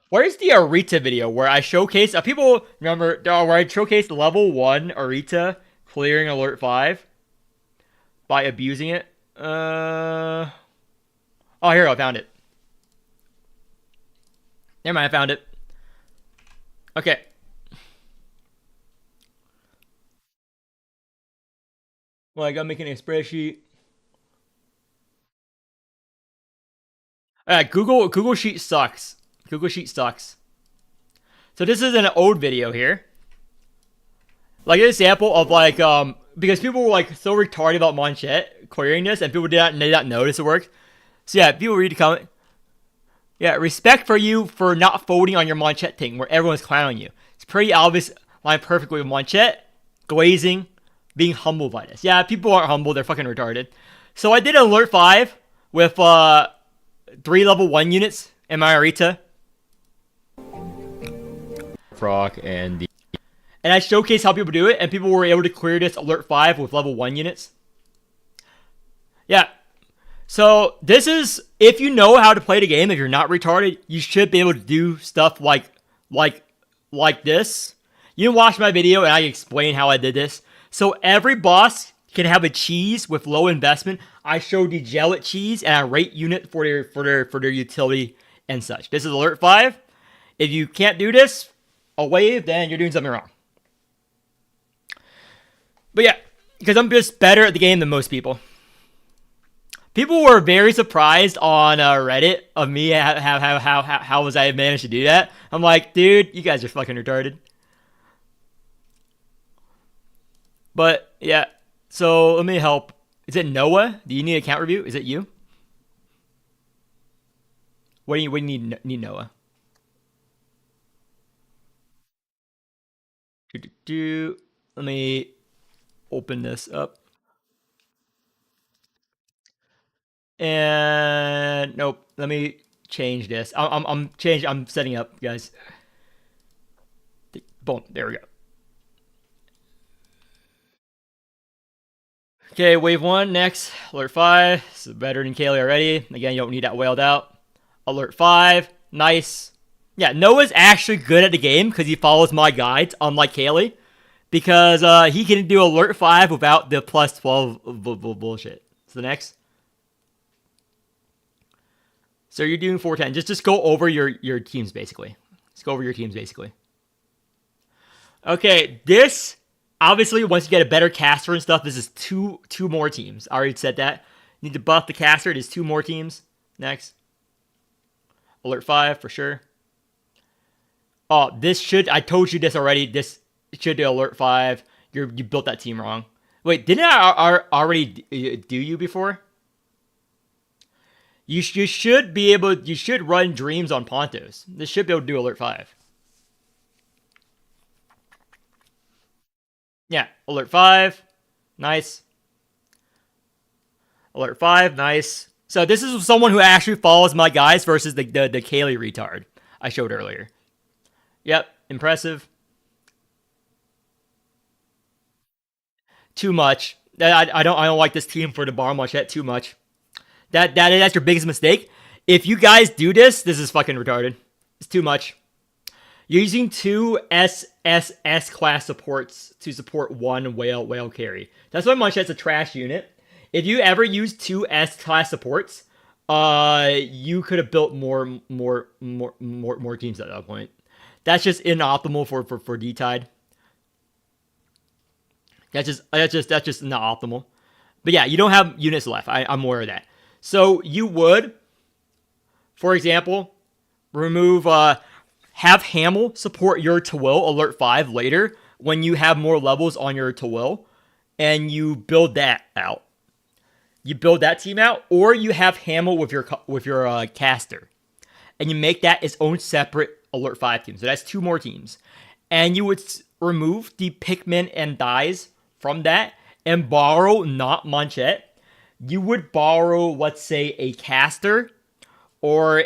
Where's the Arita video where I showcase? People remember where I showcased level 1 Arita clearing alert 5 by abusing it? Oh, here I found it. Never mind, I found it. Okay. Well, I gotta make an spreadsheet. Google Sheet sucks. Google Sheet sucks. So this is an old video here. Like an example of like because people were like so retarded about Monchet clearing this, and people did not notice it worked. So yeah, people read the comment. Yeah, respect for you for not folding on your Monchet thing where everyone's clowning you. It's pretty obvious, line perfectly with Monchet, glazing, being humbled by this. Yeah, people aren't humble, they're fucking retarded. So I did alert 5 with 3 level 1 units in my Arita. Frog and I showcased how people do it, and people were able to clear this alert 5 with level 1 units. Yeah. So this is, if you know how to play the game, if you're not retarded, you should be able to do stuff like this. You can watch my video and I explain how I did this. So every boss can have a cheese with low investment. I showed the gelate cheese and I rate unit for their utility and such. This is alert 5. If you can't do this, a wave, then you're doing something wrong. But yeah, because I'm just better at the game than most people. People were very surprised on Reddit of me how was I managed to do that. I'm like, dude, you guys are fucking retarded. But yeah, so let me help. Is it Noah? Do you need a account review? Is it you? What do you need Noah? Let me open this up. And nope, let me change this. I'm setting up, guys. Boom, there we go. Okay, wave 1 next. Alert 5. This is better than Kaylee already. Again, you don't need that wailed out. Alert 5. Nice. Yeah, Noah's actually good at the game because he follows my guides, unlike Kaylee. Because he can do alert 5 without the plus 12 bullshit. So next. So you're doing 410. Just go over your teams basically. Just go over your teams basically. Okay, this obviously once you get a better caster and stuff, this is two more teams. I already said that. You need to buff the caster. It is 2 more teams. Next. Alert 5 for sure. Oh, this should, I told you this already. This should do alert 5. You built that team wrong. Wait, didn't I already do you before? You should be able, you should run dreams on Pontos. This should be able to do alert 5. Yeah, alert 5. Nice. Alert 5, nice. So this is someone who actually follows my guys versus the Kaylee retard I showed earlier. Yep, impressive. Too much. I don't like this team for the bar much yet. Too much. That's your biggest mistake. If you guys do this, this is fucking retarded. It's too much. You're using 2 SSS class supports to support 1 whale carry. That's why Munchet's a trash unit. If you ever use 2 S class supports, you could have built more teams at that point. That's just inoptimal for D-Tide. That's just not optimal. But yeah, you don't have units left. I'm aware of that. So you would, for example, remove have Hamel support your Twill alert 5 later when you have more levels on your Twill, and you build that out. You build that team out, or you have Hamel with your caster, and you make that its own separate alert 5 team. So that's 2 more teams, and you would remove the Pikmin and Dyes from that and borrow not Munchet. You would borrow, let's say, a caster or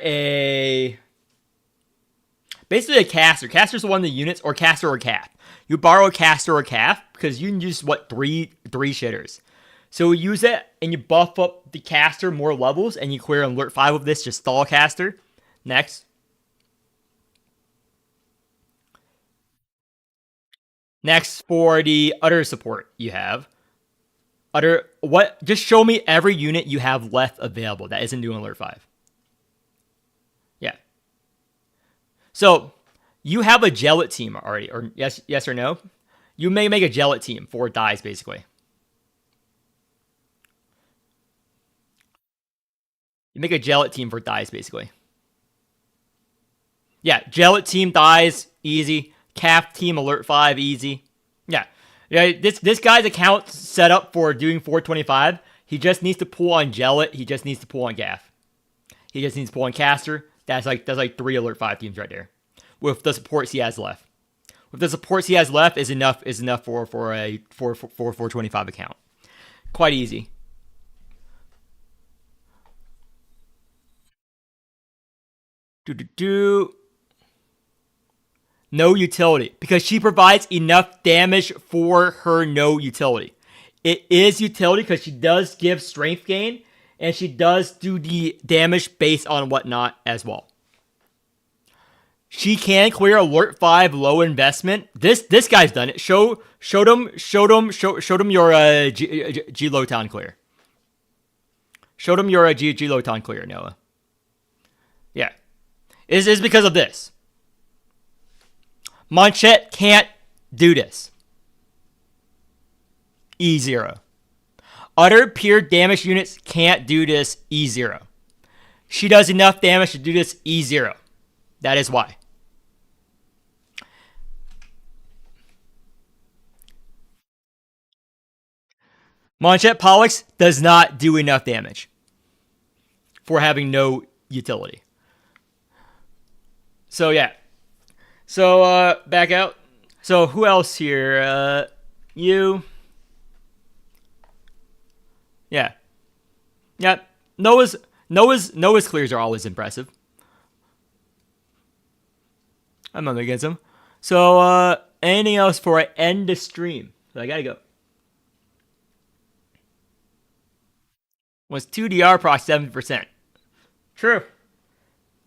basically a caster. Caster's one of the units, or caster or calf. You borrow a caster or calf because you can use three shitters. So you use it and you buff up the caster more levels, and you clear alert 5 of this. Just stall caster. Next. Next, for the Utter support, you have Utter. What? Just show me every unit you have left available that isn't doing alert 5. Yeah. So you have a Gellet team already, or yes or no? You may make a Gellet team for Dyes, basically. You make a Gellet team for Dyes, basically. Yeah, Gellet team Dyes, easy. Calf team alert 5, easy. Yeah. This guy's account set up for doing 425. He just needs to pull on Gellet. He just needs to pull on Gaff. He just needs to pull on Caster. That's like 3 alert 5 teams right there, with the supports he has left. With the supports he has left is enough for a 425 account. Quite easy. No utility, because she provides enough damage for her no utility. It is utility because she does give strength gain, and she does do the damage based on whatnot as well. She can clear alert 5 low investment. This guy's done it. Show them your G Lotan clear. Show them your G Lotan clear, Noah. Yeah. It is because of this. Munchet can't do this. E0. Other pure damage units can't do this E0. She does enough damage to do this E0. That is why. Munchet Pollux does not do enough damage for having no utility. So yeah. So back out. So who else here? You. Yeah. Yeah. Noah's clears are always impressive. I'm not against him. So anything else before I end the stream? So I gotta go. Was 2DR proc 70%. True.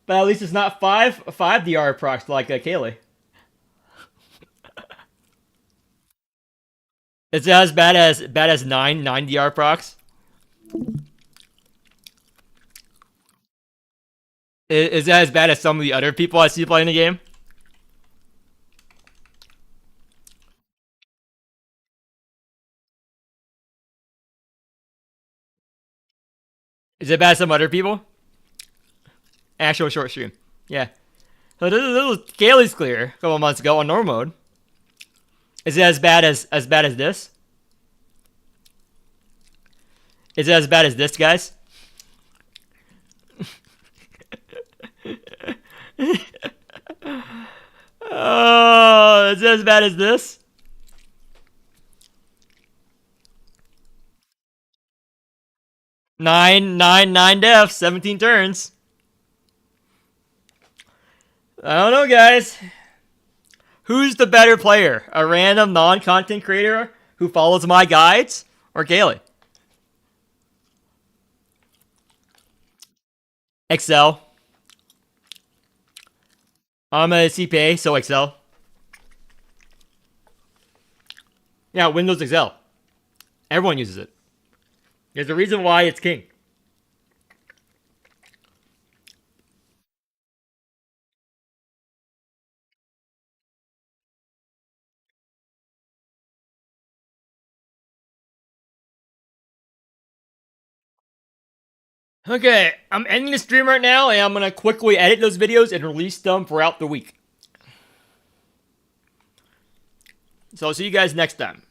But at least it's not 5 DR procs like Kaylee. Is it as bad as 9 DR procs? Is that as bad as some of the other people I see playing the game? Is it bad as some other people? Actual short stream. Yeah. So this was Kaylee's clear a couple months ago on normal mode. Is it as bad as this? Is it as bad as this, guys? Oh, is it as bad as this? Nine deaths, 17 turns. I don't know, guys. Who's the better player? A random non-content creator who follows my guides, or Kaylee? Excel. I'm a CPA, so Excel. Yeah, Windows Excel. Everyone uses it. There's a reason why it's king. Okay, I'm ending the stream right now, and I'm going to quickly edit those videos and release them throughout the week. So I'll see you guys next time.